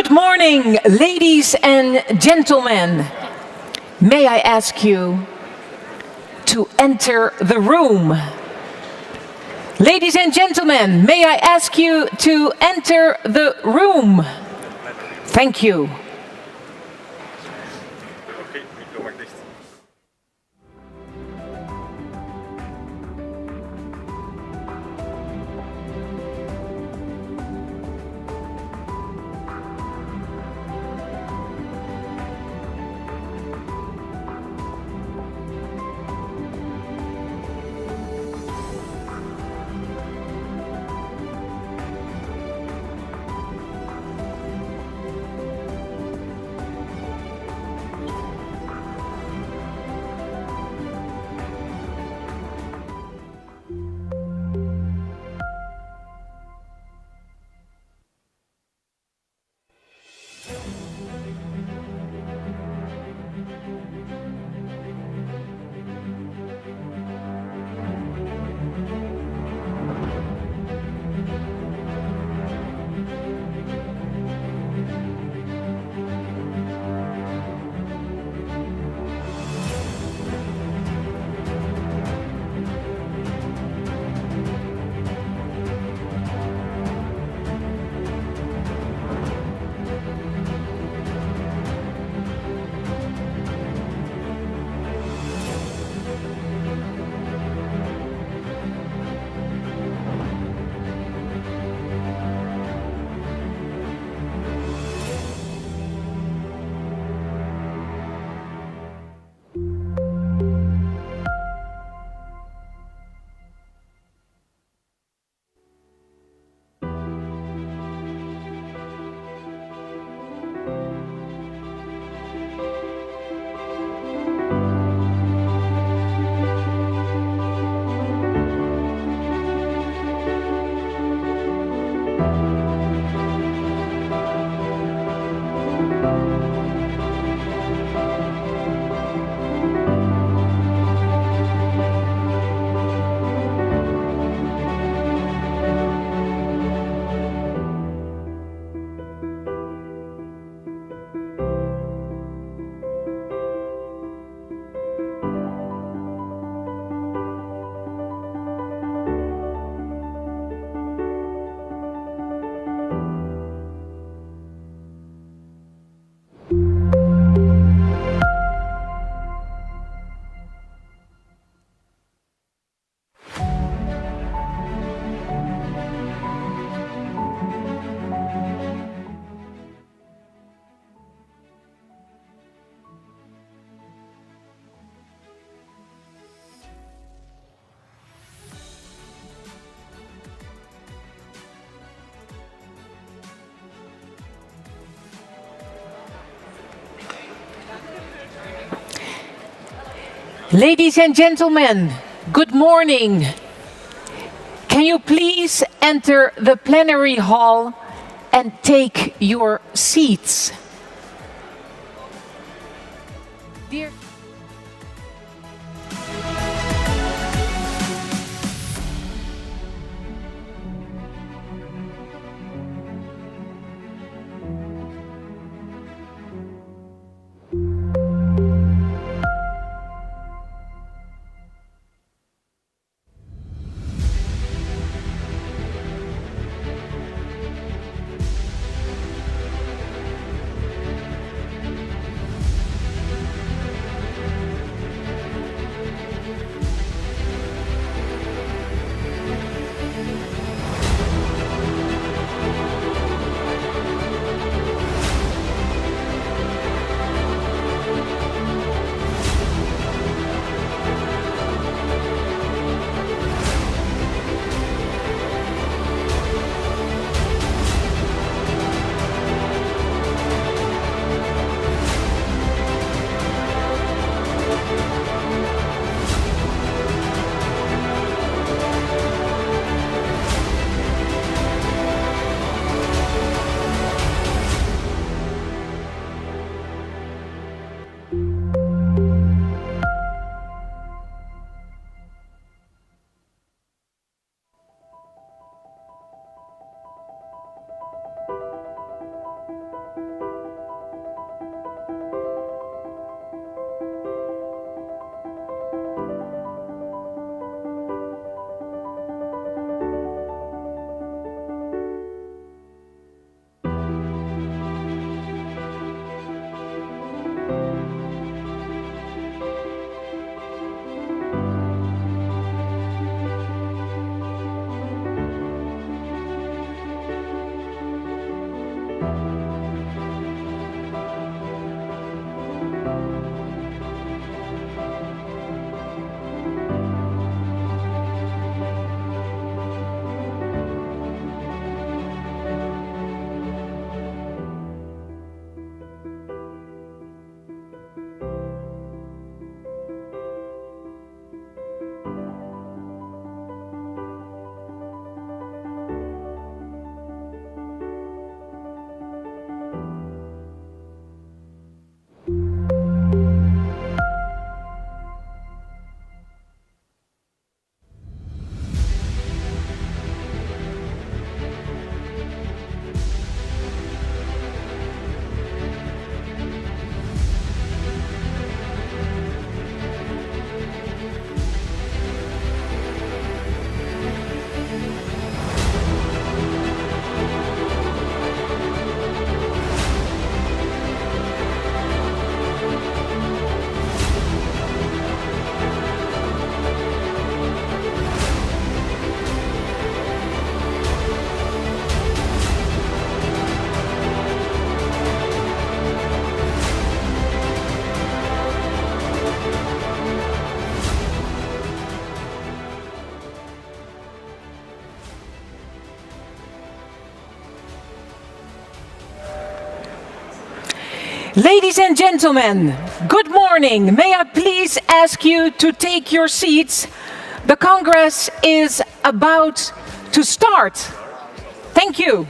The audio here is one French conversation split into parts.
Good morning, ladies and gentlemen. May I ask you to enter the room? Ladies and gentlemen, may I ask you to enter the room? Thank you. Ladies and gentlemen, good morning. Can you please enter the plenary hall and take your seats? Dear Ladies and gentlemen, good morning. May I please ask you to take your seats? The Congress is about to start. Thank you.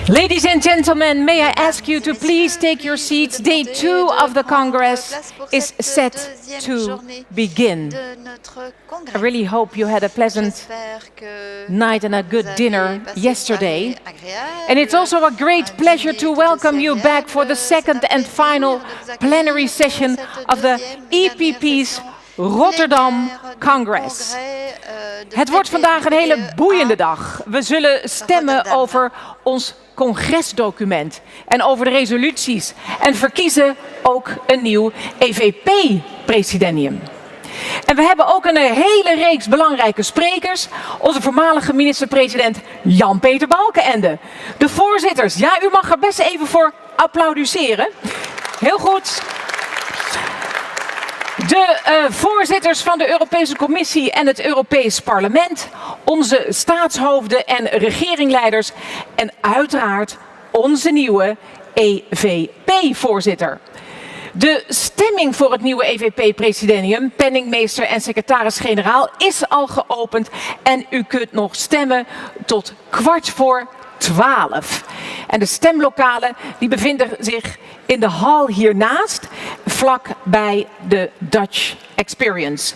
Ladies and gentlemen, may I ask you to please take your seats. Day 2 of the Congress is set to begin. I really hope you had a pleasant night and a good dinner yesterday. And it's also a great pleasure to welcome you back for the second and final plenary session of the EPP's Rotterdam Congress. Het wordt vandaag een hele boeiende dag. We zullen stemmen over ons congresdocument en over de resoluties en verkiezen ook een nieuw EVP-presidentium. En we hebben ook een hele reeks belangrijke sprekers. Onze voormalige minister-president Jan-Peter Balkenende. De voorzitters, ja, u mag er best even voor applaudisseren. Heel goed. De voorzitters van de Europese Commissie en het Europees Parlement, onze staatshoofden en regeringsleiders en uiteraard onze nieuwe EVP-voorzitter. De stemming voor het nieuwe EVP-presidentium, penningmeester en secretaris-generaal, is al geopend en u kunt nog stemmen tot 11:15. En de stemlokalen die bevinden zich in de hal hiernaast, vlak bij de Dutch Experience.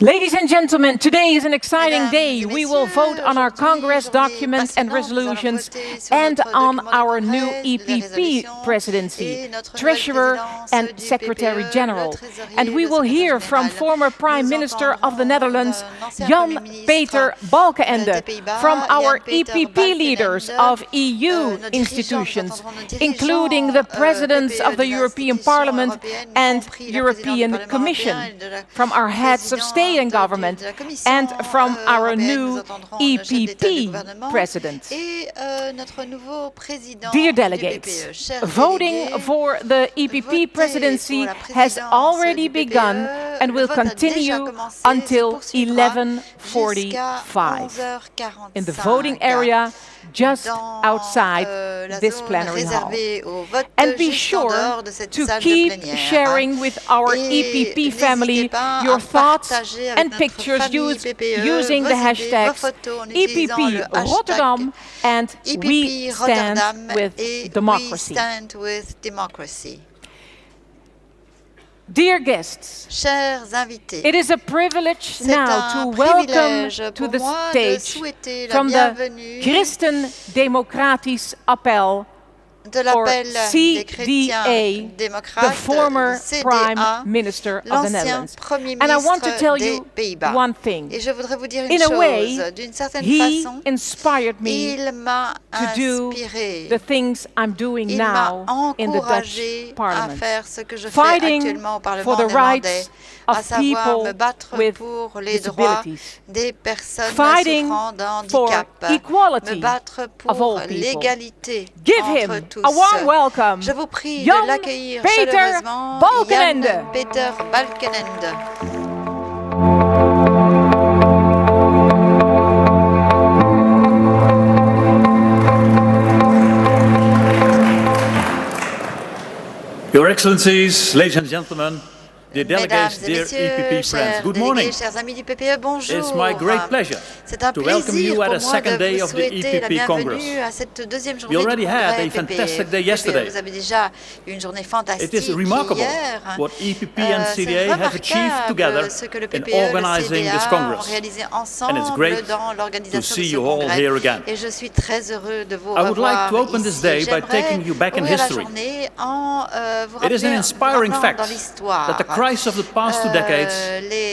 Ladies and gentlemen, today is an exciting day. We will vote on our Congress documents and resolutions and on our new EPP presidency, treasurer and secretary general. And we will hear from former Prime Minister of the Netherlands, Jan-Peter Balkenende, from our EPP leaders of EU institutions, including the presidents of the European Parliament and European Commission, from our heads of state and government, and from our new EPP president. Dear delegates, voting for the EPP presidency has already begun and will continue until 11:45 in the voting area just outside this plenary hall. And be sure to keep sharing with our EPP family your thoughts and pictures using the hashtags EPP Rotterdam and We Stand with Democracy. Dear guests, chers invités, it is a privilege now to welcome to the stage from the Christen Democratisch Appel, de l'appel des chrétiens démocrates, the former Prime CDA, Minister of the l'ancien Netherlands. Premier And I want to tell ministre des you Pays-Bas. one thing. Et je voudrais vous dire une In a way, chose, d'une certaine he façon, inspired me il m'a to do inspiré, the things I'm doing il m'a now in the Dutch encouragé à Parliament. faire ce que je fais Fighting actuellement au Parlement for the néerlandais, rights à of savoir me people battre with pour les droits disabilities. des personnes Fighting souffrant d'un for handicap, equality me battre of pour all people. l'égalité Give entre him tous. a warm welcome. Je vous prie Young de l'accueillir Peter chaleureusement, Balkenende. Jan Peter Balkenende. Your Excellencies, ladies and gentlemen, dear Mesdames delegates, et dear messieurs, EPP friends, chers good délégués, morning. chers amis du PPE, bonjour. It's my great pleasure C'est un to welcome plaisir you pour at moi the second de day vous of the souhaiter la EPP Congress. bienvenue à cette deuxième journée We du already had congrès a fantastic PPE. day yesterday. Vous avez déjà eu une journée fantastique It is remarkable hier. what EPP and C'est CDA have achieved together remarquable ce que le in PPE et le organizing CDA this ont Congress. réalisé And it's ensemble great dans to l'organisation de see ce you all congrès. here again. Et je suis très heureux de vous I would like revoir to open ici. this day by taking you back in Ouvrir la history. journée en vous It is an rappelant inspiring dans fact l'histoire. that the crisis of the past 2 decades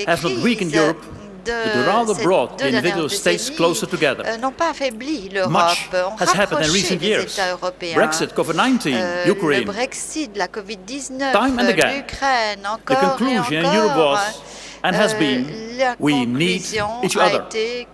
has not weakened Europe, but rather brought the individual states closer together. N'ont pas affaibli l'Europe, Much ont has happened in rapproché recent les years. États européens. Brexit, COVID-19, Le Ukraine. Brexit, la Covid-19, Time and again, l'Ukraine, The encore et conclusion in Europe encore. was and has been La we need conclusion each a other. été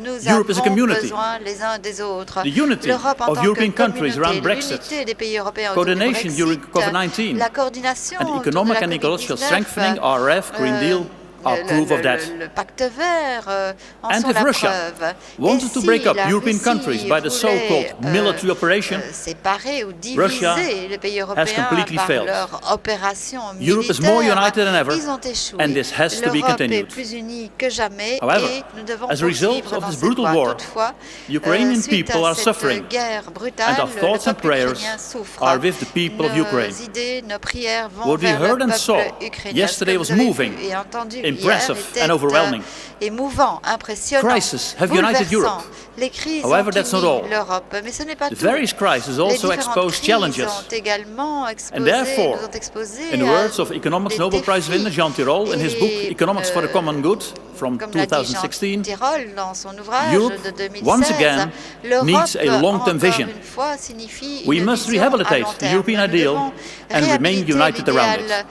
nous Europe is a avons community. besoin les uns des autres. The unity L'Europe en of tant European que countries communauté, around Brexit, l'unité des pays européens autour du coordination Brexit, during COVID-19, la coordination and autour de economic la and ecological COVID-19, strengthening, RF, Green Deal, are proof of that. Le pacte vert en And sont if la Russia preuve. wanted Et to si break up la European Russie countries by the so-called voulait, military operation, séparer ou Russia diviser les pays has européens completely par failed. leur opération Europe is militaire, more united than ever, ils ont échoué. and this has to be L'Europe continued. est plus unie que jamais However, et nous devons as a result poursuivre of dans this cette brutal voie. war, Toutefois, Ukrainian suite people à are cette suffering, guerre brutale, and our thoughts le and peuple prayers ukrainien souffre. are with the people of Ukraine. Nos idées, nos prières vont What we vers le heard and peuple saw ukrainien. yesterday Ce que was vous avez moving, vu et entendu impressive hier était and overwhelming. émouvant, impressionnant, Crises have united bouleversant. Europe. Les crises However, ont that's not uni all. l'Europe, mais ce n'est pas The tout. various crises Les also différentes expose crises challenges. ont également exposé, And therefore, nous ont exposé in the à words of Economics des Nobel Prize défis. winner Jean Tirole in his book Et, Economics for the Common Good from comme l'a dit Jean 2016, Tirole dans son ouvrage Europe, de 2016, once again, l'Europe, needs a long-term encore vision. une fois, signifie We une must vision à rehabilitate long the terme. European Nous ideal devons and remain réhabiliter united around l'idéal,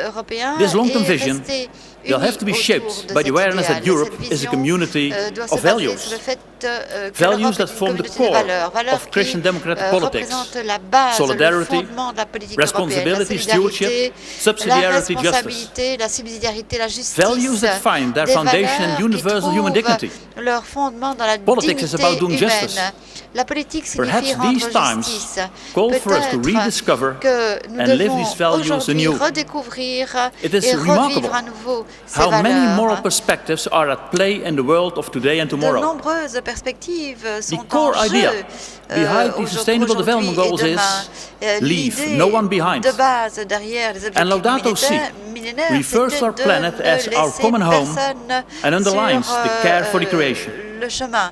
européen This long-term et vision rester will have to be unis shaped autour de by the cet awareness idéal. that Europe Cette is a vision, community doit se of baser values. sur le fait que Values l'Europe that est une form the communauté de core valeurs, valeurs of Christian qui democratic politics. représentent la base, Solidarity, le fondement de la politique européenne, la responsibility, solidarité, stewardship, subsidiarity, la justice. responsabilité, la subsidiarité, la justice, Values that find their des foundation valeurs in qui universal human trouvent dignity. leur fondement dans la Politics is about doing dignité justice. humaine. La politique Perhaps signifie rendre these times justice. call for us to rediscover que nous and live devons these values aujourd'hui anew. redécouvrir It is et remarkable revivre à nouveau ces how many valeurs. moral perspectives are at play in the world of today and De tomorrow. nombreuses perspectives sont core en jeu idea behind the Sustainable Development Goals is leave no one behind. De base derrière les And Laudato Si millénaires, refers to our c'était planet de as our laisser common home personne and underlines sur, the care for the creation. le chemin.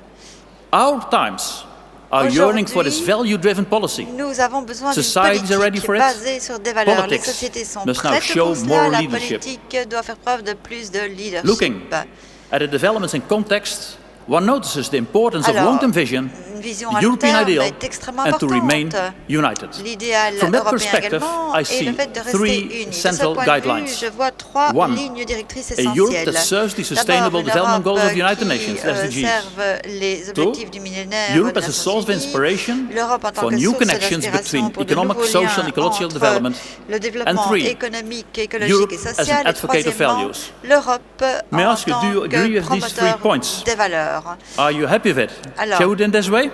Our times are yearning for this value-driven policy. Nous avons besoin d'une Societies are ready politique for it. basée sur des valeurs. Politics Les sociétés sont must now prêtes show pour cela. moral La leadership. politique doit faire preuve de plus de leadership. Looking at the developments in context, one notices the importance of Alors, long-term vision, une vision the à long European terme ideal, est extrêmement and to remain importante. united. L'idéal From that européen perspective, également I et see le fait de rester three unis. De ce central point de vue, guidelines. je vois trois One, lignes directrices a Europe that essentielles. serves the D'abord, Sustainable une Development Goals of the Europe United qui Nations, SDGs. serve les objectifs du millénaire Europe des as a Nations source of Unies. inspiration L'Europe en tant for que new source connections d'inspiration between pour de economic, nouveaux social, liens and ecological entre development. le And développement three, économique, Europe écologique et as an social. Et advocate of troisièmement, values. l'Europe May I en ask you, do you tant agree que with these three promoteur points? des valeurs. Are you happy with it? Alors, Shall we do it this way?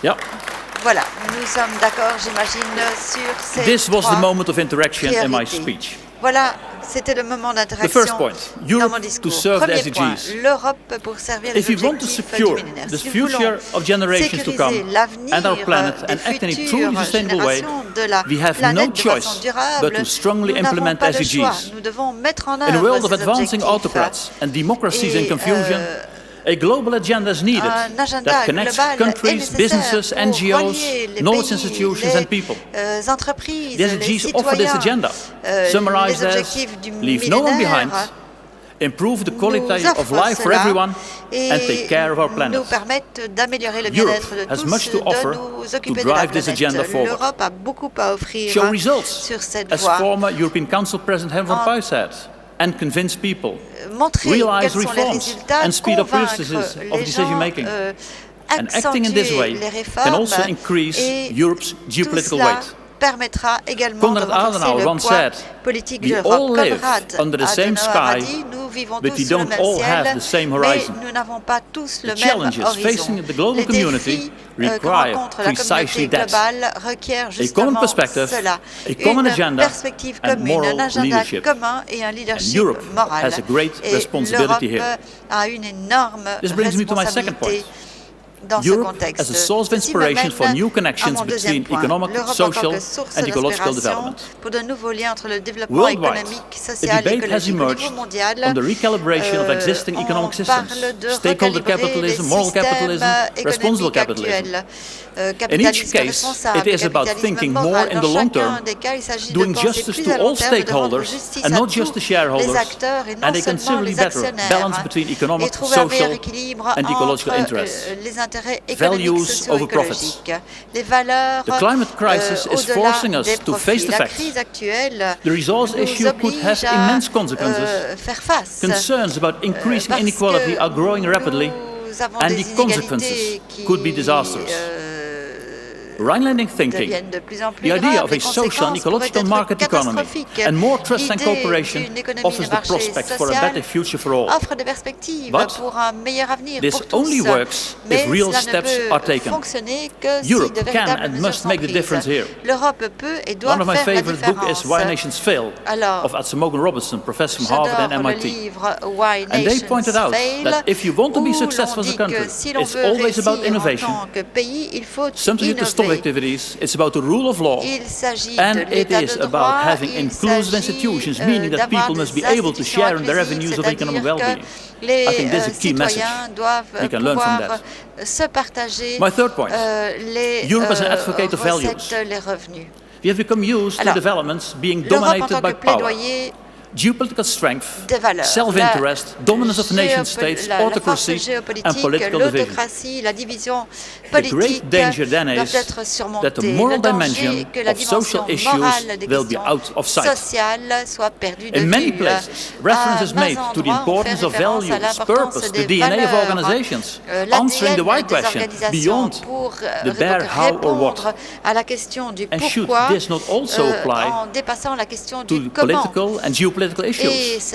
Yeah. Voilà, nous sommes d'accord, j'imagine, sur ces This was trois the moment of interaction in my priorités. speech. Voilà, c'était le moment The d'interaction first point, dans Europe mon to discours. serve the Premier point, SDGs. l'Europe pour servir les If we want to objectifs secure du millénaire. the Si nous voulons future of generations to come sécuriser l'avenir and our planet and des act in a truly futures sustainable way, générations de la we have planète no de façon choice durable, but to strongly nous n'avons implement pas le choix. SDGs. Nous devons mettre en In a œuvre world of ces advancing objectifs. autocrats and democracies in Et, confusion, A global agenda is needed that connects countries, businesses, NGOs, knowledge institutions and people. The SDGs offer this agenda, summarized as leave no one behind, improve the quality of life for everyone, and take care of our planet. Europe has much to offer to drive this agenda forward. Show results, as former European Council President Herman van Rompuy said, and convince people. Realize reforms and speed up processes of decision-making. And acting in this way can also increase Europe's geopolitical weight. Konrad Adenauer once said, we all live under the same sky, but we don't all have the same horizon. The challenges facing the global community require precisely that. A common perspective, a common agenda, and moral leadership. And Europe has a great responsibility here. This brings me to my second point. Europe as a source of inspiration for new connections between economic, social and ecological development. Worldwide, a debate has emerged on the recalibration of existing economic systems, stakeholder capitalism, moral capitalism, responsible capitalism. In each case, it is about thinking more in the long term, doing justice to all stakeholders and not just the shareholders, and a considerably better balance between economic, social and ecological interests. Values over profits. The climate crisis is forcing us to face the facts. The resource issue could have immense consequences. Concerns about increasing inequality are growing rapidly, and the consequences could be disastrous. Rhinelanding thinking, the idea of a social and ecological market economy and more trust and cooperation offers the prospect for a better future for all. But this only works if real steps are taken. Europe can and must make the difference here. One of my favorite books is Why Nations Fail, of Atsumogen Robertson, professor from Harvard and MIT. And they pointed out that if you want to be successful as a country, it's always about innovation. Sometimes to stop activities, it's about the rule of law, and it is about having inclusive institutions, meaning that people must be able to share in the revenues of economic well-being. I think this is a key message. We can learn from that. My third point, Europe as an advocate of values. We have become used to developments being dominated by power. Geopolitical strength, self-interest, dominance of nation-states, autocracy and political division. The great danger then is that the moral dimension of social issues will be out of sight. In many places, reference is made to the importance of values, purpose, the DNA of organizations, answering the why question beyond the bare how or what. And should this not also apply to political and geopolitical issues?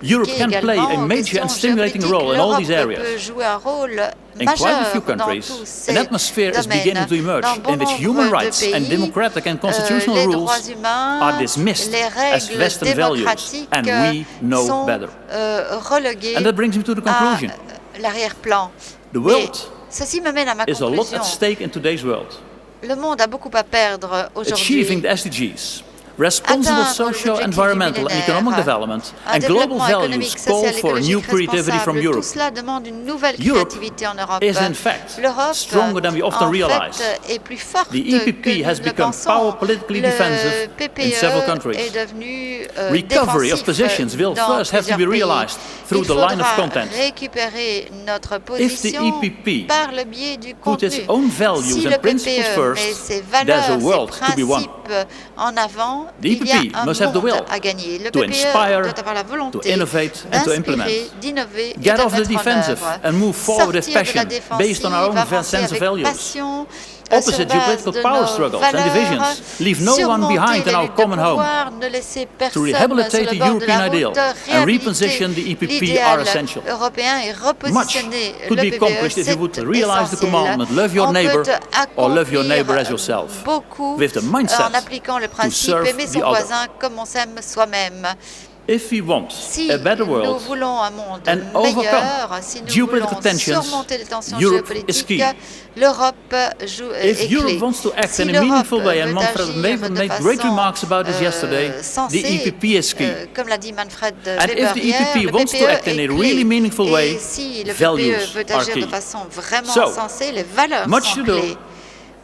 Europe can play a major and stimulating role in all these areas. In quite a few countries, an atmosphere is beginning to emerge in which human rights and democratic and constitutional rules are dismissed as Western values, and we know better. And that brings me to the conclusion. The world is a lot at stake in today's world. Achieving the SDGs, responsible social, environmental and economic development and global values call for new creativity from Europe. Europe is in fact stronger than we often realize. The EPP has become power politically defensive in several countries. Recovery of positions will first have to be realized through the line of content. If the EPP put its own values and principles first, there's a world to be won. The EPP must have the will to inspire, to innovate and to implement. Get off the defensive and move forward with passion based on our own sense of values. Opposite geopolitical power struggles and divisions, leave no one behind in our common home. To rehabilitate the European ideal and reposition the EPP are essential. Much could be accomplished if you would realize the commandment, love your neighbor or love your neighbor as yourself, with the mindset to serve the other. if we want Si a better nous world voulons un monde and meilleur, overcome si nous geopolitical voulons tensions, surmonter les tensions Europe is géopolitiques, key. l'Europe est If clé. Europe wants to act Si in a l'Europe meaningful way, and veut Manfred agir de made great façon remarks about this yesterday, the sensée, EPP is key. comme l'a dit Manfred And Weber if the hier, EPP le wants to PPE act in est a clé. really meaningful way, Et si le values PPE veut are agir key. de façon vraiment So, sensée, les valeurs much sont to do, clés.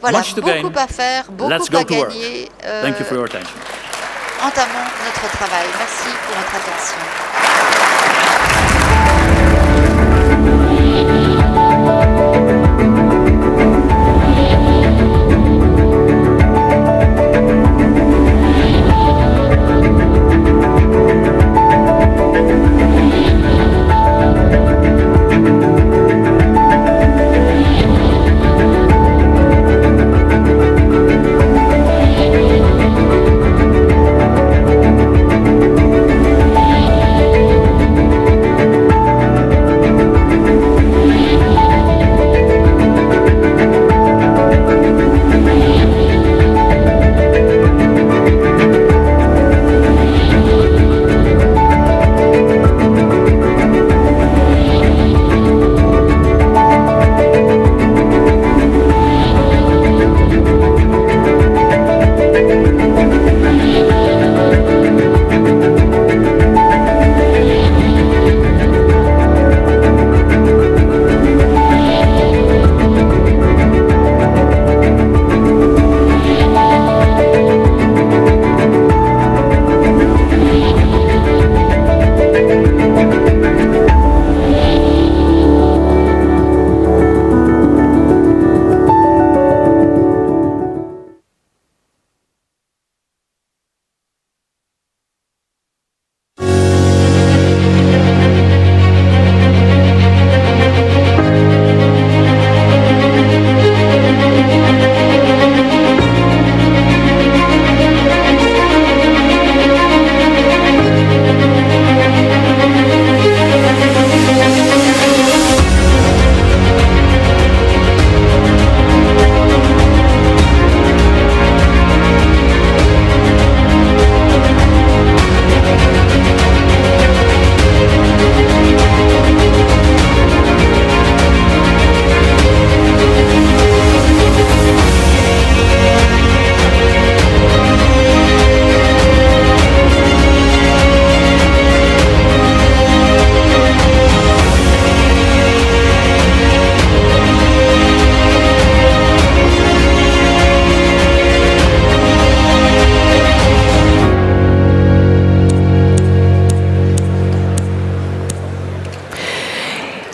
Voilà, much to beaucoup gain. à faire, beaucoup Let's à go to work. gagner. Thank you for your attention. Entamons notre travail. Merci pour votre attention.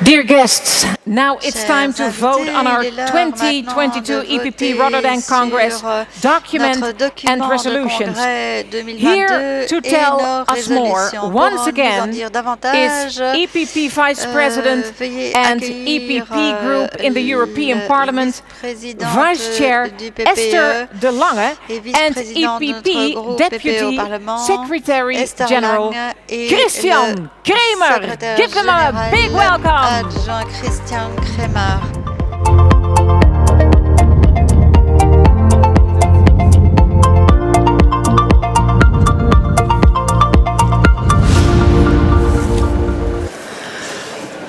Dear guests, now it's time to vote on our 2022 EPP Rotterdam Congress document and resolutions. Here to tell us more, once again, is EPP Vice President and EPP Group in the European Parliament, Vice Chair Esther de Lange, and EPP Deputy Secretary General Christian Kremer. Give them a big welcome. Adjoint Christian Kremer.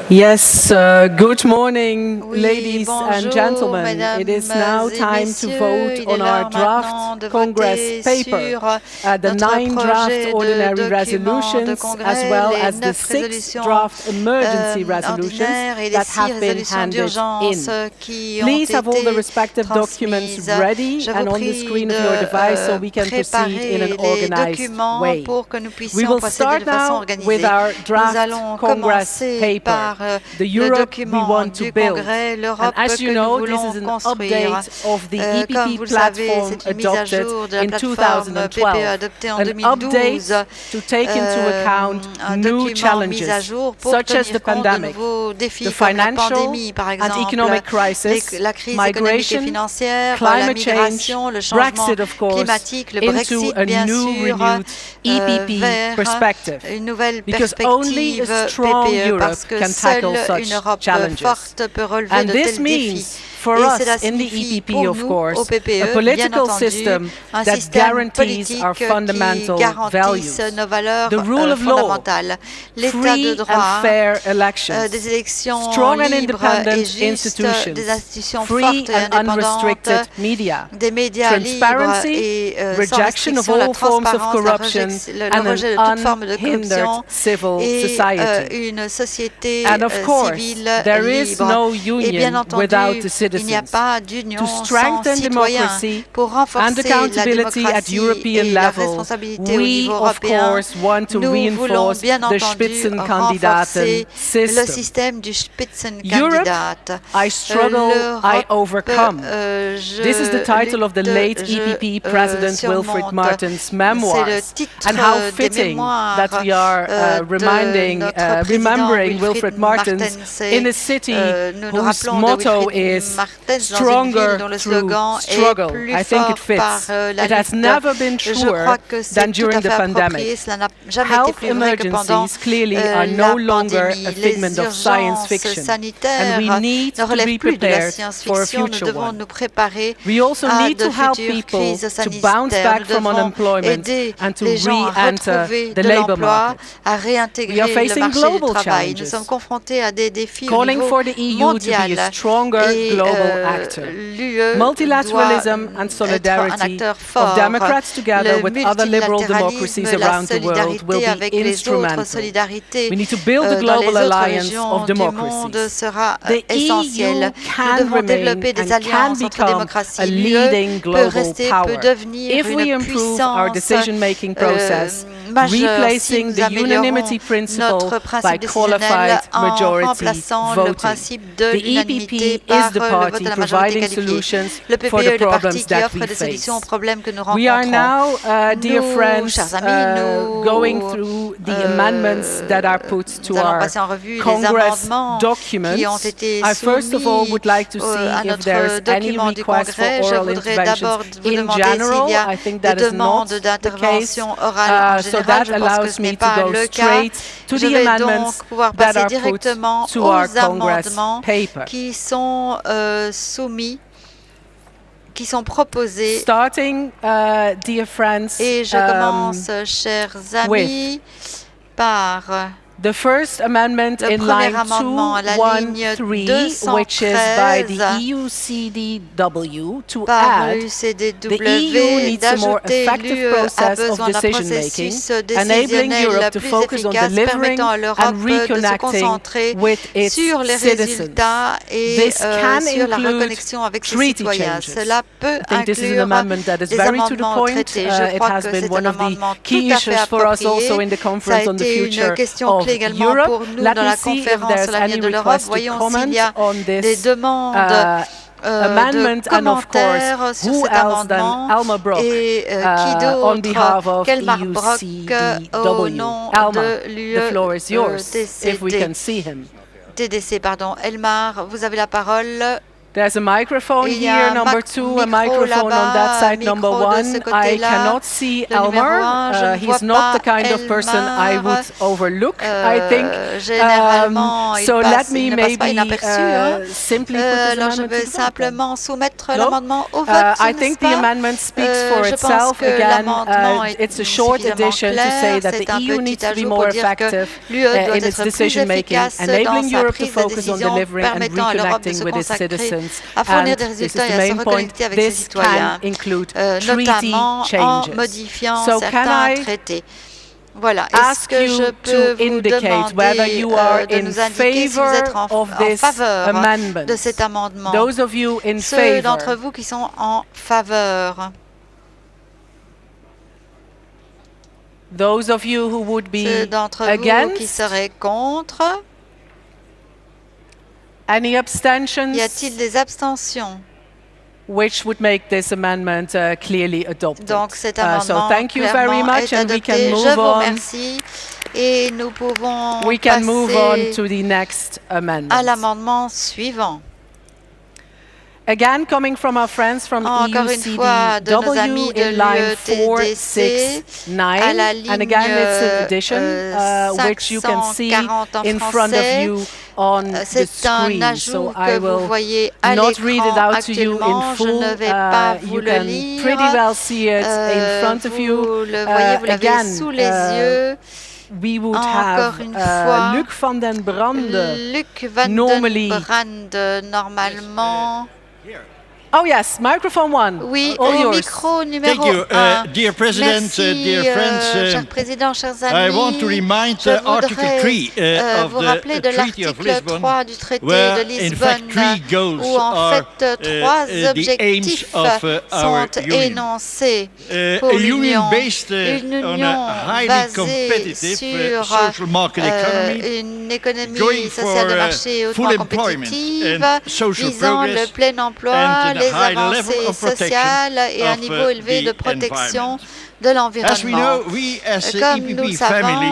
Yes, good morning, ladies and gentlemen. It is now time to vote on our draft Congress paper, the 9 draft ordinary resolutions, as well as the 6 draft emergency resolutions that have been handed in. Please have all the respective documents ready and on the screen of your device so we can proceed in an organized way. We will start now with our draft Congress paper. The Europe we want to build. And as you know, this is an update of the EPP platform adopted in 2012. An update to take into account new challenges, such as the pandemic, the financial and economic crisis, migration, climate change, Brexit, of course, into a new renewed EPP perspective. Because only a strong Europe can tackle such challenges. And this means for us in the EPP, of course, a political system that guarantees our fundamental values, the rule of law, free and fair elections, strong and independent institutions, free and unrestricted media, transparency, rejection of all forms of corruption, and an unhindered civil society. And of course, there is no union without the citizens. To strengthen democracy and accountability at European level, we of course want to reinforce the Spitzenkandidaten system. Europe, I struggle, I overcome. This is the title of the late EPP President Wilfred Martin's memoirs. And how fitting that we are remembering Wilfred Martin in a city whose motto is stronger through struggle. I think it fits. It has never been truer than during the pandemic. Health emergencies clearly are no longer a figment of science fiction, and we need to be prepared for a future one. We also need to help people to bounce back from unemployment and to re-enter the labor market. We are facing global challenges, calling for the EU to be a stronger global actor. Multilateralism and solidarity of Democrats together with other liberal democracies around the world will be instrumental. We need to build a global alliance of democracies. The EU can remain and can become a leading global power if we improve our decision-making process, replacing the unanimity principle by qualified majority voting. The EPP is the party providing solutions for the problems that we face. We are now, dear friends, going through the amendments that are put to our Congress documents. I first of all would like to see if there is any request for oral interventions in general. I think that is not the case. So that allows me to go straight to the amendments that are put to our Congress paper. Qui sont proposés. Starting, dear friends, et je commence, chers amis, par the first amendment in line 213, which is by the EUCDW, to add the EU needs a more effective process of decision-making, enabling Europe to focus on delivering and reconnecting with its citizens. This can include treaty changes. I think this is an amendment that is very to the point. It has been one of the key issues for us also in the Conference on the Future of également pour nous dans la conférence sur l'avenir de l'Europe. Voyons s'il y a des demandes de commentaires sur cet amendement et qui d'autre qu'Elmar Brok au nom de TDC. Pardon. Elmar, vous avez la parole. There's a microphone here, number 2, a microphone on that side, number 1. I cannot see Elmar. He's not the kind of person I would overlook, I think. So let me maybe simply put this amendment to the vote. I think the amendment speaks for itself. Again, it's a short addition to say that the EU needs to be more effective in its decision-making, enabling Europe to focus on delivering and reconnecting with its citizens. À fournir des résultats et à se reconnecter avec ses citoyens, notamment en modifiant certains traités. Voilà. Est-ce que je peux vous demander de nous indiquer si vous êtes en faveur de cet amendement? Ceux d'entre vous qui sont en faveur. Ceux d'entre vous qui seraient contre. Any abstentions? Y a-t-il des abstentions? Which would make this amendment clearly adopted. Donc cet amendement so thank you very much, and we can move Je vous on. remercie et nous pouvons We can move on to the next amendment. À l'amendement suivant. Again, coming from our friends from EUCDW in line 469, and again it's an edition which you can see in front of you on the screen. So I will not read it out to you in full. You can pretty well see it in front of you. Again, we would have Luc van den Brande normally. Oh yes, microphone one. Oui, all yours. micro numéro Thank you, 1. dear President, Merci, dear friends. cher président, chers amis. I want to remind Je Article 3 of vous rappeler de the Treaty of l'article Lisbon, 3 du traité where de in fact Lisbonne, 3 goals où en are fait trois the objectifs aims of our sont union. énoncés pour A l'Union. union based Une on union a highly basée competitive sur social market economy, une économie going sociale de for marché full hautement employment compétitive, and social visant le progress plein emploi, and les a high level avancées of protection sociales et un of niveau élevé de the protection environment. de As we l'environnement. know, we as Comme nous EPP le savons, family,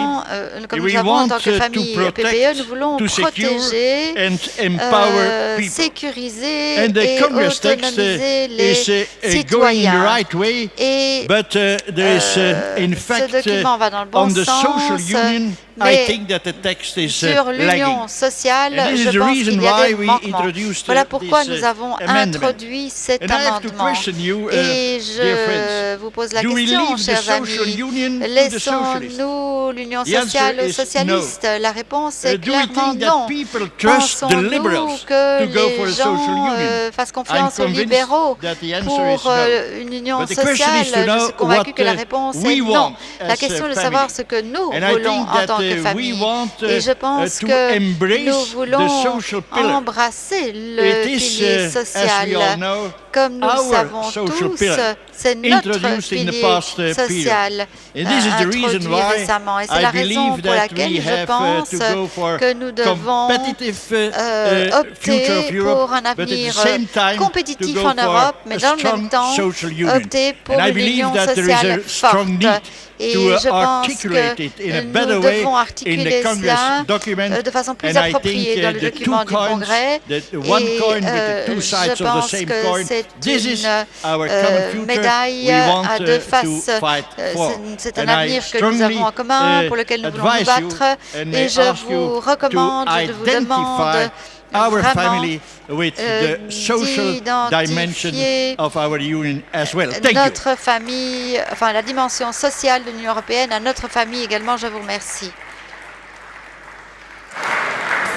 en tant que famille PPE, nous voulons to secure protéger, and empower people. sécuriser And the et Congress text autonomiser les is going in the citoyens. right way, Et but there is in fact ce document va dans le bon on the sens, social union, I mais think that the text is sur l'union lagging. sociale, And this is je the pense reason qu'il y a why des we manquements. introduced Voilà pourquoi this nous avons amendment. introduit cet And I have to amendement. question you, Et dear friends, je vous pose la do we question, leave the chers social amis. union to the socialists? Laissons-nous l'union The answer sociale aux is socialistes? La réponse est Do we clairement think non. that people trust the Pensons-nous liberals que to go for les a social gens union? fassent confiance I'm aux convinced libéraux that the answer pour is no. une union But the question sociale? is to know Je suis convaincu what que la réponse we est non. want La as question a est de savoir family. ce que nous And I voulons think en that tant que we famille. want Et je pense to que embrace nous the voulons social pillar. embrasser le It is, pilier as we social. all know, Comme nous le our savons social tous, pillar, c'est notre introduced in the pilier past period. social And this is the reason introduit why récemment. Et c'est I la raison believe pour that laquelle we je have pense to go for que nous devons competitive future opter of Europe, pour un but at the avenir same time compétitif to go en Europe, for mais a dans le strong même temps social union. opter pour And I une believe union that there is sociale a strong forte. need Et to je pense articulate it in a que better nous way devons in articuler the Congress cela document. de façon plus And I appropriée think dans le the document two du coins, Congrès. the one Et coin with the two je sides of the pense same que coin, c'est this is une our common future médaille we want à deux to faces. fight for. C'est un And I avenir que nous strongly avons en commun, pour lequel nous voulons nous advise you battre. and Et je ask you vous recommande, to je vous demande identify our vraiment family with the social dimension of our union as well. Thank you. notre famille, enfin la dimension sociale de l'Union européenne, à notre famille également. Je vous remercie.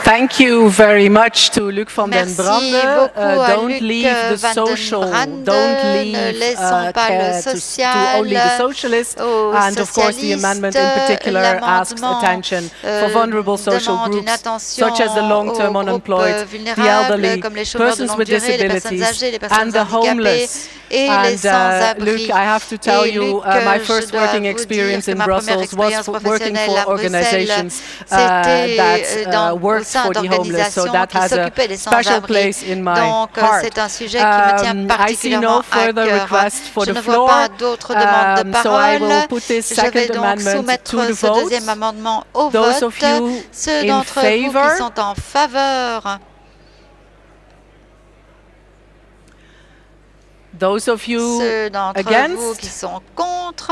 Thank you very much to Luc van den Merci Brande. beaucoup à Don't Luc leave the van den social. Brande. Don't Ne leave laissons pas le care social to only the socialists. aux And of course, the amendment in particular asks L'amendement, attention for vulnerable social demande une groups, attention such as the long-term aux groupes unemployed, the vulnérables, elderly, comme les chômeurs de persons longue with durée, les personnes disabilities, âgées, les personnes and the handicapées homeless. et les And sans-abri. Luc, I have to tell Et you, Luc, my je first dois working vous experience dire in que ma première Brussels was expérience working professionnelle for à Bruxelles, organizations c'était that au worked sein for the homeless. So d'organisations that qui has a s'occupaient des special sans-abri. place in my Donc heart. c'est un sujet qui me tient I see no particulièrement à further cœur. request for Je the ne vois floor. pas d'autres demandes de So I will parole. put this Je vais second donc amendment soumettre to the ce vote. deuxième amendement au Those vote. of you Ceux in d'entre vous favor? qui sont en faveur, Those of you ceux d'entre vous against? qui sont contre.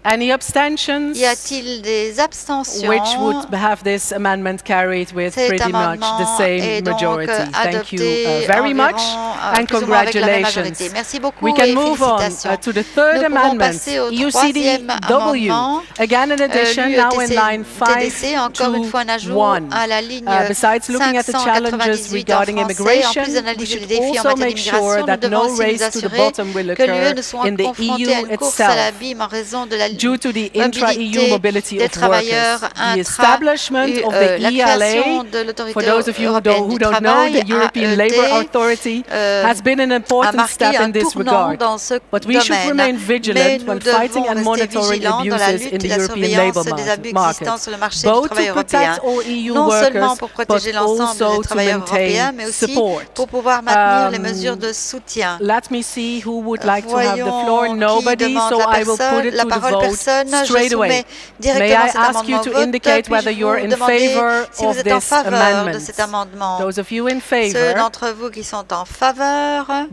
Any abstentions? Y a-t-il des abstentions? Which would have this amendment carried with Cet pretty much the amendement same est donc majority. Thank you adopté very much and plus ou moins avec la même congratulations. majorité. Merci beaucoup We can et move on félicitations. to the third Nous pouvons amendment, passer au troisième EUCDW. amendement. Again an addition now in line TDC, encore une fois un ajout 521. à la ligne Besides looking at the challenges 598 en regarding français, en immigration, plus we d'analyser les should défis en also matière make d'immigration, sure nous that devons no aussi nous race to the assurer bottom will que l'UE occur ne soit in the confrontée à EU une course à itself. l'abîme en raison de la Due to the intra-EU mobility des of travailleurs workers, the establishment of the la création de ELA, l'autorité for those of you européenne who du don't know, travail, the European Labour Authority has been an a important marqué step un in this tournant regard. dans ce But we should domaine. remain Mais vigilant nous when fighting devons and rester monitoring vigilants dans la abuses lutte in et the la European surveillance labour des abus market, existants sur le marché du both travail to européen. protect all EU Non seulement workers, pour but protéger l'ensemble des also to travailleurs européens, maintain mais aussi support. pour pouvoir maintenir les mesures de soutien. Let me see who would like to have the floor. Voyons qui Nobody, demande so I will put it la to the parole. personne, je soumets directement cet amendement au vote. Puis-je vous demander si vous êtes en faveur de cet amendement? Ceux d'entre vous qui sont en faveur,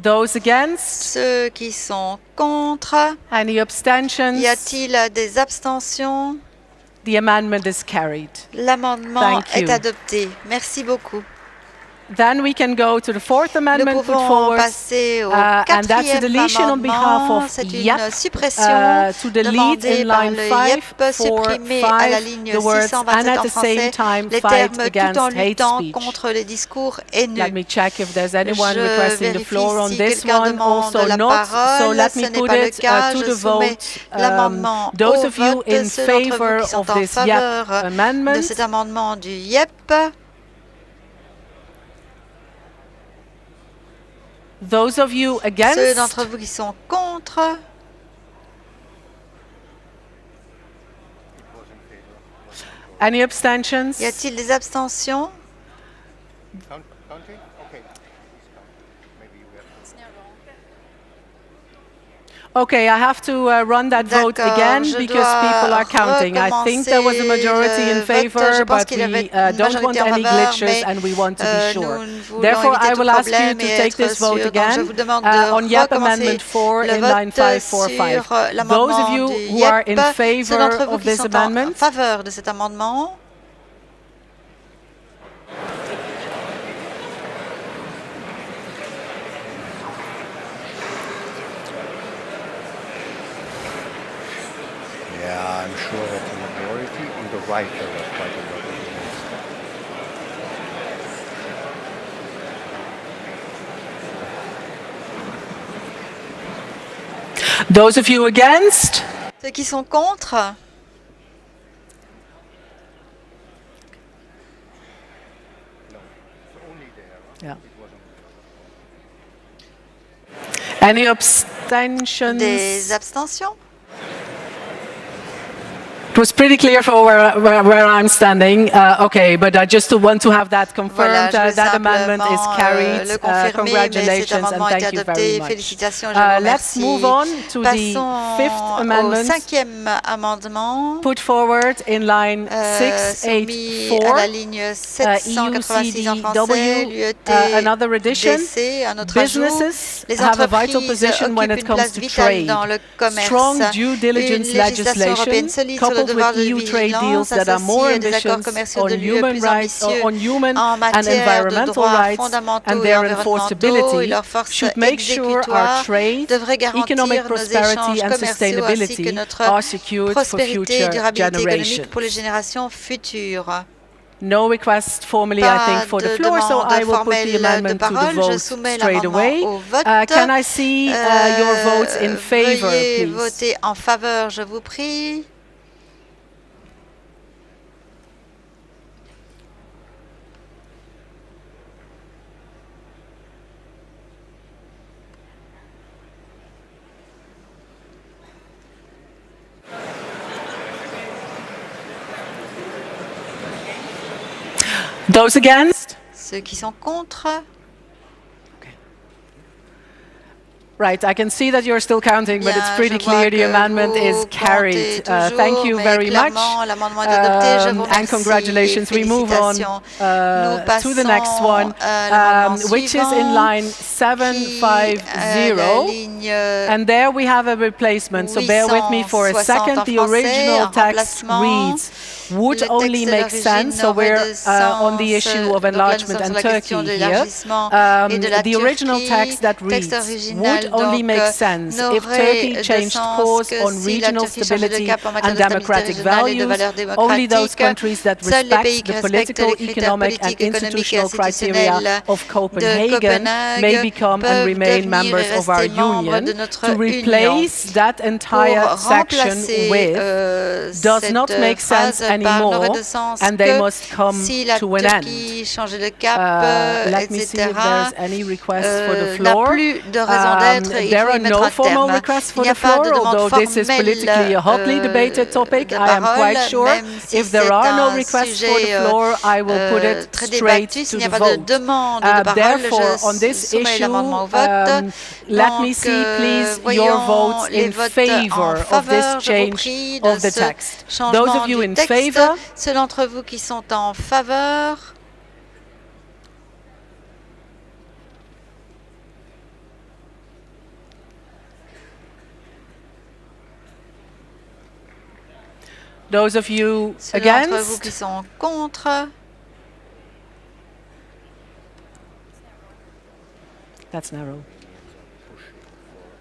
ceux qui sont contre, y a-t-il des abstentions? L'amendement est adopté. Merci beaucoup. Then we can go to the fourth amendment put forward, and that's a deletion on behalf of YEP, to delete in line 5 for 5 the words and at the same time fight against hate speech. Let me check if there's anyone requesting the floor on this one. Also not, so let me put it to the vote. Those of you in favor of this YEP amendment, those of you against, ceux d'entre vous qui sont contre, any abstentions? Y a-t-il des abstentions? Okay, I have to run that vote again because people are counting. I think there was a majority in favor, but we don't want any glitches and we want to be sure. Therefore, I will ask you to take this vote again on YEP Amendment 4 in line 545. Those of you who are in favor of this amendment, yeah, I'm sure that the majority on the right there was quite a lot of those of you against? Ceux qui sont contre? Yeah. Any abstentions? Des abstentions? It was pretty clear for where I'm standing. Okay, but I just want to have that confirmed. That amendment is carried. Congratulations and thank you very much. Let's move on to the fifth amendment put forward in line 684, EUCDW, another edition. Businesses have a vital position when it comes to trade. Strong due diligence legislation coupled with EU trade deals that are more ambitious on human rights, on human and environmental rights and their enforceability should make sure our trade, economic prosperity and sustainability are secured for future generations. No request formally, I think, for the floor, so I will put the amendment to the vote straight away. Can I see your votes in favor, please? Those against? Ceux qui sont contre? Right, I can see that you're still counting, but it's pretty clear the amendment is carried. Thank you very much, and congratulations. We move on to the next one, which is in line 750, and there we have a replacement, so bear with me for a second. The original text reads, would only make sense, so we're on the issue of enlargement and Turkey here. The original text that reads, would only make sense if Turkey changed course on regional stability and democratic values. Only those countries that respect the political, economic and institutional criteria of Copenhagen may become and remain members of our union. To replace that entire section with does not make sense anymore, and they must come si la to an end. Turquie changeait de cap, Let me see etc. if there's any requests for the N'a floor. plus de raison d'être. Il There faut are y mettre no un formal terme. requests Il for n'y a the pas de floor, demande although this is politically a hotly debated topic. de I am quite parole, sure. même si If there c'est are no un requests for the sujet floor, I will put it très straight débattu. to S'il n'y a the pas de vote. demande de parole, Therefore, on je this soumets issue, l'amendement au vote. let Donc, me see, please, your voyons votes les in votes favor en of faveur, this je vous change prie, of de the ce text. Those changement of you du in texte. favor, Ceux d'entre vous qui sont en faveur. those of you Ceux d'entre vous against, qui sont contre. that's narrow.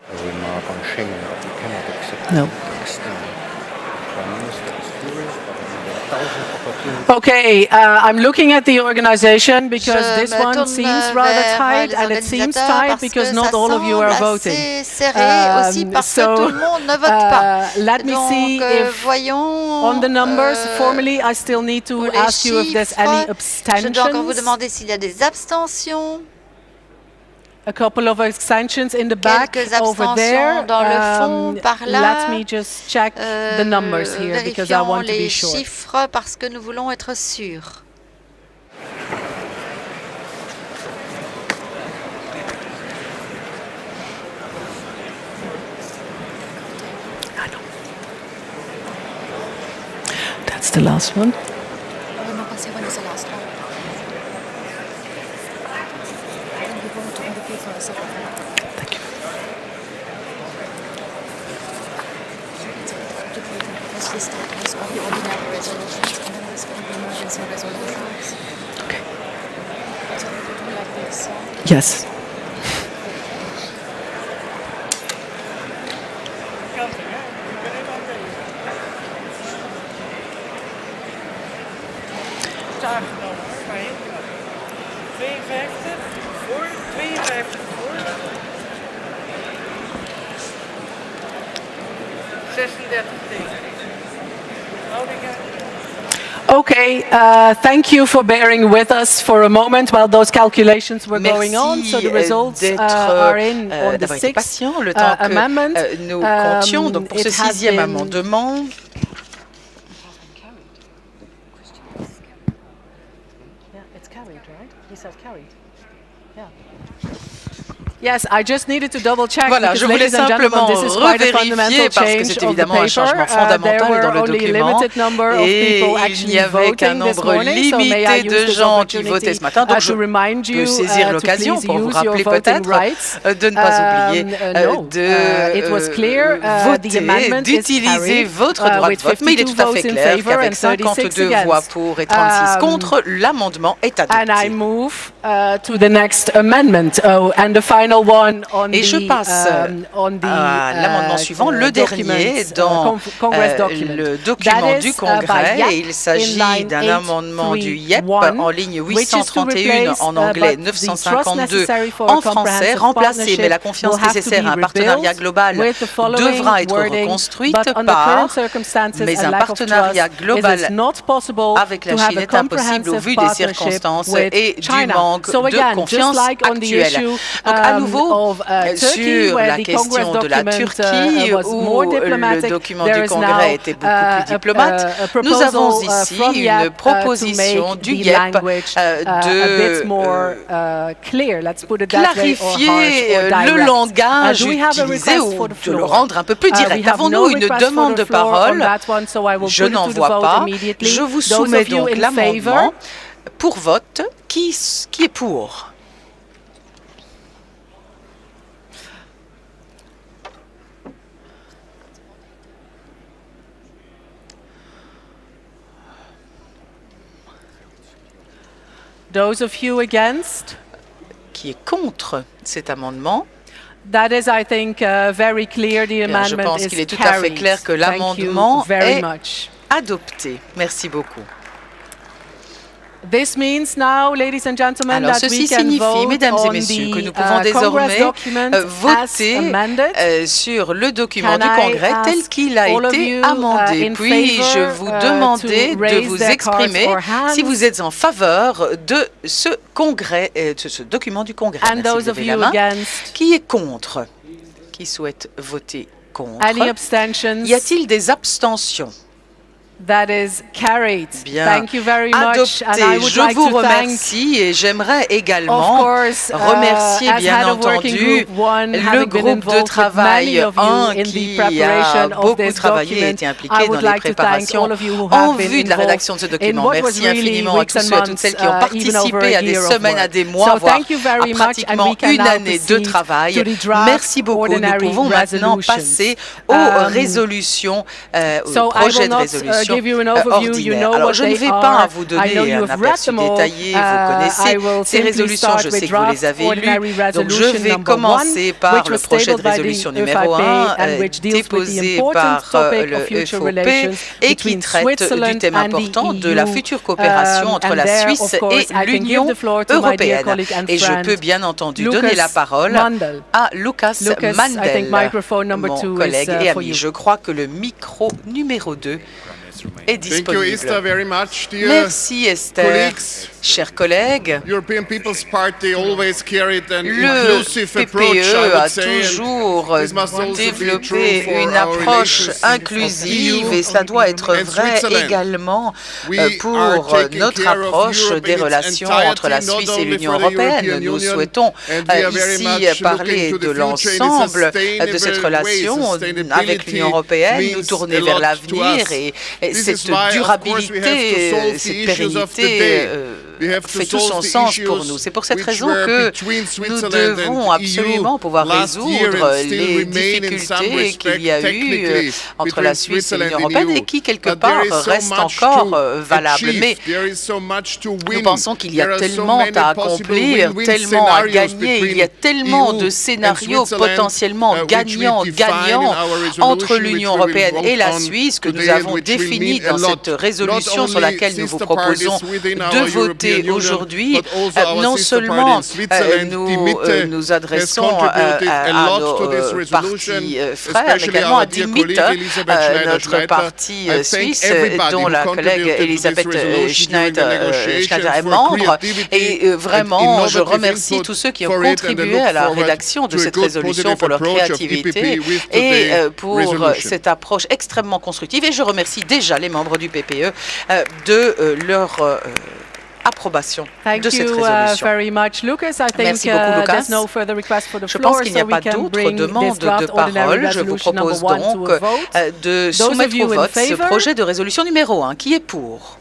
A remark on Schengen, but we cannot accept No. text. Prime Minister is furious, but there are 1,000 opportunities. Okay, I'm looking at the organization because Je this me one tourne seems rather vers tight, les and it seems organisateurs tight parce because que not ça all of you are semble voting. assez serré aussi parce que tout le monde ne vote pas. Let me Donc, see if voyons on the numbers, formally, I still need to pour les ask you if there's any chiffres, je dois encore vous abstentions. demander s'il y a des abstentions. A couple of abstentions in the back Quelques over abstentions there. dans le fond, par là. Let me just check the numbers here because I Vérifions want to les be sure. chiffres parce que nous voulons être sûrs. That's the last one. Thank you. Okay. Yes. Aangenomen hoor, maar heel knap. 52 voor, 52 voor. 36 tegen. Houdingen. Okay, thank you for bearing with us for a moment while those calculations were going on. So the results are in on the sixth patient le temps que amendment. nous comptions. Donc pour ce sixième amendement, Yes, I just needed to double check. Voilà, je voulais simplement revérifier parce que c'est évidemment un changement fondamental dans le document et il n'y avait qu'un nombre limité de gens qui votaient ce matin. Donc je peux saisir l'occasion pour vous rappeler peut-être de ne pas oublier de voter, d'utiliser votre droit de vote. Mais il est tout à fait clair qu'avec 52 voix pour et 36 contre, l'amendement est adopté. To the next amendment. And the final one on et je passe à l'amendement suivant, le dernier dans le document du Congrès. Et il s'agit d'un amendement du YEP en ligne 831 en anglais, 952 en français, remplacé, mais la confiance nécessaire à un partenariat global devra être reconstruite par, mais un partenariat global avec la Chine est impossible au vu des circonstances et du manque de confiance actuelle. Donc à nouveau, sur la question de la Turquie, où le document du Congrès était beaucoup plus diplomate, nous avons ici une proposition du YEP de clarifier le langage utilisé ou de le rendre un peu plus direct. Avons-nous une demande de parole? Je n'en vois pas. Je vous soumets donc l'amendement pour vote. Qui est pour? Those of you against? Qui est contre cet amendement? That is, I think, very clear. The amendment je pense is qu'il est tout à fait clair que l'amendement est adopté. Merci beaucoup. This means now, ladies and gentlemen, Alors, that ceci we can signifie, vote mesdames et on messieurs, que nous the pouvons désormais voter voter sur le document du Congrès tel qu'il a été amendé. Puis-je vous demander de vous exprimer si vous êtes en faveur de ce Congrès, de ce document du Congrès. Merci de lever la main. Qui est contre? Qui souhaite voter contre? Y a-t-il des abstentions? That is carried. Bien. Thank you very much. Adopté. Je vous remercie et j'aimerais également remercier bien entendu le groupe de travail 1 qui a beaucoup travaillé et été impliqué dans les préparations en vue de la rédaction de ce document. Merci infiniment à tous ceux et à toutes celles qui ont participé à des semaines, à des mois, voire à pratiquement une année de travail. Merci beaucoup. Nous pouvons maintenant passer aux résolutions, aux projets de résolution. Alors, je ne vais pas vous donner un aperçu détaillé, vous connaissez ces résolutions, je sais que vous les avez lues, donc je vais commencer par le projet de résolution numéro 1 déposé par le FOP et qui traite du thème important de la future coopération entre la Suisse et l'Union européenne. Et je peux bien entendu donner la parole à Lucas Mandel, mon collègue et ami. Je crois que le micro numéro 2 est disponible. Merci Esther. Chers collègues, le PPE a toujours développé une approche inclusive et cela doit être vrai également pour notre approche des relations entre la Suisse et l'Union européenne. Nous souhaitons ici parler de l'ensemble de cette relation avec l'Union européenne, nous tourner vers l'avenir et cette durabilité, cette pérennité fait tout son sens pour nous. C'est pour cette raison que nous devons absolument pouvoir résoudre les difficultés qu'il y a eu entre la Suisse et l'Union européenne et qui, quelque part, restent encore valables. Mais nous pensons qu'il y a tellement à accomplir, tellement à gagner, il y a tellement de scénarios potentiellement gagnants entre l'Union européenne et la Suisse que nous avons définis dans cette résolution sur laquelle nous vous proposons de voter aujourd'hui. Non seulement nous adressons à nos partis frères, mais également à DIMIT, notre parti suisse, dont la collègue Elisabeth Schneider est membre. Et vraiment, je remercie tous ceux qui ont contribué à la rédaction de cette résolution pour leur créativité et pour cette approche extrêmement constructive. Et je remercie déjà les membres du PPE de leur approbation de cette résolution. Merci beaucoup, Lucas. Je pense qu'il n'y a pas d'autres demandes de parole. Je vous propose donc de soumettre au vote ce projet de résolution numéro 1. Qui est pour?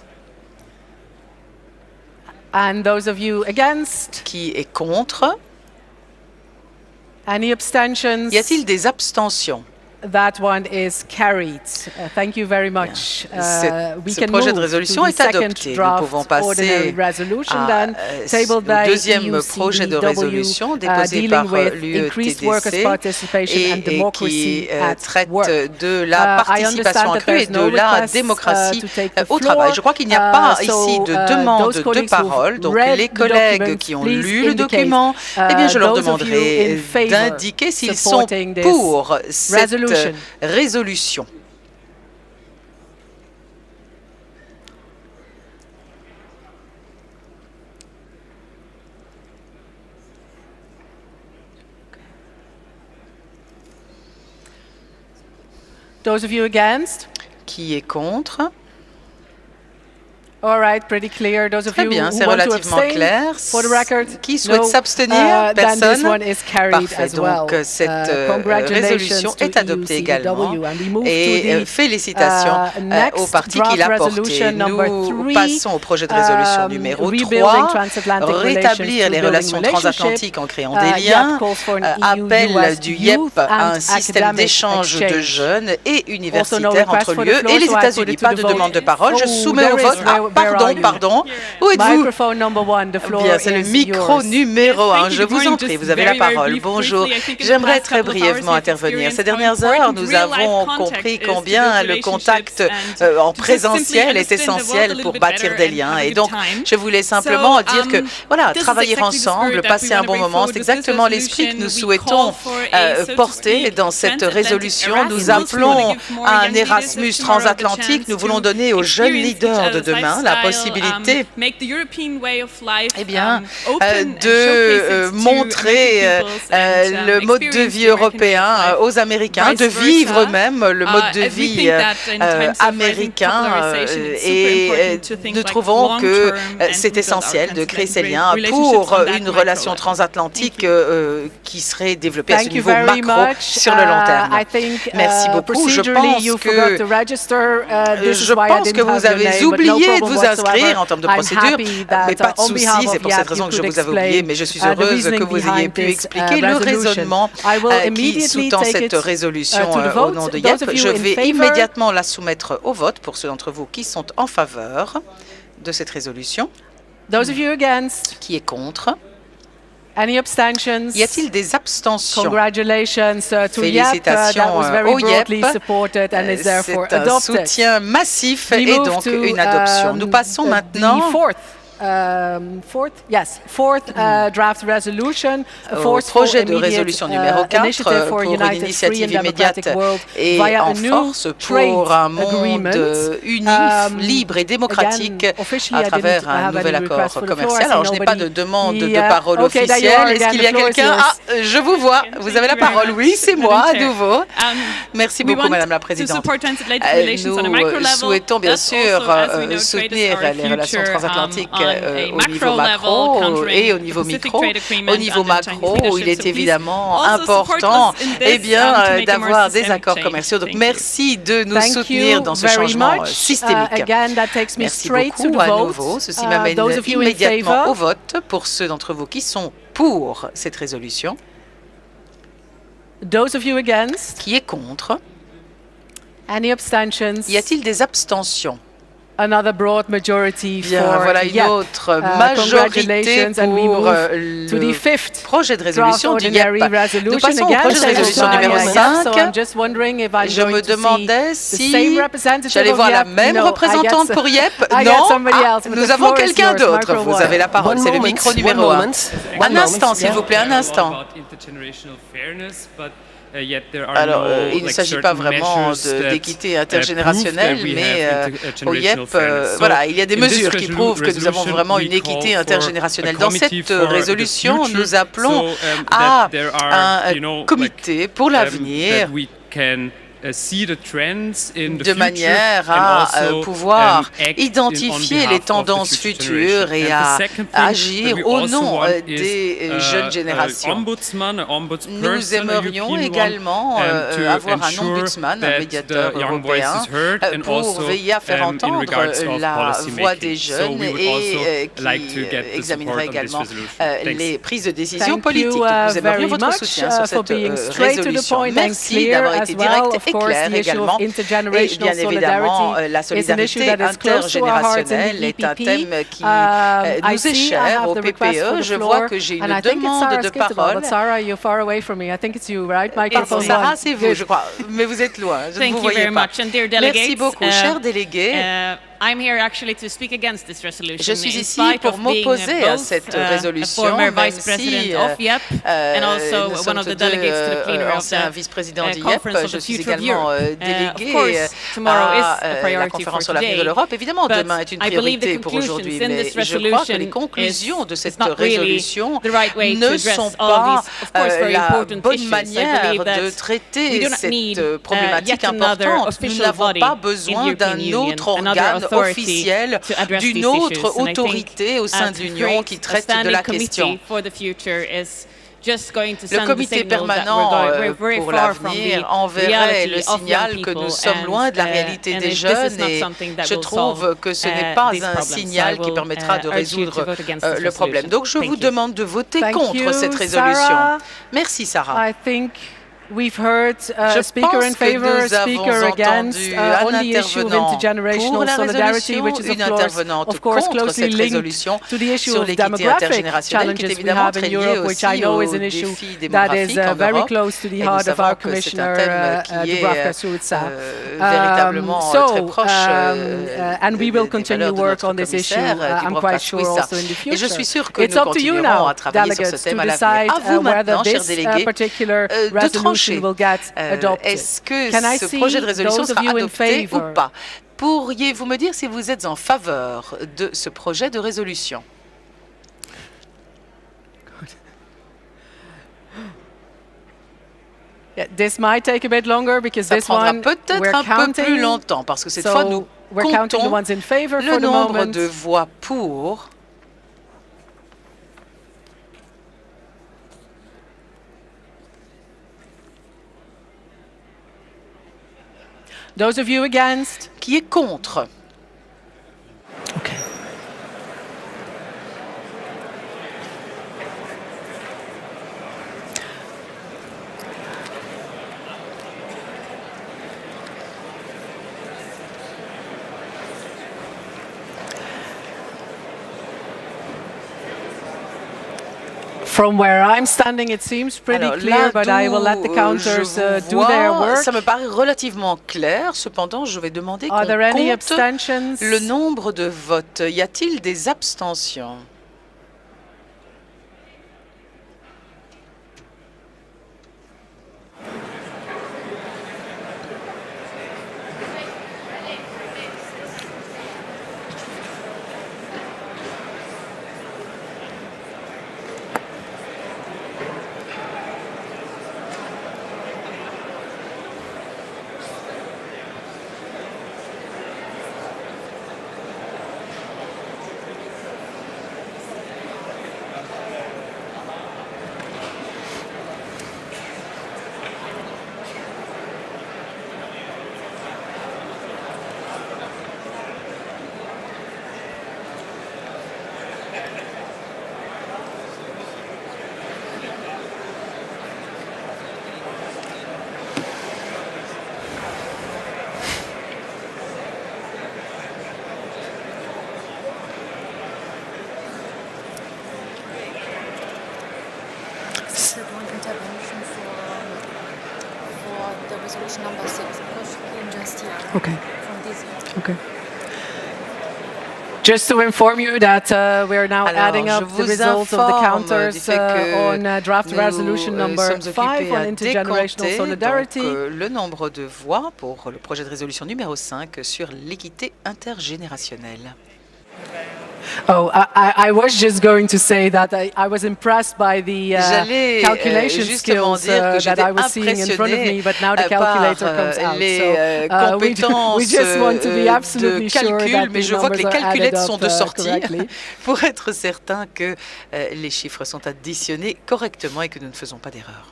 Qui est contre? Y a-t-il des abstentions? That one is carried. Thank you very much. Ce projet de résolution est adopté. Nous pouvons passer au deuxième projet de résolution déposé par l'UETDC et qui traite de la participation accrue et de la démocratie au travail. Je crois qu'il n'y a pas ici de demande de parole. Donc les collègues qui ont lu le document, eh bien je leur demanderai d'indiquer s'ils sont pour cette résolution. Those of you against? Qui est contre? All right, pretty clear. Those of Très you bien, who c'est want to relativement abstain, clair. for the record, Qui souhaite s'abstenir? then this Personne. one is carried Parfait, as well. donc cette résolution est adoptée également. Et félicitations au parti qui l'a portée. Nous passons au projet de résolution numéro 3, rétablir les relations transatlantiques en créant des liens, appel du YEP à un système d'échange de jeunes et universitaires entre l'UE et les États-Unis. Pas de demande de parole, je soumets au vote. pardon. Où êtes-vous? Bien, c'est le micro numéro 1. Je vous en prie, vous avez la parole. Bonjour. J'aimerais très brièvement intervenir. Ces dernières heures, nous avons compris combien le contact en présentiel est essentiel pour bâtir des liens. Et donc, je voulais simplement dire que, voilà, travailler ensemble, passer un bon moment, c'est exactement l'esprit que nous souhaitons porter dans cette résolution. Nous appelons à un Erasmus transatlantique. Nous voulons donner aux jeunes leaders de demain la possibilité de montrer le mode de vie européen aux Américains, de vivre même le mode de vie américain. Et nous trouvons que c'est essentiel de créer ces liens pour une relation transatlantique qui serait développée à ce niveau macro sur le long terme. Merci beaucoup. Je pense que vous avez oublié de vous inscrire en termes de procédure, mais pas de souci, c'est pour cette raison que je vous avais oublié, mais je suis heureuse que vous ayez pu expliquer le raisonnement qui sous-tend cette résolution au nom de YEP. Je vais immédiatement la soumettre au vote pour ceux d'entre vous qui sont en faveur de cette résolution. Qui est contre? Any abstentions? Y a-t-il des abstentions? Congratulations Félicitations au YEP. C'est un soutien massif et donc une adoption. Nous passons maintenant draft resolution, au projet de résolution numéro 4 pour une initiative immédiate et en force pour un monde uni, libre et démocratique à travers un nouvel accord commercial. Alors, je n'ai pas de demande de parole officielle. Est-ce qu'il y a quelqu'un? Ah, je vous vois. Vous avez la parole. Oui, c'est moi, à nouveau. Merci beaucoup, Madame la Présidente. Nous souhaitons bien sûr soutenir les relations transatlantiques au niveau macro et au niveau micro. Au niveau macro, il est évidemment important d'avoir des accords commerciaux. Donc, merci de nous soutenir dans ce changement systémique. Merci beaucoup à nouveau. Ceci m'amène immédiatement au vote pour ceux d'entre vous qui sont pour cette résolution. Qui est contre? Y a-t-il des abstentions? Voilà une autre majorité pour le projet de résolution du YEP. Nous passons au projet de résolution numéro 5. Je me demandais si j'allais voir la même représentante pour YEP. Non, nous avons quelqu'un d'autre. Vous avez la parole, c'est le micro numéro 1. Un instant, s'il vous plaît, un instant. Alors, il ne s'agit pas vraiment d'équité intergénérationnelle, mais au YEP, voilà, il y a des mesures qui prouvent que nous avons vraiment une équité intergénérationnelle. Dans cette résolution, nous appelons à un comité pour l'avenir de manière à pouvoir identifier les tendances futures et à agir au nom des jeunes générations. Nous aimerions également avoir un ombudsman, un médiateur européen, pour veiller à faire entendre la voix des jeunes et qui examinerait également les prises de décision politiques. Nous aimerions votre soutien sur cette résolution. Merci d'avoir été direct et clair également. Et bien évidemment, la solidarité intergénérationnelle est un thème qui nous est cher au PPE. Je vois que j'ai une demande de parole. Sarah, c'est vous, je crois, mais vous êtes loin. Je ne vous voyais pas. Merci beaucoup, chers délégués. Je suis ici pour m'opposer à cette résolution, même si nous sommes tous deux anciens vice-présidents du YEP. Je suis également délégué à la conférence sur l'avenir de l'Europe. Évidemment, demain est une priorité pour aujourd'hui, mais je crois que les conclusions de cette résolution ne sont pas la bonne manière de traiter cette problématique importante. Nous n'avons pas besoin d'un autre organe officielle d'une autre autorité au sein de l'Union qui traite de la question. Le comité permanent pour l'avenir enverrait le signal que nous sommes loin de la réalité des jeunes et je trouve que ce n'est pas un signal qui permettra de résoudre le problème. Donc je vous demande de voter contre cette résolution. Merci Sarah. We've heard speaker in favor, speaker against, on the issue of intergenerational solidarity, which is of course closely linked to the issue of demographic challenges we have in Europe, which I know is an issue that is very close to the heart of our Commissioner Dubravka Šuica. And we will continue work on this issue, I'm quite sure, also in the future. It's up to you now, delegates, to decide whether this particular resolution will get adopted. Est-ce que ce projet de résolution sera adopté ou pas? Pourriez-vous me dire si vous êtes en faveur de ce projet de résolution? This might take a bit longer because this one peut-être un peu plus longtemps parce que cette fois nous comptons le nombre de voix pour. Those of you against? Qui est contre? Okay. From where I'm standing, it seems pretty clear, but I will let the counters do their work. Ça me paraît relativement clair. Cependant, je vais demander qu'on compte le nombre de votes. Y a-t-il des abstentions? Number 6, because we just here. Okay. From this end. Okay. Just to inform you that we are now adding up the results of the counters on draft resolution number 5 on intergenerational solidarity. Le nombre de voix pour le projet de résolution numéro 5 sur l'équité intergénérationnelle. Oh, I was just going to say that I was impressed by the calculation skills that I was seeing in front of me, but now the calculator comes out. So we just want to be absolutely sure that mais je vois que les calculettes sont de sortie pour être certain que les chiffres sont additionnés correctement et que nous ne faisons pas d'erreur.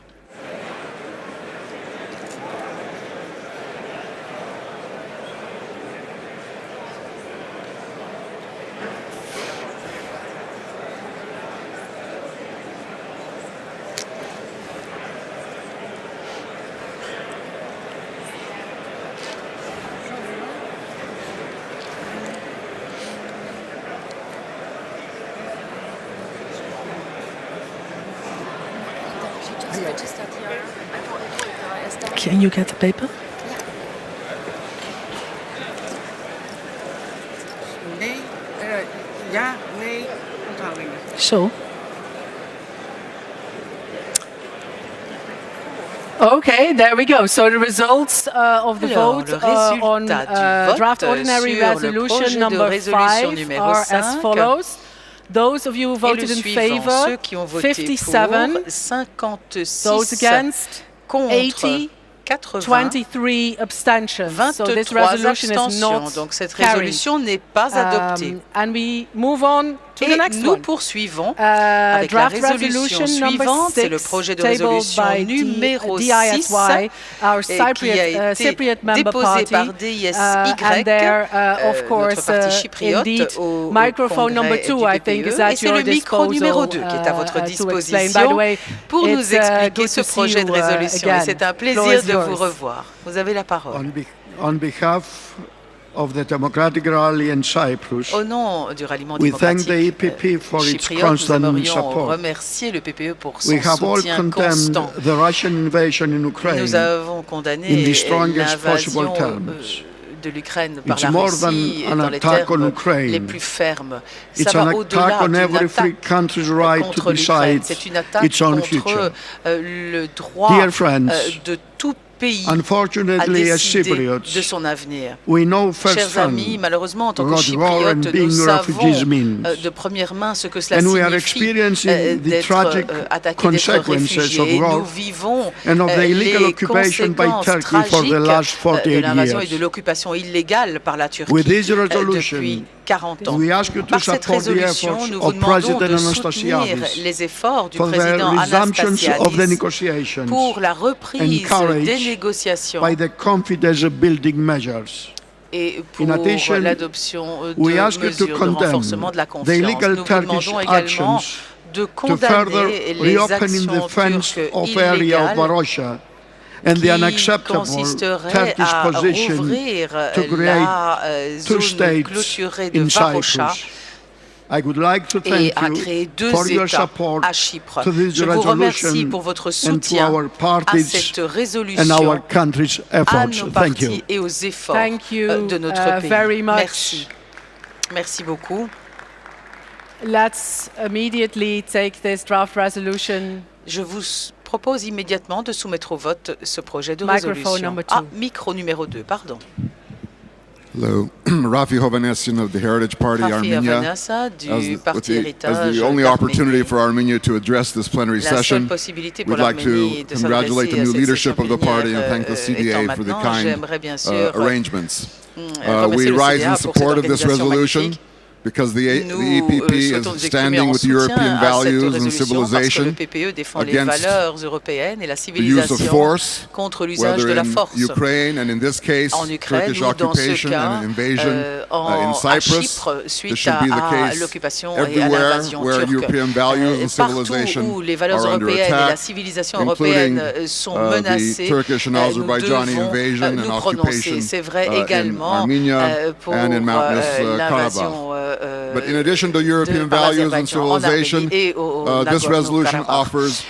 Can you get the paper? Nee, ja, nee, onthoudingen. So. Okay, there we go. So the results of the vote on draft ordinary resolution number 5 are as follows. Those of you who voted in favor, 57. Those against, 80. 23 abstentions. So this resolution is not donc cette résolution n'est pas adoptée. And we move on Et nous poursuivons avec la résolution suivante. C'est le projet de résolution numéro 6 qui a été déposé par DISY, notre parti chypriote, au congrès du PPE. Et c'est le micro numéro 2 qui est à votre disposition pour nous expliquer ce projet de résolution. Et c'est un plaisir de vous revoir. Vous avez la parole. On behalf of the Democratic Rally in Cyprus, au nom du ralliement we thank the démocratique EPP for its chypriote, nous constant aimerions support. remercier le PPE pour son We have all soutien condemned constant. the Russian invasion in Ukraine Nous avons condamné in the strongest possible l'invasion terms. de l'Ukraine par It's la more Russie than an dans les attack on termes Ukraine. les plus fermes. It's Ça an va attack au-delà on d'une every free attaque country's right to contre l'Ukraine. decide C'est une attaque its own contre future. le droit Dear friends, de tout pays à unfortunately, as décider Cypriots, de son avenir. we know Chers firsthand amis, malheureusement, en tant que what war Chypriotes, and nous being savons refugees means. de première main ce que cela And we are signifie experiencing the d'être tragic attaqué, d'être consequences réfugié. of Et nous war vivons and of the illegal les occupation by conséquences Turkey for the tragiques last de 48 l'invasion et years. de l'occupation illégale par la Turquie With this resolution, depuis 40 ans. we ask you to Par cette support the résolution, efforts nous vous of demandons President de soutenir Anastasiadis les efforts du for the président resumption of the Anastasiadis negotiations pour la reprise encouraged des négociations by the confidence-building measures. et pour In addition, l'adoption de we ask you to mesures de condemn renforcement de la the confiance. illegal Nous vous Turkish demandons également actions de to further condamner les reopening actions the fenced turques off area of illégales Varosha and the qui unacceptable consisterait Turkish à position rouvrir to create la two zone states clôturée de in Varosha Cyprus. I would like to et thank à you créer deux for your États support à Chypre. to this Je vous remercie resolution pour votre and to soutien our à parties cette and résolution, our country's à efforts. nos Thank you. partis et aux efforts Thank you, de notre pays. very much. Merci. Merci beaucoup. Let's immediately take this draft resolution. Je vous propose immédiatement de soumettre au vote ce projet de Microphone résolution. number 2. Ah, micro numéro 2, pardon. Hello, Rafi Hovhannisyan of the Heritage Party, Rafi Armenia. Hovhannisyan du Parti Héritage As the only opportunity d'Arménie. for Armenia to address this plenary La seule session, possibilité pour we'd like l'Arménie to de congratulate the s'adresser à new cette leadership session of the party and thank the étant CDA for the maintenant, kind j'aimerais bien sûr arrangements. remercier We le rise CDA in pour cette support of this organisation resolution magnifique. because the Nous EPP souhaitons nous is exprimer standing en with soutien European à cette values and résolution parce que le civilization PPE défend les against valeurs européennes et la the use of civilisation force, contre l'usage de whether la in force. Ukraine and in this case, En Ukraine Turkish ou dans ce occupation cas and invasion in à Cyprus. Chypre This suite should be the à case l'occupation et à everywhere l'invasion where turque. European values and Partout civilization où les valeurs are under européennes et la attack, civilisation including européenne sont the menacées, Turkish and nous Azerbaijani devons invasion nous and prononcer. occupation C'est vrai in également Armenia pour and in Mountainous l'invasion But in addition to European par values and l'Azerbaïdjan en Arménie civilization, et au this resolution Nagorno-Karabakh. offers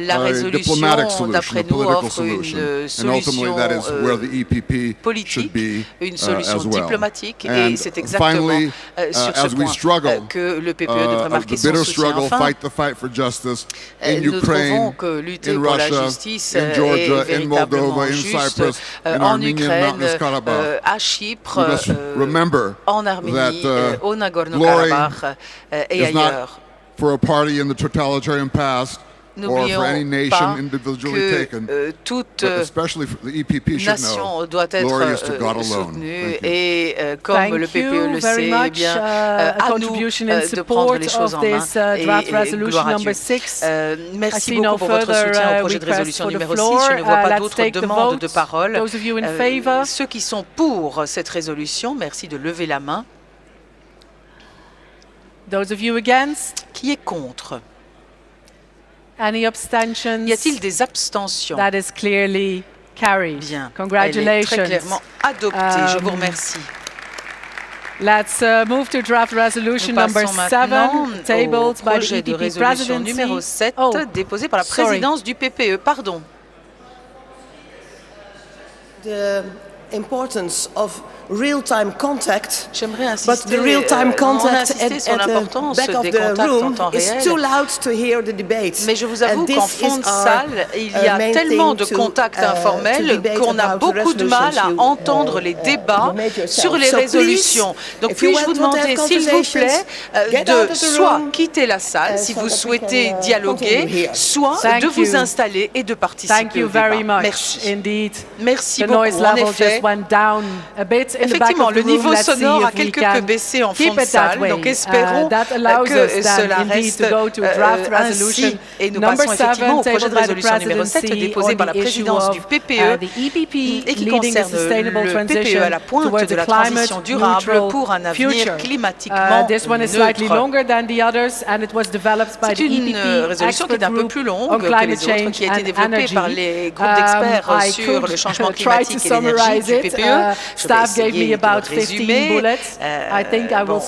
La a résolution, diplomatic solution, a d'après nous, political offre une solution, and ultimately solution that is where the EPP should politique, be une solution as well. diplomatique, And et c'est exactement finally, sur as ce we point struggle, que le PPE devrait marquer the son bitter soutien. struggle, Enfin, fight the fight for justice in nous trouvons Ukraine, que lutter in pour la Russia, justice in est Georgia, in véritablement Moldova, in juste Cyprus, in en Armenia and Ukraine, Mountainous Karabakh. à Chypre, We must remember en Arménie, that au Nagorno-Karabakh et is ailleurs. not for a party in the totalitarian past or for any N'oublions nation pas individually que taken, toute but especially for the EPP should know, nation doit glory is to être God alone. soutenue Thank you. et comme le PPE le sait, eh bien, à nous de prendre les choses en main et gloire à Dieu. Merci beaucoup pour votre soutien au projet de résolution numéro 6. Je ne vois pas d'autres demandes de parole. Ceux qui sont pour cette résolution, merci de lever la main. Those of you against? Qui est contre? Any abstentions? Y a-t-il des abstentions? That is clearly carried. Bien. Congratulations. Elle est très clairement adoptée. Je vous remercie. Let's move to draft resolution number 7, tabled by the EPP presidency. Numéro 7, déposé par la présidence du PPE. Pardon. The importance of real-time contact, J'aimerais but insister, the real-time contact sur at l'importance the back of des the contacts en room temps is réel. too loud to hear the debate. Mais je vous avoue And qu'en this fond is de our, salle, il y a main tellement thing de to, contacts to informels debate qu'on a about beaucoup de mal à resolutions. entendre les débats make yourself. sur les So résolutions. please, Donc if you puis-je vous want to have demander, s'il vous plaît, conversations, get out de of the soit room, quitter la salle si so vous that we souhaitez can, dialoguer, continue here. soit Thank de vous you. installer et de participer Thank you au débat. very much Merci. indeed. Merci The beaucoup. noise En level effet, just Effectivement, le niveau sonore a quelque peu baissé en fond de salle, donc espérons que cela reste ainsi. Et nous passons effectivement au projet de résolution numéro 7 déposé par la présidence du PPE et qui concerne le PPE à la pointe de la transition durable pour un avenir climatiquement neutre. C'est une résolution qui est un peu plus longue que les autres, qui a été développée par les groupes d'experts sur le changement climatique et l'énergie du PPE. Je vais essayer de résumer.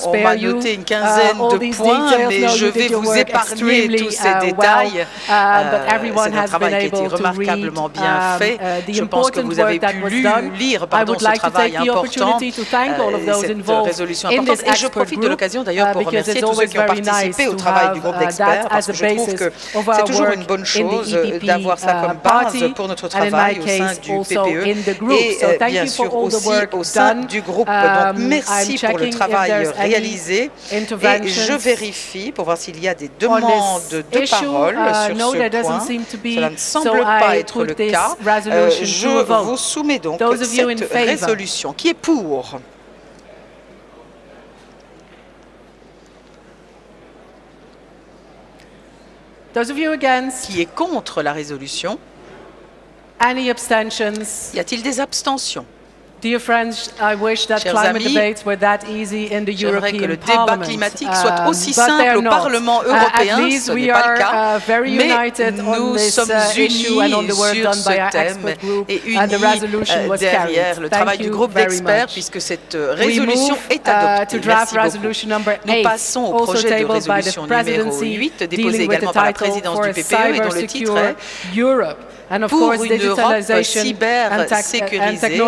On m'a noté une quinzaine de points, mais je vais vous épargner tous ces détails. C'est un travail qui a été remarquablement bien fait. Je pense que vous avez pu lire ce travail important, cette résolution importante. Et je profite de l'occasion d'ailleurs pour remercier tous ceux qui ont participé au travail du groupe d'experts, parce que je trouve que c'est toujours une bonne chose d'avoir ça comme base pour notre travail au sein du PPE et bien sûr aussi au sein du groupe. Donc merci pour le travail réalisé et je vérifie pour voir s'il y a des demandes de parole sur ce point. Cela ne semble pas être le cas. Je vous soumets donc cette résolution. Qui est pour? Qui est contre la résolution? Y a-t-il des abstentions? Chers amis, j'aimerais que le débat climatique soit aussi simple au Parlement européen, ce n'est pas le cas, mais nous sommes unis sur ce thème et unis derrière le travail du groupe d'experts puisque cette résolution est adoptée. Merci beaucoup. Nous passons au projet de résolution numéro 8, déposé également par la présidence du PPE et dont le titre est pour une Europe cyber-sécurisée.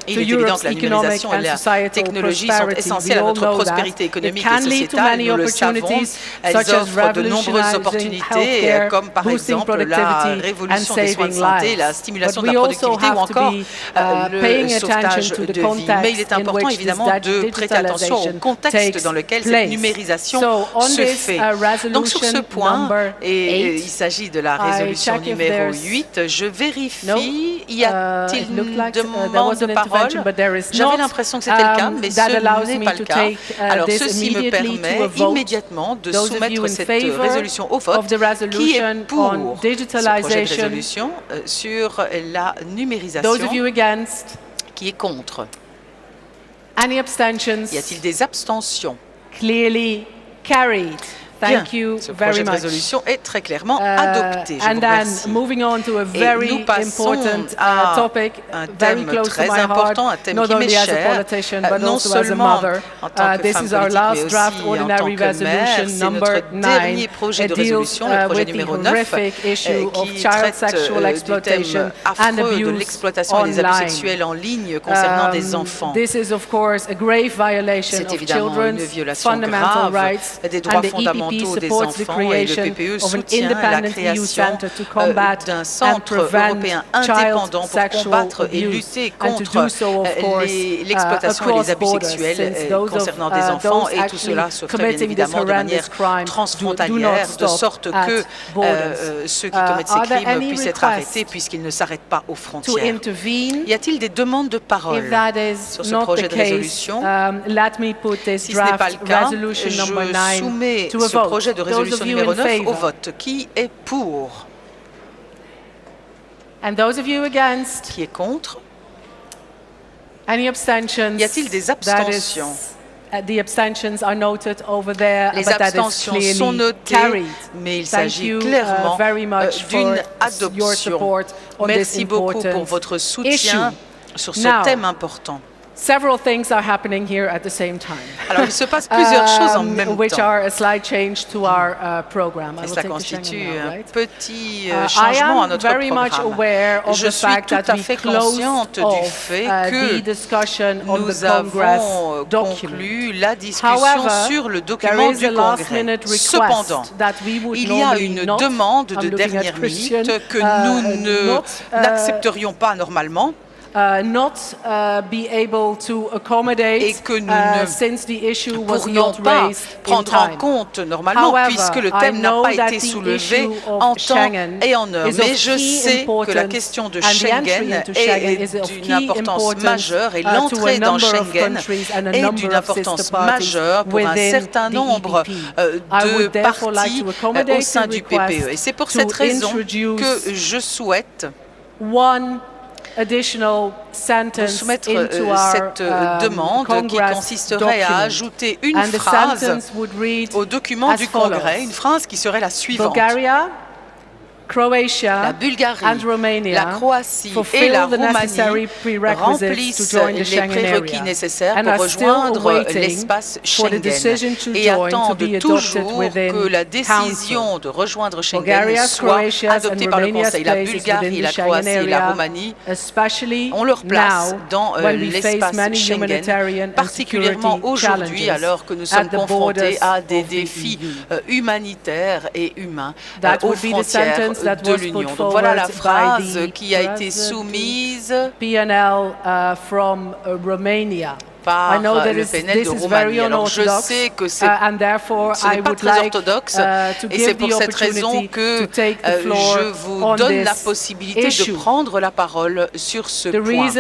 Il est évident que la numérisation et la technologie sont essentielles à notre prospérité économique et sociétale. Nous le savons. Elles offrent de nombreuses opportunités, comme par exemple la révolution des soins de santé, la stimulation de la productivité ou encore le sauvetage de vie. Mais il est important évidemment de prêter attention au contexte dans lequel cette numérisation se fait. Donc sur ce point, et il s'agit de la résolution numéro 8, je vérifie, y a-t-il une demande de parole? J'avais l'impression que c'était le cas, mais ce n'est pas le cas. Alors ceci me permet immédiatement de soumettre cette résolution au vote. Qui est pour ce projet de résolution sur la numérisation? Qui est contre? Y a-t-il des abstentions? Bien, ce projet de résolution est très clairement adopté. Je vous remercie. Et nous passons à un thème très important, un thème qui m'est cher, non seulement en tant que femme politique, mais aussi en tant que mère. C'est notre dernier projet de résolution, le projet numéro 9, qui traite du thème affreux de l'exploitation et des abus sexuels en ligne concernant des enfants. C'est évidemment une violation grave des droits fondamentaux des enfants et le PPE soutient la création d'un centre européen indépendant pour combattre et lutter contre l'exploitation et les abus sexuels concernant des enfants et tout cela se ferait bien évidemment de manière transfrontalière de sorte que ceux qui commettent ces crimes puissent être arrêtés puisqu'ils ne s'arrêtent pas aux frontières. Y a-t-il des demandes de parole sur ce projet de résolution? Si ce n'est pas le cas, je soumets ce projet de résolution numéro 9 au vote. Qui est pour? Qui est contre? Y a-t-il des abstentions? Les abstentions sont notées, mais il s'agit clairement d'une adoption. Merci beaucoup pour votre soutien sur ce thème important. Several things are happening here at the same time. Alors, il se passe plusieurs choses en même which temps. are a slight change to our program. Et cela constitue un petit changement à notre programme. Je suis tout à fait consciente du fait que nous avons conclu la discussion sur le document du Congrès. Cependant, il y a une demande de dernière minute que nous n'accepterions pas normalement. not be able to accommodate since the issue was not raised prendre en compte normalement puisque le thème n'a pas été soulevé en temps et en heure. Mais je sais que la question de Schengen est d'une importance majeure et l'entrée dans Schengen est d'une importance majeure pour un certain nombre de partis au sein du PPE. Et c'est pour cette raison que je souhaite soumettre cette demande qui consisterait à ajouter une phrase au document du Congrès, une phrase qui serait la suivante. La Bulgarie, la Croatie et la Roumanie remplissent les prérequis nécessaires pour rejoindre l'espace Schengen et attendent toujours que la décision de rejoindre Schengen soit adoptée par le Conseil. La Bulgarie, la Croatie et la Roumanie ont leur place dans l'espace Schengen, particulièrement aujourd'hui alors que nous sommes confrontés à des défis humanitaires et humains aux frontières de l'Union. Donc voilà la phrase qui a été soumise par le PNL de Roumanie. Alors je sais que ce n'est pas très orthodoxe et c'est pour cette raison que je vous donne la possibilité de prendre la parole sur ce point.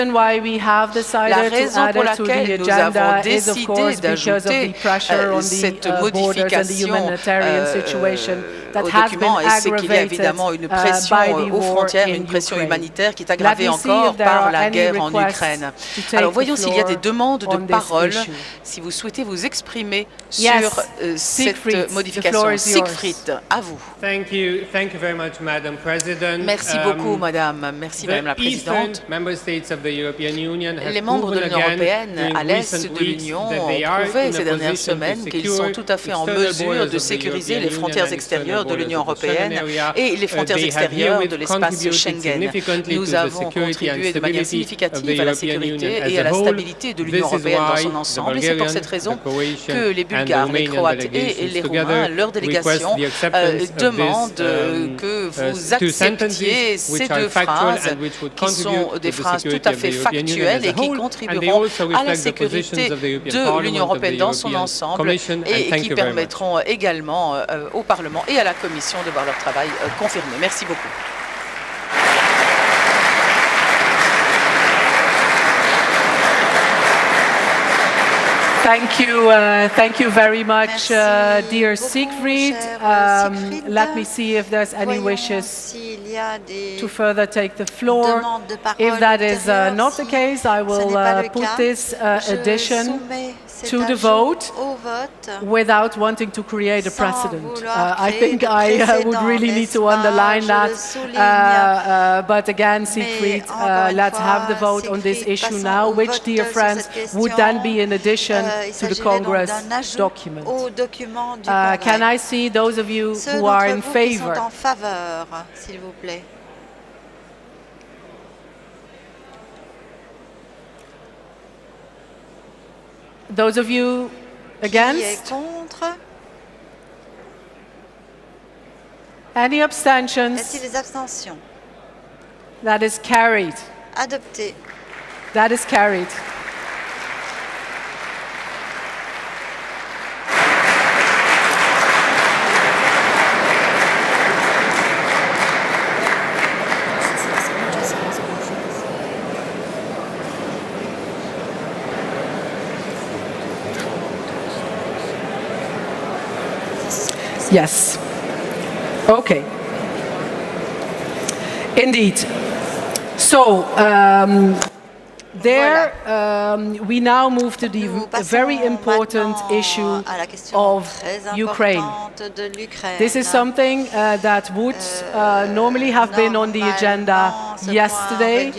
La raison pour laquelle nous avons décidé d'ajouter cette modification au document, c'est qu'il y a évidemment une pression aux frontières, une pression humanitaire qui est aggravée encore par la guerre en Ukraine. Alors voyons s'il y a des demandes de parole, si vous souhaitez vous exprimer sur cette modification. Siegfried, à vous. Thank you very much, Madam President. Merci beaucoup, Madame. Merci, Madame la Présidente. Les membres de l'Union européenne à l'est de l'Union ont prouvé ces dernières semaines qu'ils sont tout à fait en mesure de sécuriser les frontières extérieures de l'Union européenne et les frontières extérieures de l'espace Schengen. Nous avons contribué de manière significative à la sécurité et à la stabilité de l'Union européenne dans son ensemble. Et c'est pour cette raison que les Bulgares, les Croates et les Roumains, leur délégation, demandent que vous acceptiez ces deux phrases qui sont des phrases tout à fait factuelles et qui contribueront à la sécurité de l'Union européenne dans son ensemble et qui permettront également au Parlement et à la Commission de voir leur travail confirmé. Merci beaucoup. Thank you very much, dear Siegfried. Let me see if there's any wishes to further take the floor. If that is not the case, I will put this addition to the vote without wanting to create a precedent. I think I would really need to underline that. But again, Siegfried, let's have the vote on this issue now, which, dear friends, would then be in addition to the Congress document. Can I see those of you who are in favor? Those of you against? Any abstentions? That is carried. Adopté. That is carried. Yes. Okay. Indeed. So, we now move to the very important issue of Ukraine. This is something that would normally have been on the agenda yesterday,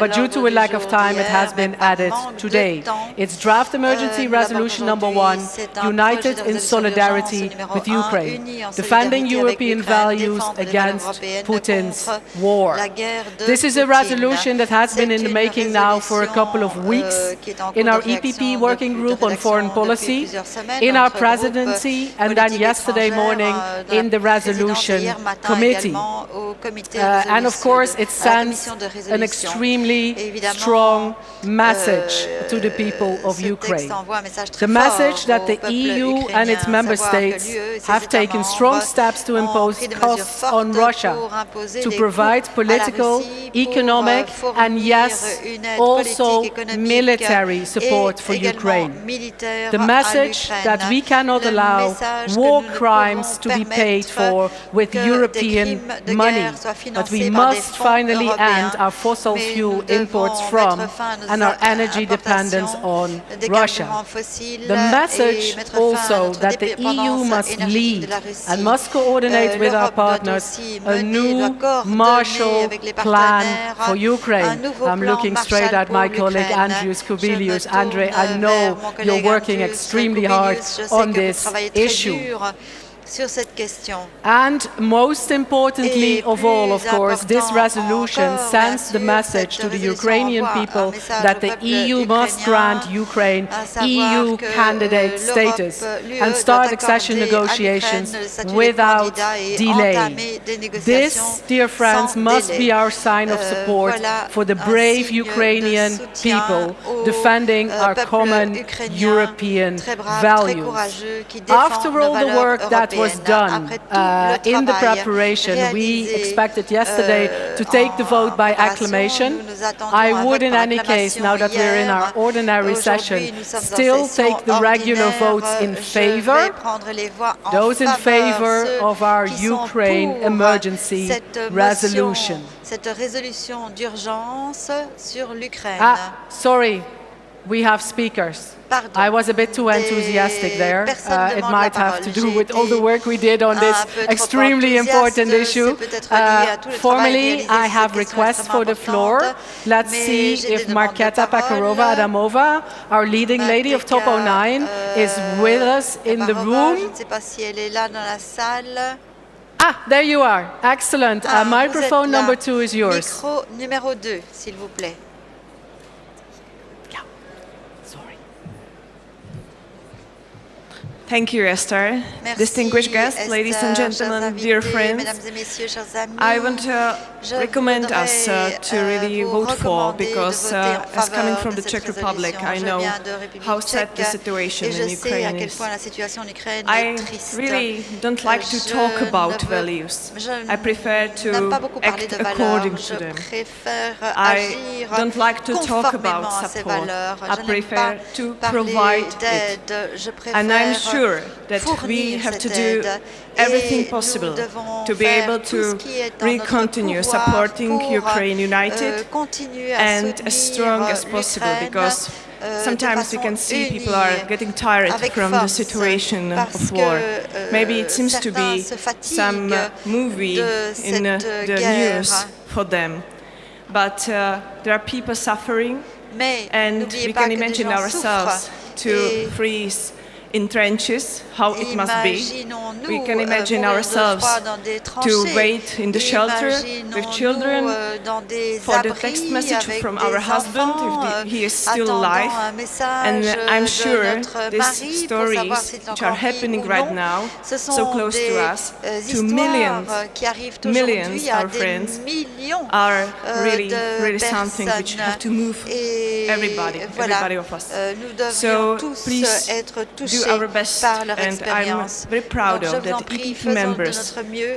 but due to a lack of time, it has been added today. It's draft emergency resolution number 1, united in solidarity with Ukraine, defending European values against Putin's war. This is a resolution that has been in the making now for a couple of weeks in our EPP working group on foreign policy, in our presidency, and then yesterday morning in the resolution committee. And of course, it's sends an extremely strong message to the people of Ukraine. The message that the EU and its member states have taken strong steps to impose costs on Russia, to provide political, economic, and yes, also military support for Ukraine. The message that we cannot allow war crimes to be paid for with European money, but we must finally end our fossil fuel imports from and our energy dependence on Russia. The message also that the EU must lead and must coordinate with our partners a new Marshall Plan for Ukraine. I'm looking straight at my colleague Andrew Skubilius. Andre, I know you're working extremely hard on this issue. And most importantly of all, of course, this resolution sends the message to the Ukrainian people that the EU must grant Ukraine EU candidate status and start accession negotiations without delay. This, dear friends, must be our sign of support for the brave Ukrainian people defending our common European values. After all the work that was done in the preparation, we expected yesterday to take the vote by acclamation. I would in any case, now that we're in our ordinary session, still take the regular votes in favor, those in favor of our Ukraine emergency resolution. Sorry, we have speakers. I was a bit too enthusiastic there. It might have to do with all the work we did on this extremely important issue. Formally, I have requests for the floor. Let's see if Marketa Pakarova-Adamova, our leading lady of Top 09, is with us in the room. Ah, there you are. Excellent. Microphone number 2 is yours. Micro numéro 2, s'il vous plaît. Thank you, Esther. Merci, Distinguished guests, Esther, ladies and gentlemen, dear friends, I want to recommend us to really vote for, because as coming from the Czech Republic, I know how sad the situation in Ukraine is. I really don't like to talk about values. I prefer to act according to them. I don't like to talk about support. I prefer to provide it. And I'm sure that we have to do everything possible to be able to really continue supporting Ukraine united and as strong as possible, because sometimes we can see people are getting tired from the situation of war. Maybe it seems to be some movie in the news for them, but there are people suffering, and we can imagine ourselves to freeze in trenches, how it must be. We can imagine ourselves to wait in the shelter with children, for the text message from our husband if he is still alive. And I'm sure these stories which are happening right now, so close to us, to millions, our friends, are really something which have to move everybody of us. So please do our best, and I'm very proud of that EPP members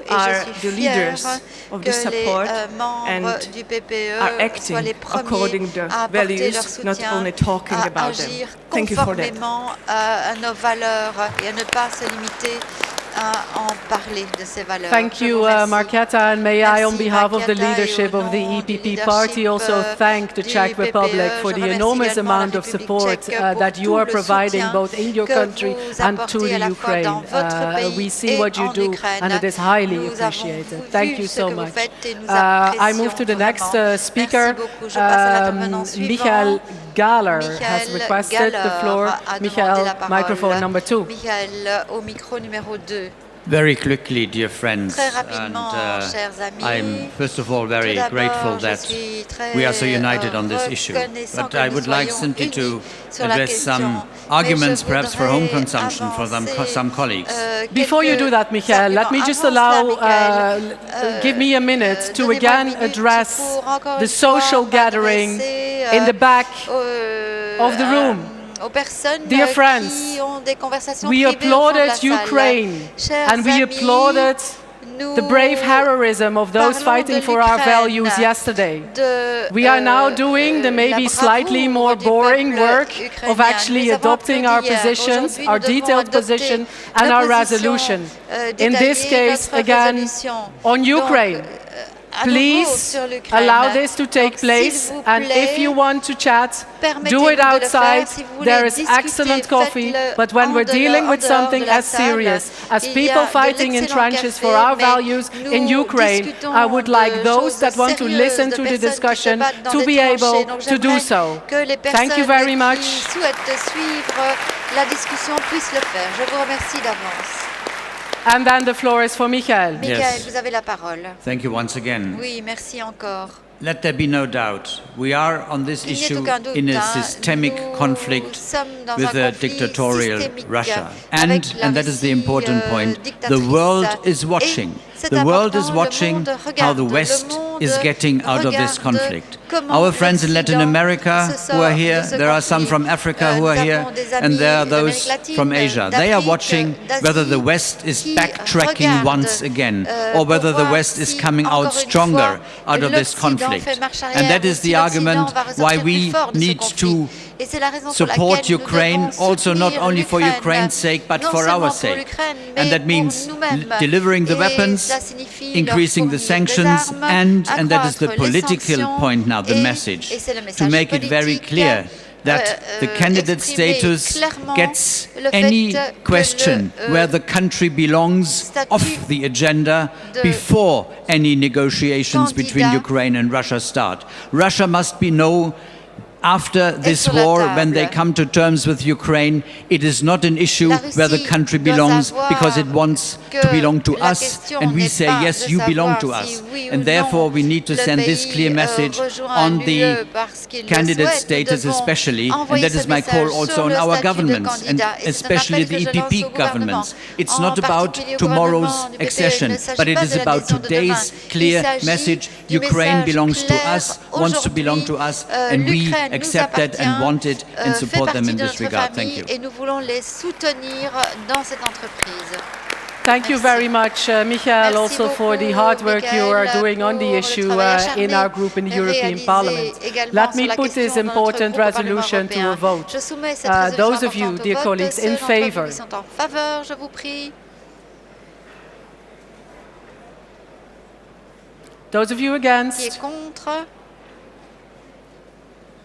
are the leaders of the support and are acting according to the values, not only talking about them. Thank you for that. Thank you, Marketa, and may I, on behalf of the leadership of the EPP party, also thank the Czech Republic for the enormous amount of support that you are providing both in your country and to the Ukraine. We see what you do, and it is highly appreciated. Thank you so much. I move to the next speaker. Michael Galler has requested the floor. Michael, microphone number 2. Michael, au micro numéro 2. Very quickly, dear friends, Très and rapidement, chers amis. I'm first of all very Tout d'abord, grateful je that suis très, we are so united on this issue. reconnaissant But que I nous would like soyons simply to unis sur la address question. some Mais arguments, je perhaps for home voudrais consumption for avancer, some colleagues. Before you do that, Michael, let me just allow, give me a minute to again address the social gathering in the back of the room. Aux personnes Dear friends, qui ont des conversations we privées au fond de la applauded salle. Ukraine Chers and we amis, applauded the brave heroism of those fighting for our values yesterday. We are now doing the maybe slightly more boring work of actually adopting our positions, our detailed position and our resolution. In this case, again, on Ukraine. Please allow this to take place, and if you want to chat, do it outside. There is excellent coffee, but when we're dealing with something as serious as people fighting in trenches for our values in Ukraine, I would like those that want to listen to the discussion to be able to do so. Thank you very much. And then the floor is for Michael. Michael, vous avez la parole. Thank you once again. Oui, merci encore. Let there be no doubt. We are on this issue in a systemic conflict with a dictatorial Russia. And that is the important point, the world is watching. The world is watching how the West is getting out of this conflict. Our friends in Latin America who are here, there are some from Africa who are here, and there are those from Asia. They are watching whether the West is backtracking once again, or whether the West is coming out stronger out of this conflict. And that is the argument why we need to support Ukraine, also not only for Ukraine's sake, but for our sake. And that means delivering the weapons, increasing the sanctions, and that is the political point now, the message, to make it very clear that the candidate status gets any question where the country belongs off the agenda before any negotiations between Ukraine and Russia start. Russia must be known after this war, when they come to terms with Ukraine, it is not an issue where the country belongs because it wants to belong to us, and we say, yes, you belong to us. And therefore, we need to send this clear message on the candidate status especially, and that is my call also on our governments, and especially the EPP governments. It's not about tomorrow's accession, but it is about today's clear message. Ukraine belongs to us, wants to belong to us, and we accept that and want it and support them in this regard. Thank you. Thank you very much, Michael, also for the hard work you are doing on the issue in our group in the European Parliament. Let me put this important resolution to a vote. Those of you, dear colleagues, in favor. Those of you against?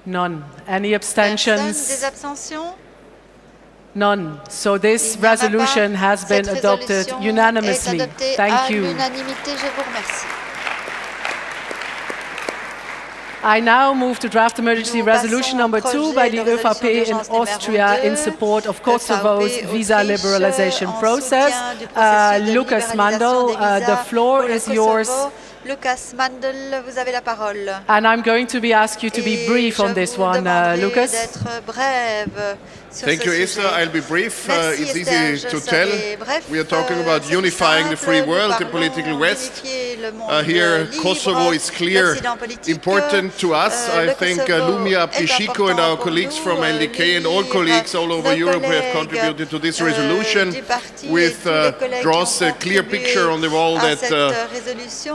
None. Any abstentions? None. So this resolution has been adopted unanimously. Thank you. I now move to draft emergency resolution number 2 by the ÖVP in Austria in support of Kosovo's visa liberalization process. Lucas Mandel, the floor is yours. Lucas Mandel, vous avez la parole. And I'm going to be asked you to be brief on this one, Lucas. Thank you, Esther. I'll be brief. It's easy to tell. We are talking about unifying the free world, the political West. Here, Kosovo is clear, important to us. I think Lumia Pishiko and our colleagues from LDK and all colleagues all over Europe have contributed to this resolution, which draws a clear picture on the wall that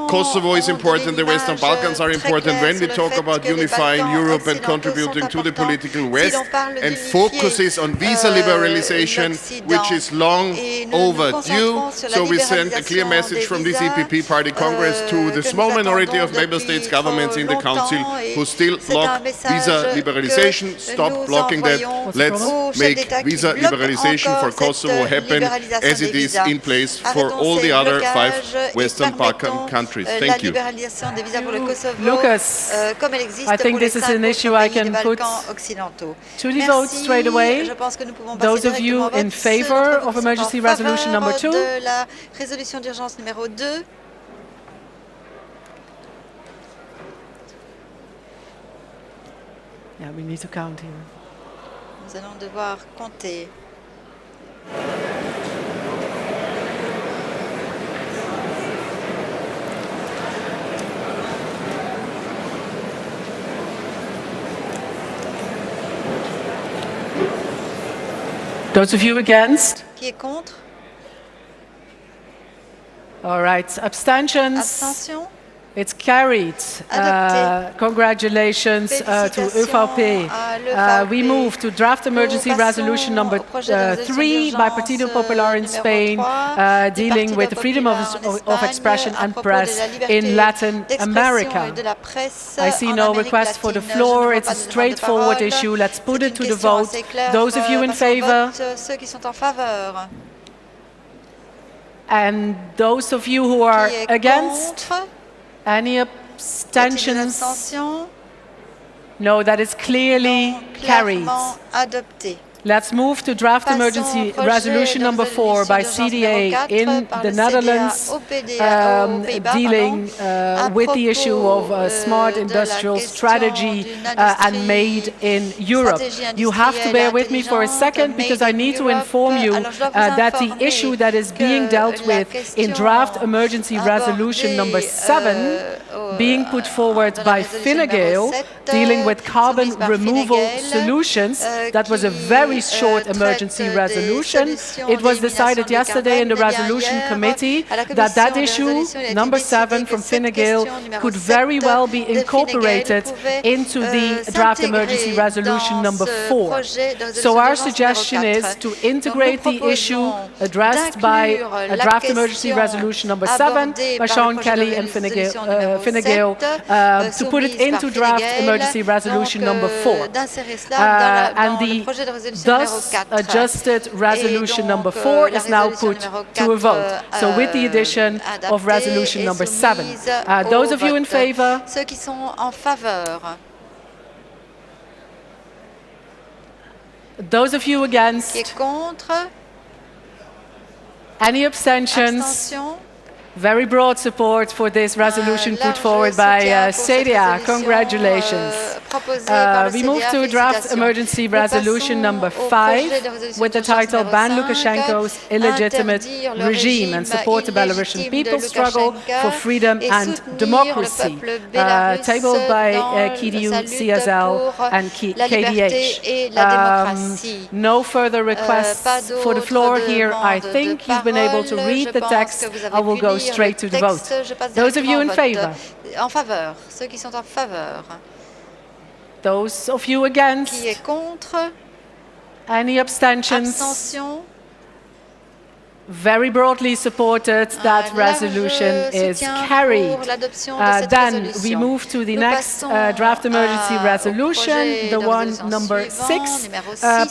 Kosovo is important, the Western Balkans are important when we talk about unifying Europe and contributing to the political West, and focuses on visa liberalization, which is long overdue. So we send a clear message from this EPP Party Congress to the small minority of member states governments in the Council who still block visa liberalization. Stop blocking that. Let's make visa liberalization for Kosovo happen as it is in place for all the other 5 Western Balkan countries. Thank la libéralisation des visas pour le Kosovo, Lucas, comme elle existe I think pour les this is 5 an issue autres I pays des can put Balkans occidentaux. to the vote straight away. Je pense que nous pouvons passer Those of you directement au vote. in favor of emergency resolution number 2? De la résolution d'urgence numéro 2. Yeah, we need to count here. Nous allons devoir compter. Those of you against? Qui est contre? All right, abstentions? Abstention? It's carried. Congratulations to ÖVP. We move to draft emergency resolution number 3 by Partido Popular in Spain, dealing with the freedom of expression and press in Latin America. I see no request for the floor. It's a straightforward issue. Let's put it to the vote. Those of you in favor? And those of you who are against? Any abstentions? No, that is clearly carried. Let's move to draft emergency resolution number 4 by CDA in the Netherlands, dealing with the issue of smart industrial strategy and made in Europe. You have to bear with me for a second because I need to inform you that the issue that is being dealt with in draft emergency resolution number 7, being put forward by Fine Gael, dealing with carbon removal solutions, that was a very short emergency resolution. It was decided yesterday in the resolution committee that that issue, number 7 from Fine Gael, could very well be incorporated into the draft emergency resolution number 4. So our suggestion is to integrate the issue addressed by a draft emergency resolution number 7 by Sean Kelly and Fine Gael, to put it into draft emergency resolution number 4. And the thus adjusted resolution number 4 is now put to a vote. So with the addition of resolution number 7. Those of you in favor? Ceux qui sont en faveur. Those of you against? Qui est contre? Any abstentions? Abstention? Very broad support for this resolution put forward by CDA. Congratulations. We move to draft emergency resolution number 5 with the title Ban Lukashenko's Illegitimate Regime and Support the Belarusian People's Struggle for Freedom and Democracy, tabled by KDU, CSL and KDH. No further requests for the floor here. I think you've been able to read the text. I will go straight to the vote. Those of you in favor? En faveur. Ceux qui sont en faveur. Those of you against? Qui est contre? Any abstentions? Abstention? Very broadly supported. That resolution is carried. Then we move to the next draft emergency resolution, the one number 6,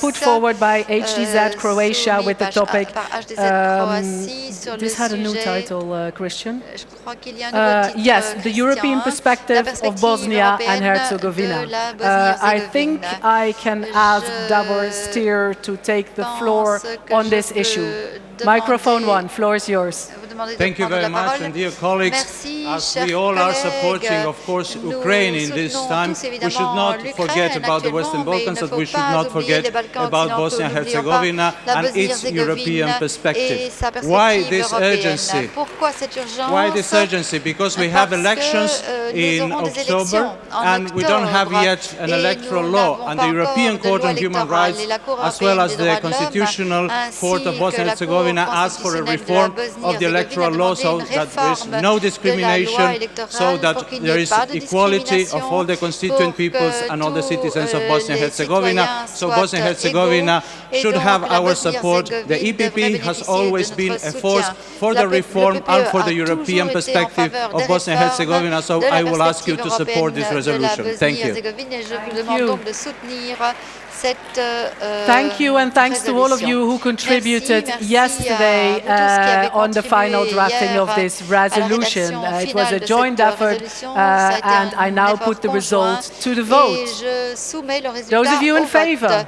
put forward by HDZ Croatia with the topic. This had a new title, Christian. Yes, the European perspective of Bosnia and Herzegovina. I think I can ask Davor Stier to take the floor on this issue. Microphone 1, floor is yours. Thank you very much, and dear colleagues, as we all are supporting, of course, Ukraine in this time, we should not forget about the Western Balkans, and we should not forget about Bosnia and Herzegovina and its European perspective. Why this urgency? Why this urgency? Because we have elections in October, and we don't have yet an electoral law, and the European Court on Human Rights, as well as the Constitutional Court of Bosnia and Herzegovina, asked for a reform of the electoral law so that there is no discrimination, so that there is equality of all the constituent peoples and all the citizens of Bosnia and Herzegovina. So Bosnia and Herzegovina should have our support. The EPP has always been a force for the reform and for the European perspective of Bosnia and Herzegovina. So I will ask you to support this resolution. Thank you. Thank you, and thanks to all of you who contributed yesterday on the final drafting of this resolution. It was a joint effort, and I now put the result to the vote. Those of you in favor?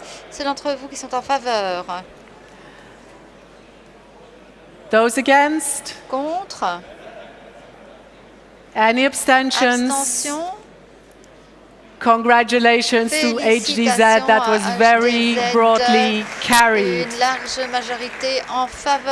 Those against? Contre? Any abstentions? Abstention? Congratulations to HDZ, that was very broadly carried.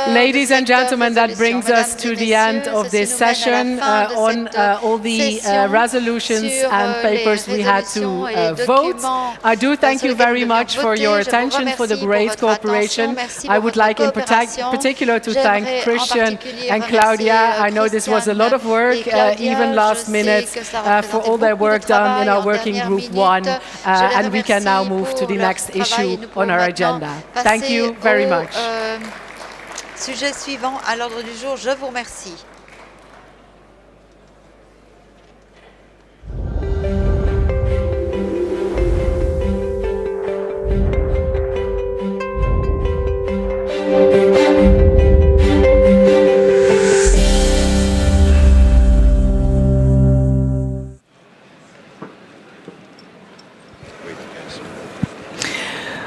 Ladies and gentlemen, that brings us to the end of this session on all the resolutions and papers we had to vote. I do thank you very much for your attention, for the great cooperation. I would like in particular to thank Christian and Claudia. I know this was a lot of work, even last minute, for all their work done in our working Group 1, and we can now move to the next issue on our agenda. Thank you very much. Sujet suivant à l'ordre du jour, je vous remercie.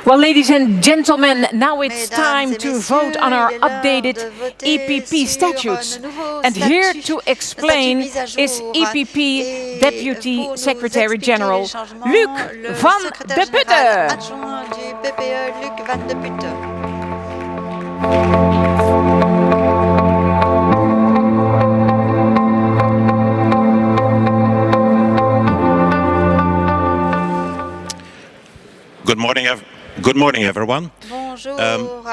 Well, ladies and gentlemen, now it's time to vote on our updated EPP statutes. And here to explain is EPP Deputy Secretary General Luc van de Putte. Adjoint du PPE, Luc van de Putte. Good morning, everyone.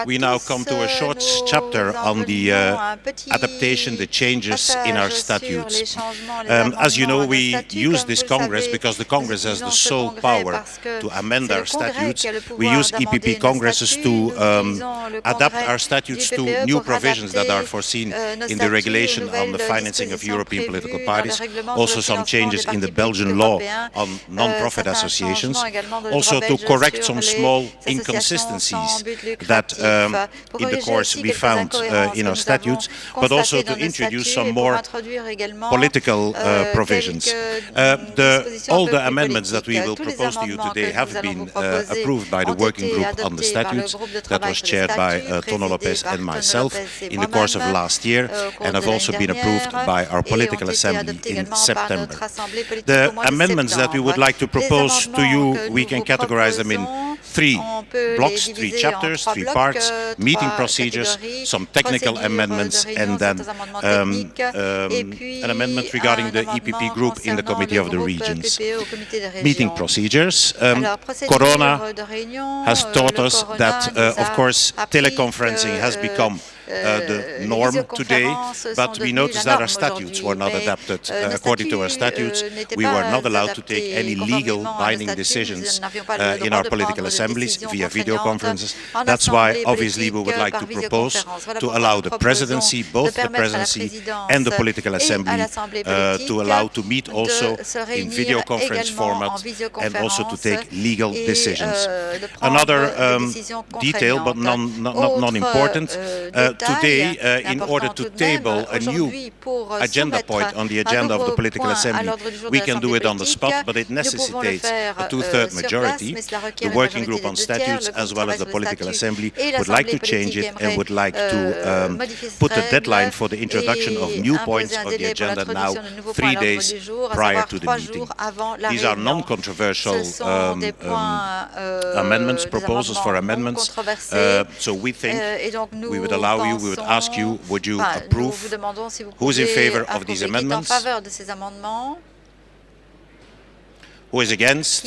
We now come to a short chapter on the adaptation, the changes in our statutes. As you know, we use this Congress because the Congress has the sole power to amend our statutes. We use EPP Congresses to adapt our statutes to new provisions that are foreseen in the regulation on the financing of European political parties, also some changes in the Belgian law on non-profit associations, also to correct some small inconsistencies that in the course we found in our statutes, but also to introduce some more political provisions. All the amendments that we will propose to you today have been approved by the working group on the statutes that was chaired by Tono Lopez and myself in the course of last year, and have also been approved by our political assembly in September. The amendments that we would like to propose to you, we can categorize them in three blocks, three chapters, three parts: meeting procedures, some technical amendments, and then an amendment regarding the EPP group in the Committee of the Regions. Meeting procedures. Corona has taught us that, of course, teleconferencing has become the norm today, but we noticed that our statutes were not adapted. According to our statutes, we were not allowed to take any legal binding decisions in our political assemblies via video conferences. That's why, obviously, we would like to propose to allow the presidency, both the presidency and the political assembly, to allow to meet also in video conference format and also to take legal decisions. Another detail, but non-important, today, in order to table a new agenda point on the agenda of the political assembly, we can do it on the spot, but it necessitates a two-thirds majority. The working group on statutes, as well as the political assembly, would like to change it and would like to put a deadline for the introduction of new points on the agenda now 3 days prior to the meeting. These are non-controversial amendments, proposals for amendments, so we think we would allow you, we would ask you, would you approve? Who is in favor of these amendments? Who is against?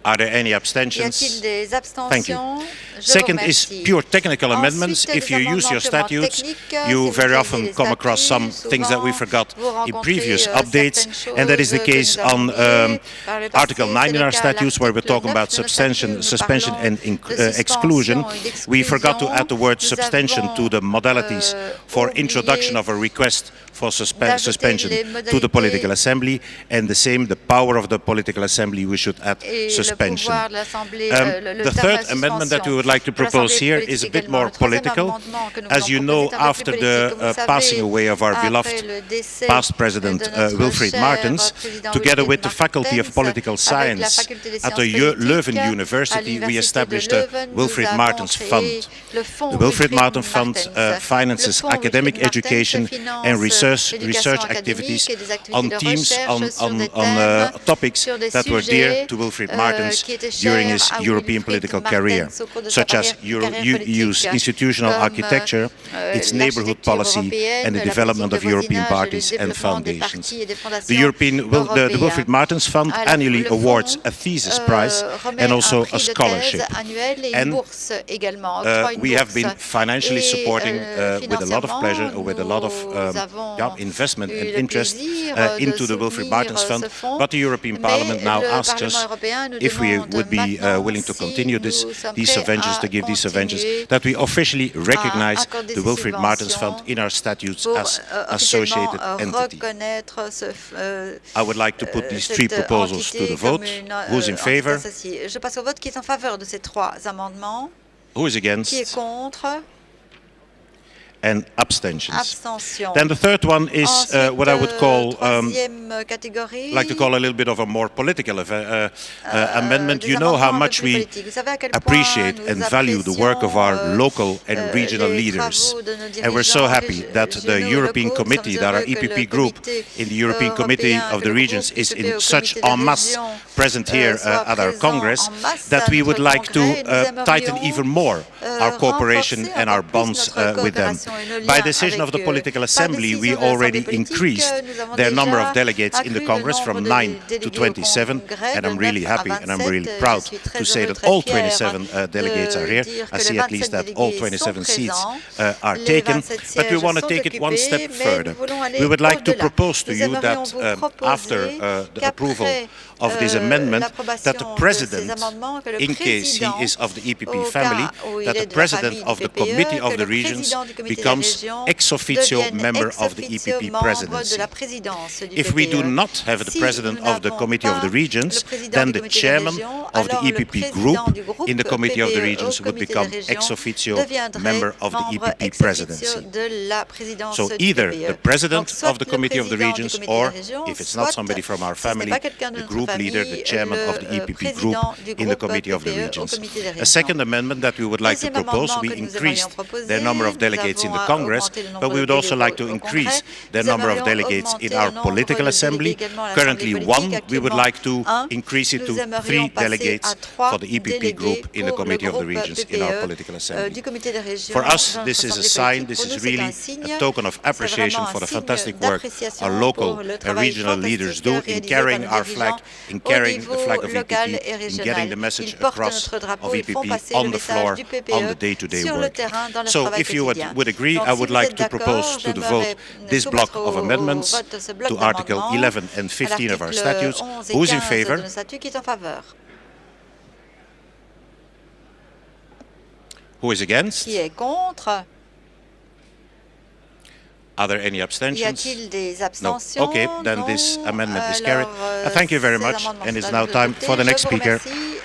Are there any Y abstentions? a-t-il des Thank you. abstentions? Je vous Second is remercie. pure technical amendments. Ensuite, If des you use amendements your purement statutes, techniques. you Si vous very utilisez often les come across some statuts, things that we souvent, forgot vous in rencontrez, previous updates, certaines and that is the choses que case nous avons on oubliées par le passé. Article 9 C'est in le our cas à statutes, where we're l'article talking 9 about de nos statuts, suspension nous and parlons de exclusion. suspension et We forgot to d'exclusion. add the word Nous substantion avons, to the modalities for introduction of a request for suspension to the political assembly, and the same, the power of the political assembly, we should add suspension. The third amendment that we would like to propose here is a bit more political. As you know, after the passing away of our beloved past president Wilfred Martens, together with the Faculty of Political Science at the Leuven University, we established the Wilfred Martens Fund. The Wilfred Martens Fund finances academic education and research activities on themes, on topics that were dear to Wilfred Martens during his European political career, such as EU's institutional architecture, its neighbourhood policy, and the development of European parties and foundations. The Wilfred Martens Fund annually awards a thesis prize and also a scholarship. And we have been financially supporting with a lot of pleasure, with a lot of investment and interest into the Wilfred Martens Fund, but the European Parliament now asks us if we would be willing to continue these subventions, to give these subventions, that we officially recognize the Wilfred Martens Fund in our statutes as associated entity. I would like to put these three proposals to the vote. Who's in favor? Je passe au vote. Qui est en faveur de ces trois amendements? Who is against? Qui est contre? And abstentions. Abstention. Then the third one is what I would call, like to call a little bit of a more political amendment. You know how much we appreciate and value the work of our local and regional leaders. And we're so happy that the European Committee, that our EPP group in the European Committee of the Regions is in such en masse present here at our Congress, that we would like to tighten even more our cooperation and our bonds with them. By decision of the Political Assembly, we already increased their number of delegates in the Congress from 9 to 27, and I'm really happy and I'm really proud to say that all 27 delegates are here. I see at least that all 27 seats are taken, but we want to take it one step further. We would like to propose to you that after the approval of this amendment, that the President, in case he is of the EPP family, that the President of the Committee of the Regions becomes ex officio member of the EPP presidency. If we do not have the President of the Committee of the Regions, then the Chairman of the EPP group in the Committee of the Regions would become ex officio member of the EPP presidency. So either the President of the Committee of the Regions, or if it's not somebody from our family, the group leader, the Chairman of the EPP group in the Committee of the Regions. A second amendment that we would like to propose, we increased their number of delegates in the Congress, but we would also like to increase the number of delegates in our political assembly. Currently 1, we would like to increase it to 3 delegates for the EPP group in the Committee of the Regions in our political assembly. For us, this is a sign, this is really a token of appreciation for the fantastic work our local and regional leaders do in carrying our flag, in carrying the flag of EPP, in getting the message across of EPP on the floor, on the day-to-day work. So if you would agree, I would like to propose to the vote this block of amendments to Article 11 and 15 of our statutes. Who is in favor? Who is against? Qui est contre? Are there any abstentions? Y a-t-il des abstentions? No. Okay, then this amendment is carried. Thank you very much, and it's now time for the next speaker.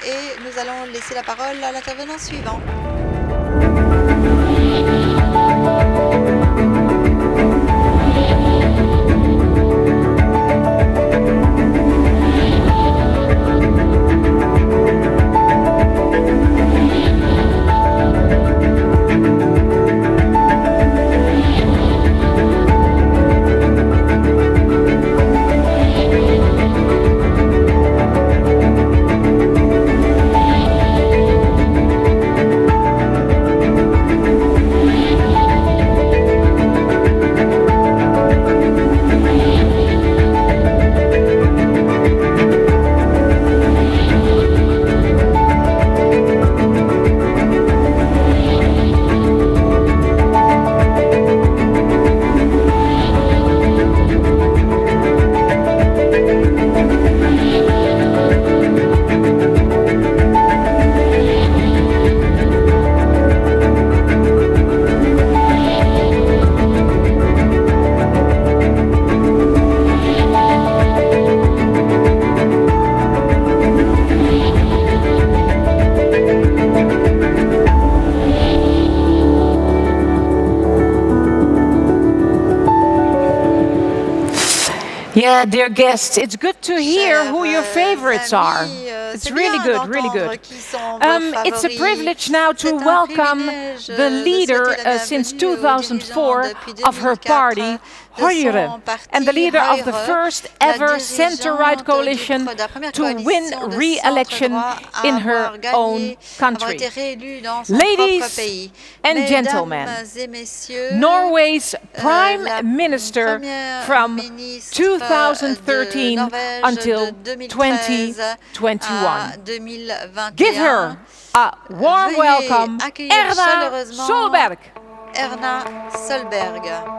Et nous allons laisser la parole à l'intervenant suivant. Yeah, dear guests, it's good to hear who your favorites are. It's really good, really good. It's a privilege now to welcome the leader since 2004 of her party, Hoyre, and the leader of the first ever center-right coalition to win re-election in her own country. Ladies and gentlemen, Norway's Prime Minister from 2013 until 2021. Give her a warm welcome, Erna Solberg. Erna Solberg.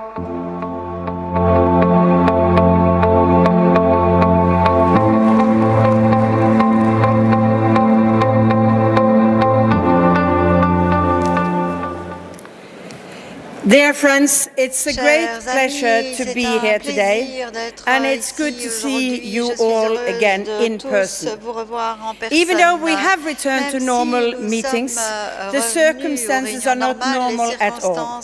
Dear friends, it's a great pleasure to be here today, and it's good to see you all again in person. Even though we have returned to normal meetings, the circumstances are not normal at all.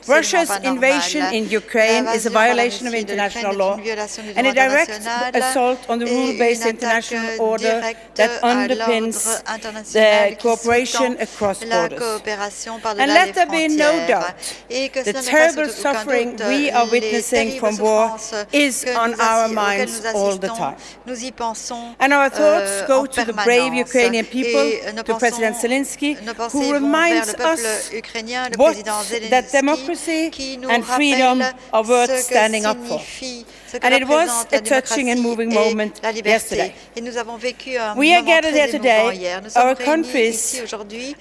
Russia's invasion in Ukraine is a violation of international law and a direct assault on the rule-based international order that underpins the cooperation across borders. And let there be no doubt, the terrible suffering we are witnessing from war is on our minds all the time. And our thoughts go to the brave Ukrainian people, to President Zelensky, who reminds us that democracy and freedom are worth standing up for. And it was a touching and moving moment yesterday. We are gathered here today. Our countries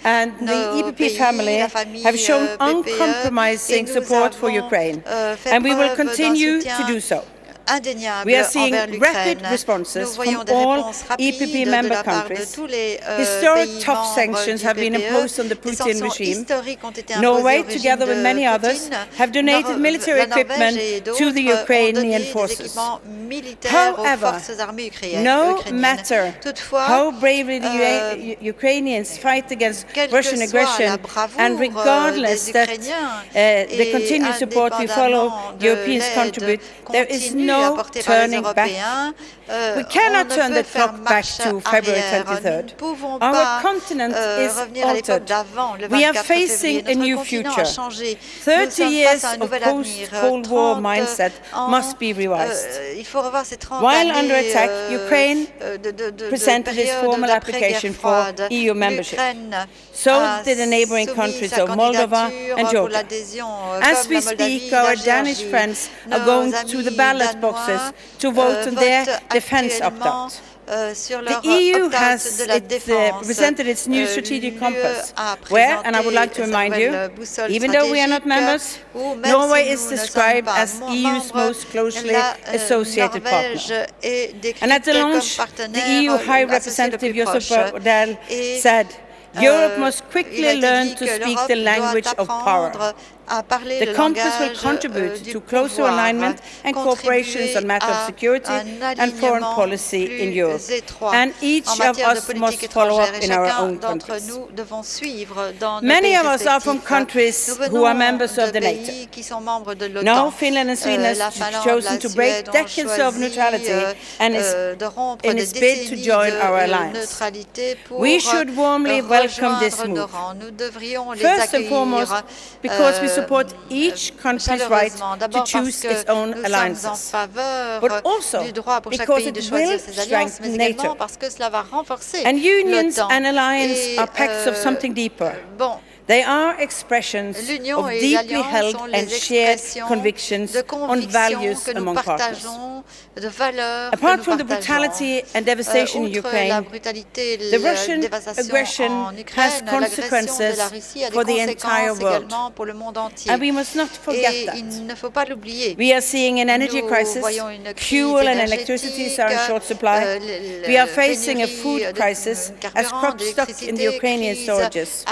and the EPP family have shown uncompromising support for Ukraine, and we will continue to do so. We are seeing rapid responses from all EPP member countries. Historic tough sanctions have been imposed on the Putin regime. Norway, together with many others, have donated military equipment to the Ukrainian forces. However, no matter how bravely the Ukrainians fight against Russian aggression, and regardless that the continued support we follow Europeans contribute, there is no turning back. We cannot turn the clock back to February 23rd. Our continent is altered. We are facing a new future. 30 years of post-Cold War mindset must be revised. While under attack, Ukraine presented its formal application for EU membership. So did the neighboring countries of Moldova and Georgia. As we speak, our Danish friends are going to the ballot boxes to vote on their defense opt-out. The EU has presented its new strategic compass, where, and I would like to remind you, even though we are not members, Norway is described as EU's most closely associated partner. And at the launch, the EU High Representative Josep Borrell said, Europe must quickly learn to speak the language of power. The compass will contribute to closer alignment and cooperation on matters of security and foreign policy in Europe. And each of us must follow up in our own countries. Many of us are from countries who are members of the NATO. Now Finland and Sweden have chosen to break decades of neutrality and in its bid to join our alliance. We should warmly welcome this move. First and foremost, because we support each country's right to choose its own alliances, but also because it will strengthen NATO. And unions and alliances are pacts of something deeper. They are expressions of deeply held and shared convictions on values among partners. Apart from the brutality and devastation in Ukraine, the Russian aggression has consequences for the entire world. And we must not forget that. We are seeing an energy crisis. Fuel and electricity are in short supply. We are facing a food crisis as crops stuck in the Ukrainian storages.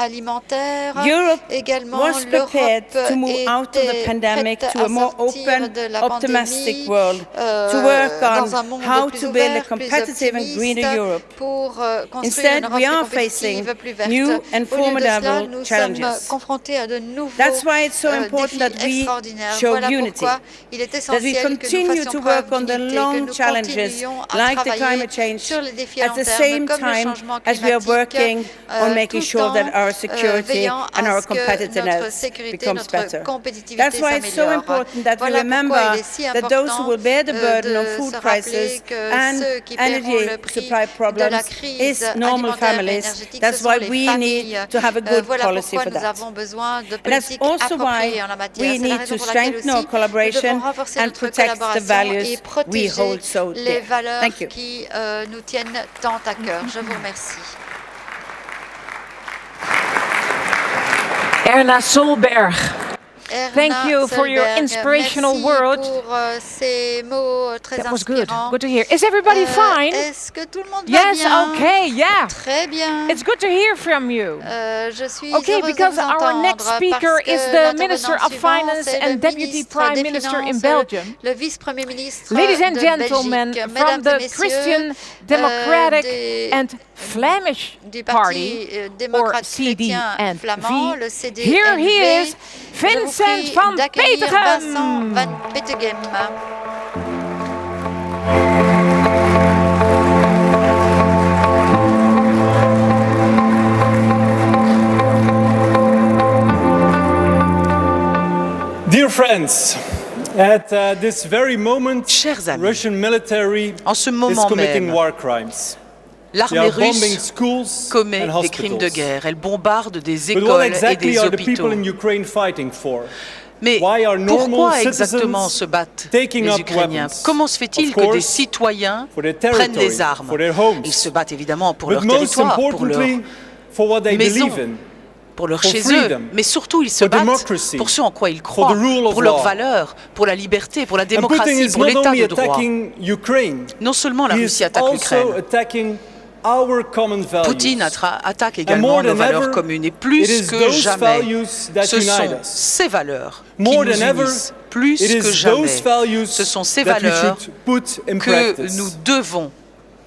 Europe également was prepared to move out of the pandemic to a more open, optimistic world, to work on how to build a competitive and greener Europe. Instead, we are facing new and formidable challenges. That's why it's so important that we show unity, that we continue to work on the long challenges like the climate change at the same time as we are working on making sure that our security and our competitiveness becomes better. That's why it's so important that we remember that those who will bear the burden of food prices and energy supply problems is normal families. That's why we need to have a good policy for that. And that's also why we need to strengthen our collaboration and protect the values we hold so dear. Thank you. Nous tiennent tant à cœur. Je vous remercie. Erna Solberg. Thank you for your inspirational words. That was good. Good to hear. Is everybody fine? Est-ce que tout le monde va yes, bien? okay, yeah. Très bien. It's good to hear from you. Je suis okay, heureuse because de vous our next speaker is the Minister of Finance and Deputy Prime Minister in Belgium. Le vice-premier ministre Ladies and de gentlemen, Belgique. from the Christian Democratic and Flemish Party, or CD and V, here he is, Vincent van Petegem. Dear friends, at this very moment, Chers amis, Russian military en ce is moment committing même, war crimes. l'armée russe commet des crimes de guerre. Elle bombarde des But what écoles et exactly des are the people hôpitaux. in Ukraine fighting for? Mais Why are normal pourquoi exactement citizens se battent taking les up Ukrainiens? weapons? Comment se fait-il Of que des course, citoyens for their prennent territory, des armes? for their homes. Ils se battent évidemment pour But leur most territoire, pour leur importantly, for what they maison, believe in. pour leur for chez freedom, eux, mais surtout ils se for battent democracy, pour ce en quoi ils for croient, the rule of pour leurs law. valeurs, pour la liberté, pour la And Putin démocratie, is pour not l'état only de droit. attacking Ukraine, Non seulement la he Russie is attaque also l'Ukraine, attacking our common values. Poutine attaque And également more nos than valeurs ever, communes. Et it plus is que those jamais, values that ce unite sont us. ces valeurs qui More nous than ever, unissent. Plus it que is jamais, those values ce sont ces that we valeurs should put in que practice. nous devons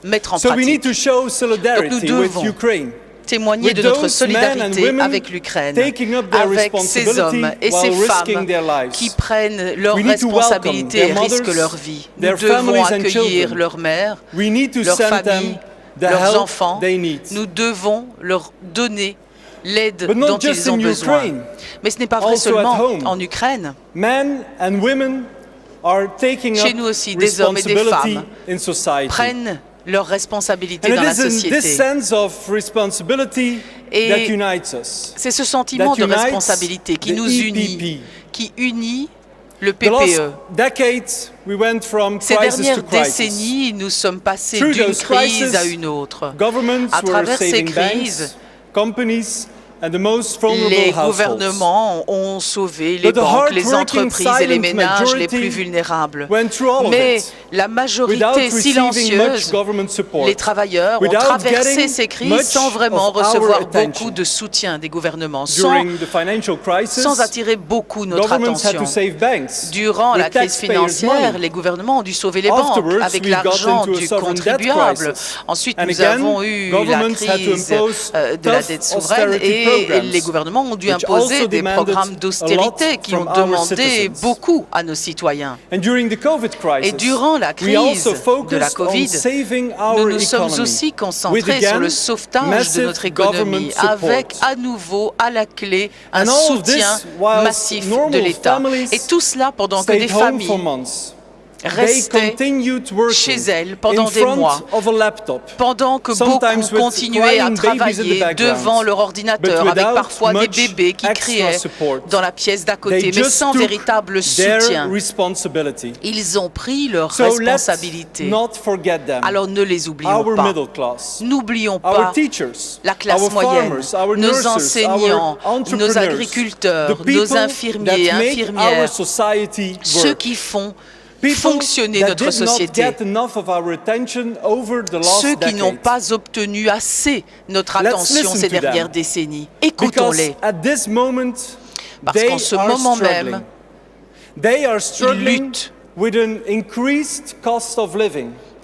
mettre en So we need pratique. to show Donc nous solidarity with devons Ukraine. témoigner With de notre those men and solidarité women avec l'Ukraine, taking up their avec ces hommes et ces while femmes risking their lives. qui prennent leurs We need to responsabilités et welcome their risquent mothers, leur vie. Nous their devons families and accueillir children. leurs mères, We need to leurs send familles, them the leurs help enfants. they need. Nous devons leur donner l'aide But not dont just ils ont in besoin. Ukraine, Mais ce n'est pas vrai also at seulement home. en Ukraine. Men and women are taking Chez up nous aussi, des hommes et des responsibility femmes in society. prennent leurs responsabilités And dans it la is in this société. sense of responsibility Et that unites us. c'est ce sentiment That de unites responsabilité qui the nous unit, EPP. qui unit le The last PPE. decades, we went from Ces crisis dernières to crisis. décennies, nous sommes passés Through d'une those crise crises, à une autre. Governments À were travers ces saving crises, banks, companies, and the most vulnerable les households. gouvernements ont sauvé les But the banques, les hard-working entreprises et les silent ménages les majority plus vulnérables. went through all of Mais it la without majorité receiving much silencieuse, government support. les travailleurs ont Without traversé getting ces crises much sans vraiment of our recevoir attention. beaucoup de soutien des gouvernements, sans During the financial crisis, attirer beaucoup notre governments had attention. to save banks Durant with la crise taxpayers' financière, money. les gouvernements ont dû sauver les banques Afterwards, avec we got l'argent into a du sovereign debt contribuable. crisis. Ensuite, And nous again, avons eu la governments had to crise impose de la tough dette souveraine austerity et programs, les gouvernements ont dû which imposer also des demanded programmes a d'austérité lot qui ont from our demandé citizens. beaucoup à nos citoyens. And during the COVID crisis, Et durant la we crise also de la focused Covid, on saving nous our nous sommes economy aussi with, concentrés again, sur le sauvetage de massive notre économie, government support. avec à nouveau à la clé un And all of soutien this whilst massif de normal l'État. families Et tout cela pendant que stayed des home familles for months. They restaient continued working chez elles pendant in des front mois, of a laptop, pendant que sometimes beaucoup with continuaient à crying babies in the travailler background, devant leur ordinateur, but avec without parfois des much bébés qui extra criaient support. dans la pièce d'à côté, They mais just sans took véritable their soutien. responsibility. Ils ont pris leurs So let's responsabilités. not forget them. Alors ne les oublions Our pas. middle class, N'oublions our pas teachers, la classe our moyenne, farmers, our nos nurses, enseignants, our nos entrepreneurs, agriculteurs, the people nos infirmiers et that make our infirmières, society ceux work. qui font fonctionner notre société. Ceux qui n'ont pas obtenu assez notre attention ces dernières décennies. Écoutons-les. Parce qu'en ce moment même, ils luttent.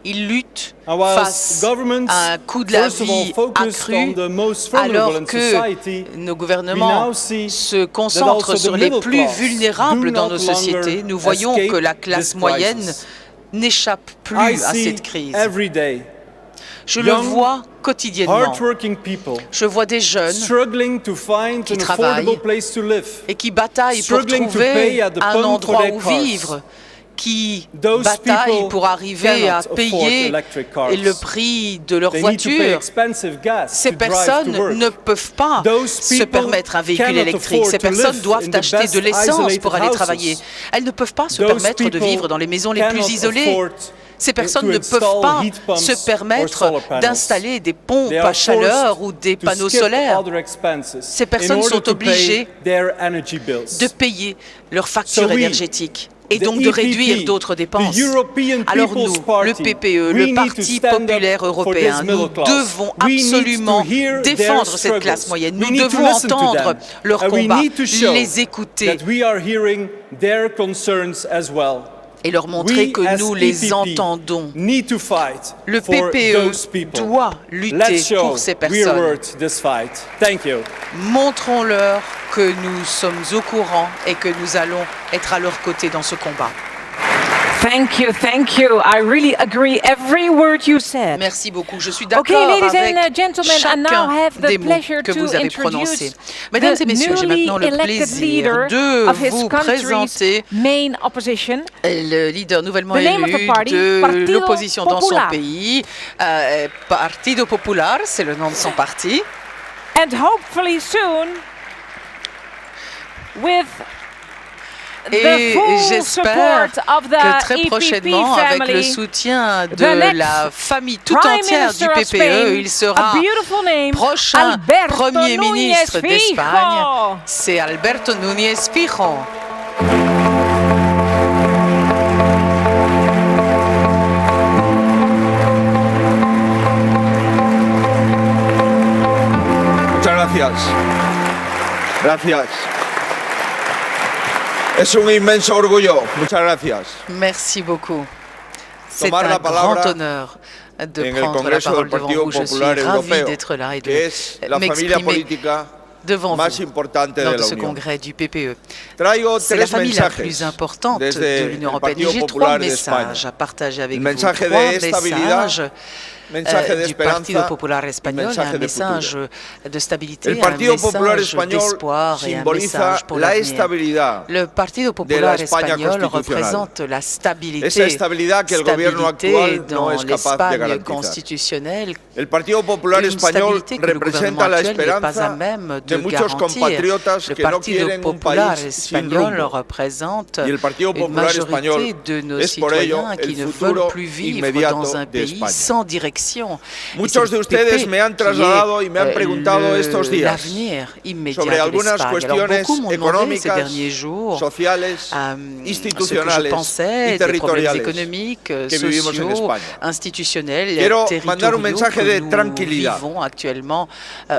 Ils luttent face à un coût de la vie accru, alors que nos gouvernements se concentrent sur les plus vulnérables dans nos sociétés. Nous voyons que la classe moyenne n'échappe plus à cette crise. Je le vois quotidiennement. Je vois des jeunes qui travaillent et qui bataillent pour trouver un endroit où vivre, qui bataillent pour arriver à payer le prix de leur voiture. Ces personnes ne peuvent pas se permettre un véhicule électrique. Ces personnes doivent acheter de l'essence pour aller travailler. Elles ne peuvent pas se permettre de vivre dans les maisons les plus isolées. Ces personnes ne peuvent pas se permettre d'installer des pompes à chaleur ou des panneaux solaires. Ces personnes sont obligées de payer leurs factures énergétiques et donc de réduire d'autres dépenses. Alors nous, le PPE, le Parti populaire européen, nous devons absolument défendre cette classe moyenne. Nous devons entendre leurs combats, les écouter et leur montrer que nous les entendons. Le PPE doit lutter pour ces personnes. Montrons-leur que nous sommes au courant et que nous allons être à leur côté dans ce combat. Thank you, thank you. I really agree every word you said. Merci beaucoup. Je suis d'accord avec chacun des mots que vous avez prononcés. Mesdames et messieurs, j'ai maintenant le plaisir de vous présenter le leader nouvellement élu de l'opposition dans son pays, Partido Popular, c'est le nom de son parti. And hopefully soon, with et j'espère que très prochainement, avec le soutien de la famille tout entière du PPE, il sera prochain Premier ministre d'Espagne. C'est Alberto Núñez Fijo. Muchas gracias. Gracias. Es un inmenso orgullo. Muchas gracias. Merci beaucoup. C'est un grand honneur de prendre la parole devant vous. Je suis ravi d'être là et de m'exprimer devant vous lors de ce congrès du PPE. C'est la famille la plus importante de l'Union européenne. J'ai trois messages à partager avec vous. Trois messages du Partido Popular espagnol, un message de stabilité, un message d'espoir et un message pour l'avenir. Le Partido Popular espagnol représente la stabilité dans l'Espagne constitutionnelle, une stabilité que le gouvernement actuel n'est pas à même de garantir. Le Partido Popular espagnol représente une majorité de nos citoyens qui ne veulent plus vivre dans un pays sans direction. Muchos de ustedes me han trasladado y me han preguntado estos días sobre algunas cuestiones económicas, sociales, institucionales y territoriales que vivimos en España. Quiero mandar un mensaje de tranquilidad.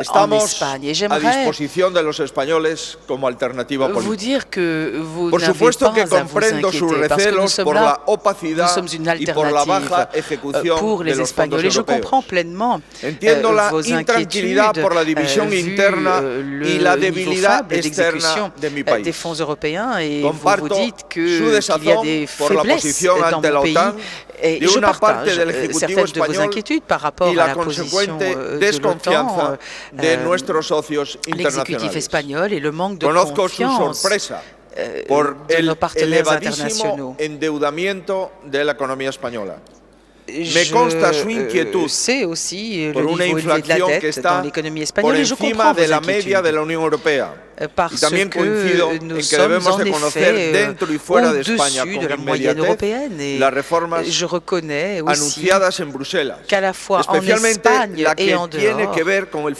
Estamos a disposición de los españoles como alternativa política. Por supuesto que comprendo sus recelos por la opacidad y por la baja ejecución de los fondos Je comprends pleinement vos inquiétudes por la división interna y la debilidad externa de mi país. Des fonds européens et vous dites qu'il y a des faiblesses dans mon pays. Et je partage certaines de vos inquiétudes par rapport à la position de l'OTAN, l'exécutif espagnol et le manque de confiance de nos partenaires internationaux. Me consta su inquietud aussi por una inflación que está por encima de la media de la Unión Europea. parce que nous sommes en effet au-dessus de la moyenne européenne et je reconnais aussi qu'à la fois en Espagne et en dehors,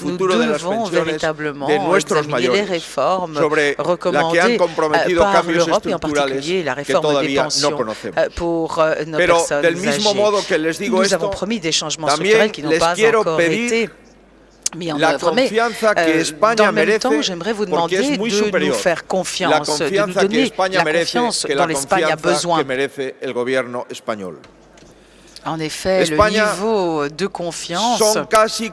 nous devons véritablement examiner les réformes recommandées par l'Europe et en particulier la réforme des pensions pour nos personnes âgées. Nous avons promis des changements structurels qui n'ont pas encore été mis en œuvre. Mais dans le même temps, j'aimerais vous demander de nous faire confiance, de nous donner la confiance dont l'Espagne a besoin. En effet, le niveau de confiance qui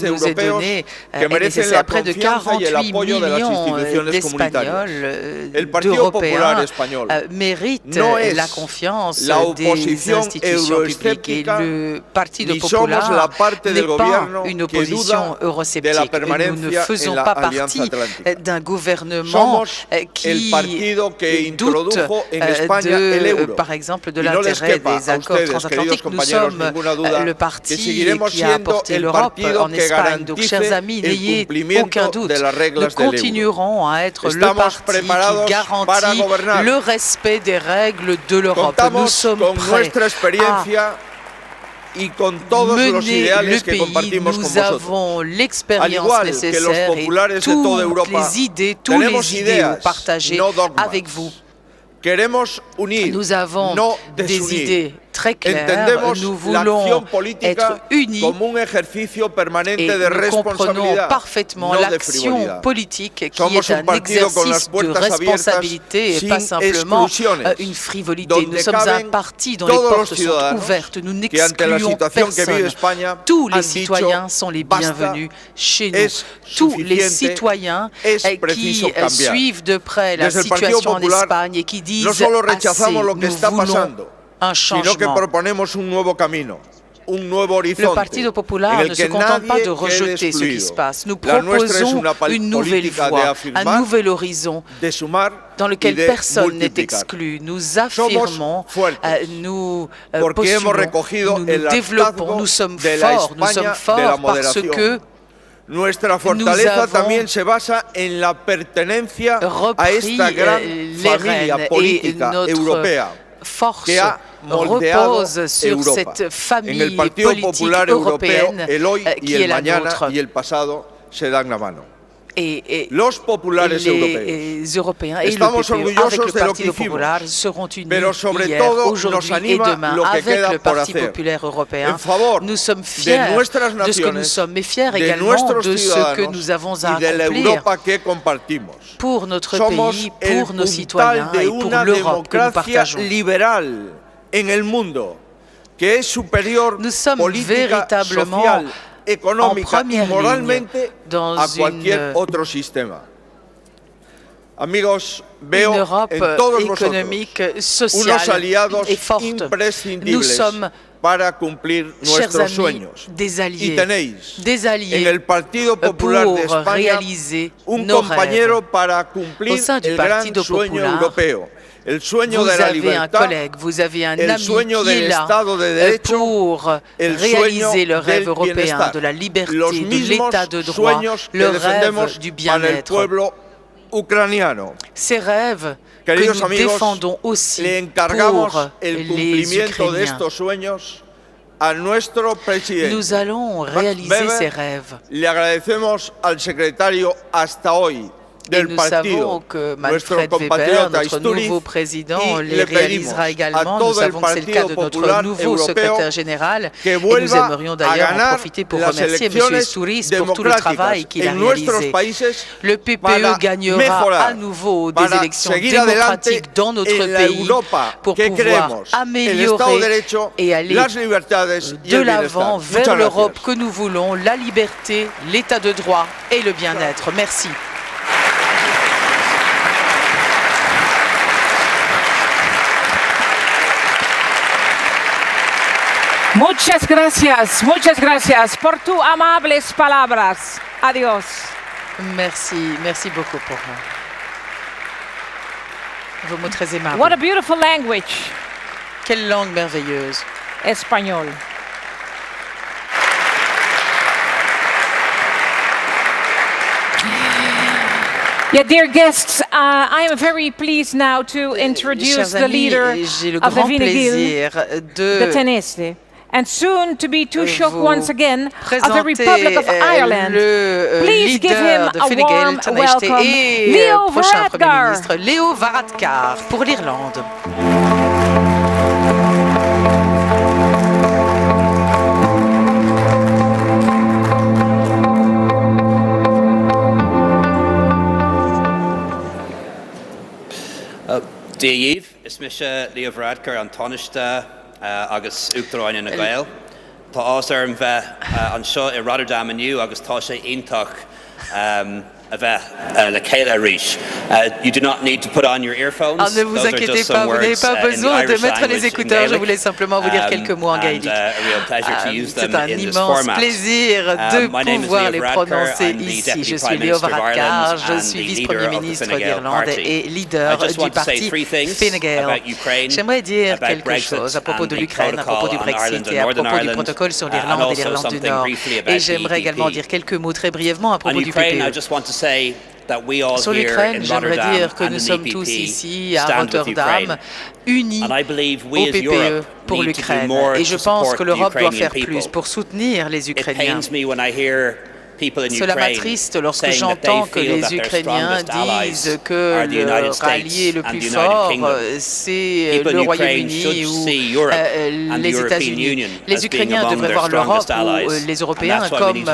nous est donné est nécessaire. Près de 48 millions d'Espagnols, d'Européens, méritent la confiance des institutions publiques. Et le Partido Popular n'est pas une opposition eurosceptique. Nous ne faisons pas partie d'un gouvernement qui doute par exemple, de l'intérêt des accords transatlantiques. Nous sommes le parti qui a apporté l'Europe en Espagne. Donc, chers amis, n'ayez aucun doute. Nous continuerons à être le parti qui garantit le respect des règles de l'Europe. Nous sommes prêts à mener le pays. Nous avons l'expérience nécessaire et toutes les idées, tous les idéaux partagés avec vous. Nous avons des idées très claires, nous voulons être unis et nous comprenons parfaitement l'action politique qui est un exercice de responsabilité et pas simplement une frivolité. Nous sommes un parti dont les portes sont ouvertes, nous n'excluons personne. Tous les citoyens sont les bienvenus chez nous. Tous les citoyens qui suivent de près la situation en Espagne et qui disent assez, nous voulons un changement. Le Partido Popular ne se contente pas de rejeter ce qui se passe. Nous proposons une nouvelle voie, un nouvel horizon dans lequel personne n'est exclu. Nous affirmons, nous postulons, nous développons, nous sommes forts parce que Nuestra fortaleza también se basa en la pertenencia a esta gran familia política europea que ha moldeado Europa. En el Partido Popular Europeo, el hoy y el mañana y el pasado se dan la mano. Los populares Européens et le PPE avec le Partido Popular seront unis hier, aujourd'hui et demain avec le Parti populaire européen. Nous sommes fiers de ce que nous sommes, mais fiers également de ce que nous avons à accomplir pour notre pays, pour nos citoyens et pour l'Europe que nous partageons. Nous sommes véritablement en première ligne dans une Europe économique, sociale et forte. Nous sommes, chers amis, des alliés pour réaliser nos rêves. Au sein du Partido Popular, vous avez un collègue, vous avez un ami qui est là pour réaliser le rêve européen de la liberté, de l'état de droit, le rêve du bien-être. Ces rêves que nous défendons aussi pour les Ukrainiens. Nous allons réaliser ces rêves. Et nous savons que Manfred Weber, notre nouveau président, les réalisera également. Nous savons que c'est le cas de notre nouveau secrétaire général. Et nous aimerions d'ailleurs en profiter pour remercier M. Stouris pour tout le travail qu'il a réalisé. Le PPE gagnera à nouveau des élections démocratiques dans notre pays pour pouvoir améliorer et aller de l'avant vers l'Europe que nous voulons, la liberté, l'état de droit et le bien-être. Merci. Muchas gracias por tus amables palabras. Adiós. Merci beaucoup pour vos mots très aimables. What a beautiful language. Quelle langue merveilleuse. Espagnol. Yeah, dear guests, I am very pleased now to introduce the leader of the Vinigil, the teniste, and soon to be Taoiseach once again of the Republic of Ireland. Please give him a warm welcome, Leo Varadkar. Leo Varadkar pour l'Irlande. Díomh, is mise Leo Varadkar an Taoiseach agus Uachtaráin na Gael. Tá ásair an bheith an seo I Rotterdam aniu agus tá sé iontach a bheith le chéile arís. You do not need to put on your earphones. Ne vous inquiétez pas, vous n'avez pas besoin de mettre les écouteurs. Je voulais simplement vous dire quelques mots en gaélique. C'est un immense plaisir de pouvoir les prononcer ici. Je suis Leo Varadkar, je suis vice-premier ministre d'Irlande et leader du parti Fine Gael. J'aimerais dire quelque chose à propos de l'Ukraine, à propos du Brexit et à propos du protocole sur l'Irlande et l'Irlande du Nord. Et j'aimerais également dire quelques mots très brièvement à propos du PPE. Sur l'Ukraine, j'aimerais dire que nous sommes tous ici à Rotterdam, unis au PPE pour l'Ukraine. Et je pense que l'Europe doit faire plus pour soutenir les Ukrainiens. Cela m'attriste lorsque j'entends que les Ukrainiens disent que leur allié le plus fort, c'est le Royaume-Uni ou les États-Unis. Les Ukrainiens devraient voir l'Europe ou les Européens comme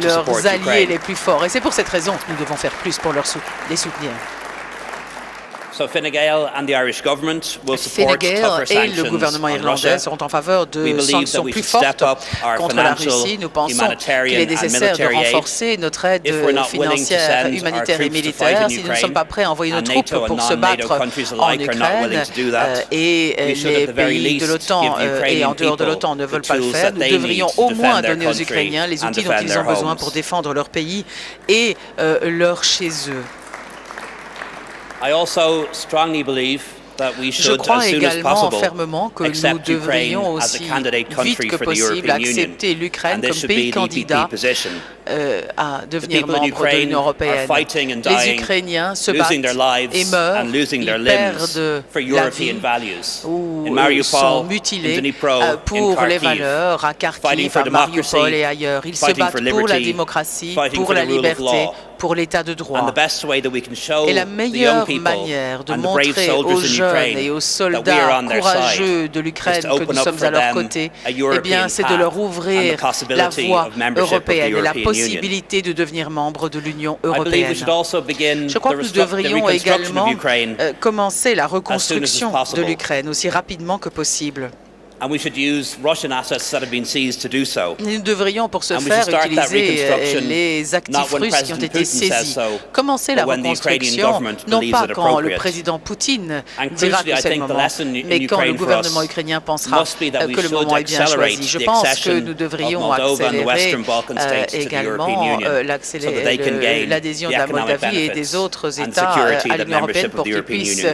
leurs alliés les plus forts. Et c'est pour cette raison que nous devons faire plus pour les soutenir. So Fine Gael and the Irish government will support tougher sanctions et le gouvernement irlandais seront en faveur de sanctions plus fortes contre la Russie. Nous pensons qu'il est nécessaire de renforcer notre aide financière, humanitaire et militaire. Si nous ne sommes pas prêts à envoyer nos troupes pour se battre en Ukraine et les pays de l'OTAN et en dehors de l'OTAN ne veulent pas le faire, nous devrions au moins donner aux Ukrainiens les outils dont ils ont besoin pour défendre leur pays et leur chez eux. Je crois également fermement que nous devrions aussi vite que possible accepter l'Ukraine comme pays candidat à devenir membre de l'Union européenne. Les Ukrainiens se battent et meurent, ils perdent la vie ou sont mutilés pour les valeurs à Kharkiv, à Mariupol et ailleurs. Ils se battent pour la démocratie, pour la liberté, pour l'état de droit. Et la meilleure manière de montrer aux jeunes et aux soldats courageux de l'Ukraine que nous sommes à leur côté, eh bien, c'est de leur ouvrir la voie européenne et la possibilité de devenir membre de l'Union européenne. Je crois que nous devrions également commencer la reconstruction de l'Ukraine aussi rapidement que possible. And we should use Russian assets that have been seized to do so. Nous devrions pour ce faire utiliser les actifs russes qui ont été saisis. Commencer la reconstruction, non pas quand le président Poutine dira que c'est le moment, mais quand le gouvernement ukrainien pensera que le moment est bien choisi. Je pense que nous devrions accélérer également l'adhésion de la Moldavie et des autres États à l'Union européenne pour qu'ils puissent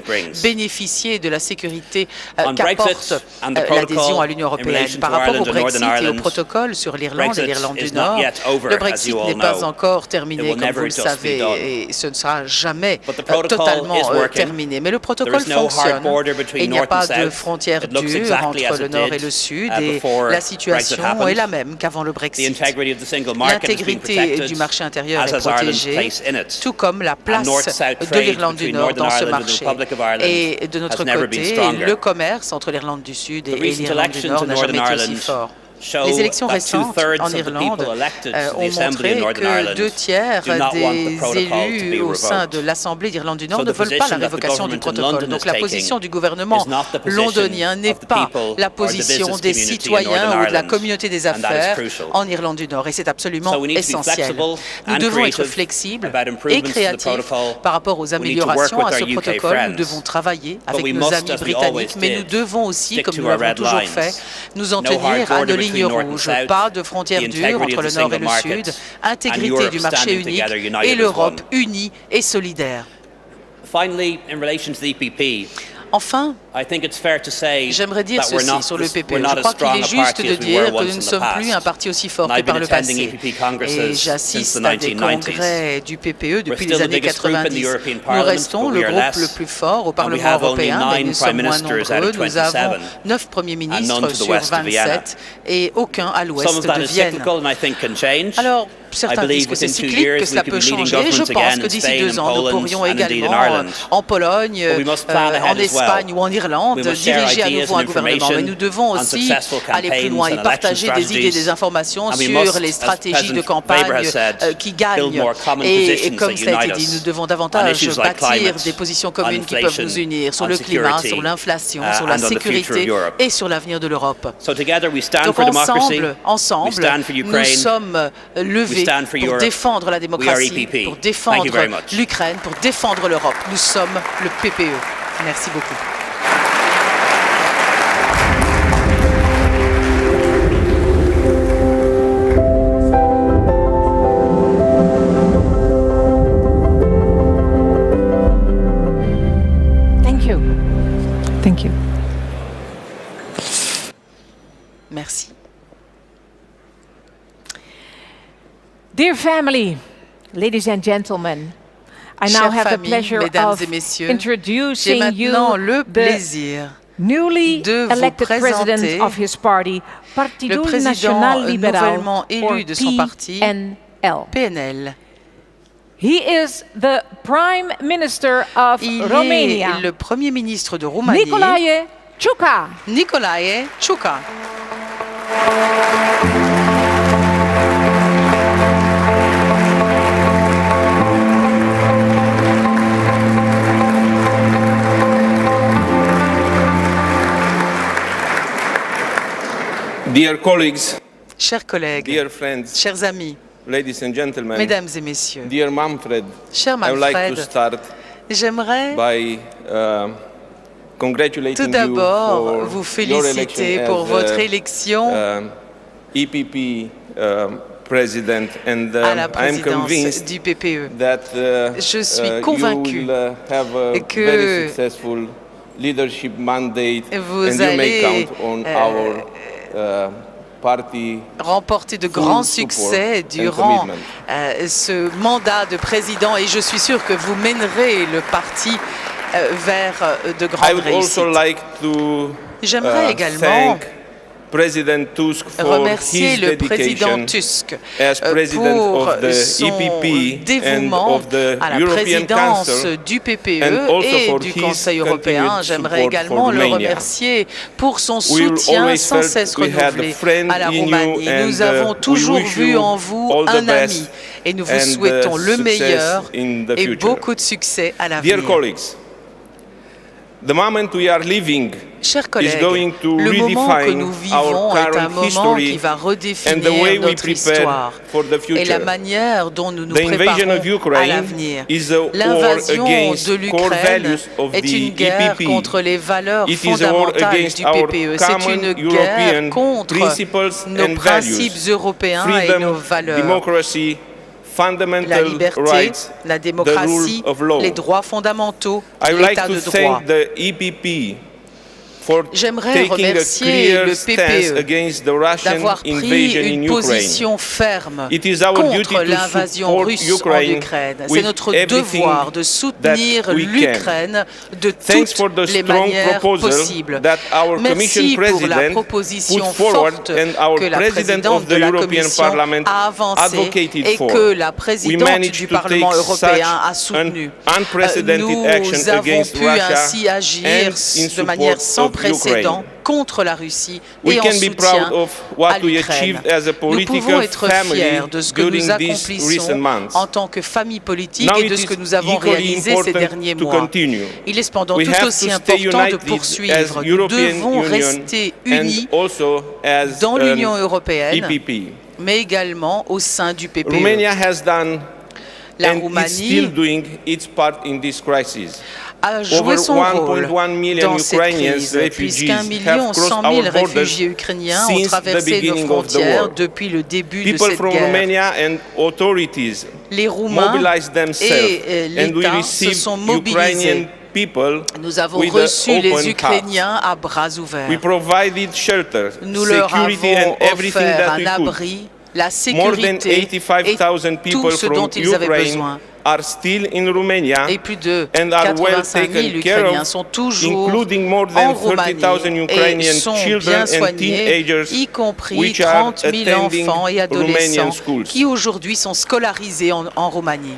bénéficier de la sécurité qu'apporte l'adhésion à l'Union européenne. Par rapport au Brexit et au protocole sur l'Irlande et l'Irlande du Nord, le Brexit n'est pas encore terminé, comme vous le savez, et ce ne sera jamais totalement terminé. Mais le protocole fonctionne. Il n'y a pas de frontière dure entre le Nord et le Sud, et la situation est la même qu'avant le Brexit. L'intégrité du marché intérieur est protégée, tout comme la place de l'Irlande du Nord dans ce marché. Et de notre côté, le commerce entre l'Irlande du Sud et l'Irlande du Nord n'a jamais été aussi fort. Les élections récentes en Irlande ont montré que 2 tiers des élus au sein de l'Assemblée d'Irlande du Nord ne veulent pas la révocation du protocole. Donc la position du gouvernement londonien n'est pas la position des citoyens ou de la communauté des affaires en Irlande du Nord. Et c'est absolument essentiel. Nous devons être flexibles et créatifs par rapport aux améliorations à ce protocole. Nous devons travailler avec nos amis britanniques, mais nous devons aussi, comme nous l'avons toujours fait, nous en tenir à nos lignes rouge, pas de frontières dures entre le Nord et le Sud, intégrité du marché unique et l'Europe unie et solidaire. Enfin, j'aimerais dire ceci sur le PPE. Je crois qu'il est juste de dire que nous ne sommes plus un parti aussi fort que par le passé. Et j'assiste à des congrès du PPE depuis les années 90. Nous restons le groupe le plus fort au Parlement européen, mais nous sommes moins nombreux. Nous avons 9 premiers ministres sur 27 et aucun à l'ouest de Vienne. Alors, certains disent que c'est cyclique, que cela peut changer. Je pense que d'ici 2 ans, nous pourrions également, en Pologne, en Espagne ou en Irlande, diriger à nouveau un gouvernement. Mais nous devons aussi aller plus loin et partager des idées, des informations sur les stratégies de campagne qui gagnent. Et comme cela a été dit, nous devons davantage bâtir des positions communes qui peuvent nous unir sur le climat, sur l'inflation, sur la sécurité et sur l'avenir de l'Europe. Donc ensemble, nous sommes levés pour défendre la démocratie, pour défendre l'Ukraine, pour défendre l'Europe. Nous sommes le PPE. Merci beaucoup. Thank you. Thank you. Merci. Dear family, ladies and gentlemen, I now have the pleasure of introducing you the newly elected president of his party, Partido Nacional Liberal, or PNL. He is the Prime Minister of Romania. Le Premier ministre de Roumanie. Nicolae Ciucă. Nicolae Ciucă. Dear colleagues, chers collègues, dear friends, chers amis, ladies and gentlemen, mesdames et messieurs, dear Manfred, cher I would like Manfred, to start j'aimerais by congratulating tout d'abord you for vous féliciter pour votre élection EPP president, and à la I am convinced du PPE. that je suis convaincu you will have a que very successful leadership mandate, vous and you may allez count on our party remporter de grands succès durant ce mandat de président, et je suis sûr que vous mènerez le parti vers de grandes réussites. J'aimerais également remercier le président Tusk pour son dévouement à la présidence du PPE et du Conseil européen. J'aimerais également le remercier pour son soutien sans cesse renouvelé à la Roumanie. Nous avons toujours vu en vous un ami et nous vous souhaitons le meilleur et beaucoup de succès à l'avenir. Chers collègues, le moment que nous vivons est un moment qui va redéfinir notre histoire et la manière dont nous nous préparons à l'avenir. L'invasion de l'Ukraine est une guerre contre les valeurs fondamentales du PPE. C'est une guerre contre nos principes européens et nos valeurs. La liberté, la démocratie, les droits fondamentaux, l'état de droit. J'aimerais remercier le PPE d'avoir pris une position ferme contre l'invasion russe en Ukraine. C'est notre devoir de soutenir l'Ukraine de toutes les manières possibles. Merci pour la proposition forte que la présidente de la Commission a avancée et que la présidente du Parlement européen a soutenue. Nous avons pu ainsi agir de manière sans précédent contre la Russie et en soutien à l'Ukraine. Nous pouvons être fiers de ce que nous accomplissons en tant que famille politique et de ce que nous avons réalisé ces derniers mois. Il est cependant tout aussi important de poursuivre. Nous devons rester unis dans l'Union européenne, mais également au sein du PPE. La Roumanie a joué son rôle dans cette crise, puisqu'un 1,1 million de réfugiés ukrainiens ont traversé nos frontières depuis le début de cette guerre. Les Roumains et l'État se sont mobilisés Nous avons reçu les Ukrainiens à bras ouverts. Nous leur avons offert un abri, la sécurité et tout ce dont ils avaient besoin. Et plus de 85 000 Ukrainiens sont toujours en Roumanie et sont bien soignés, y compris 30 000 enfants et adolescents qui aujourd'hui sont scolarisés en Roumanie.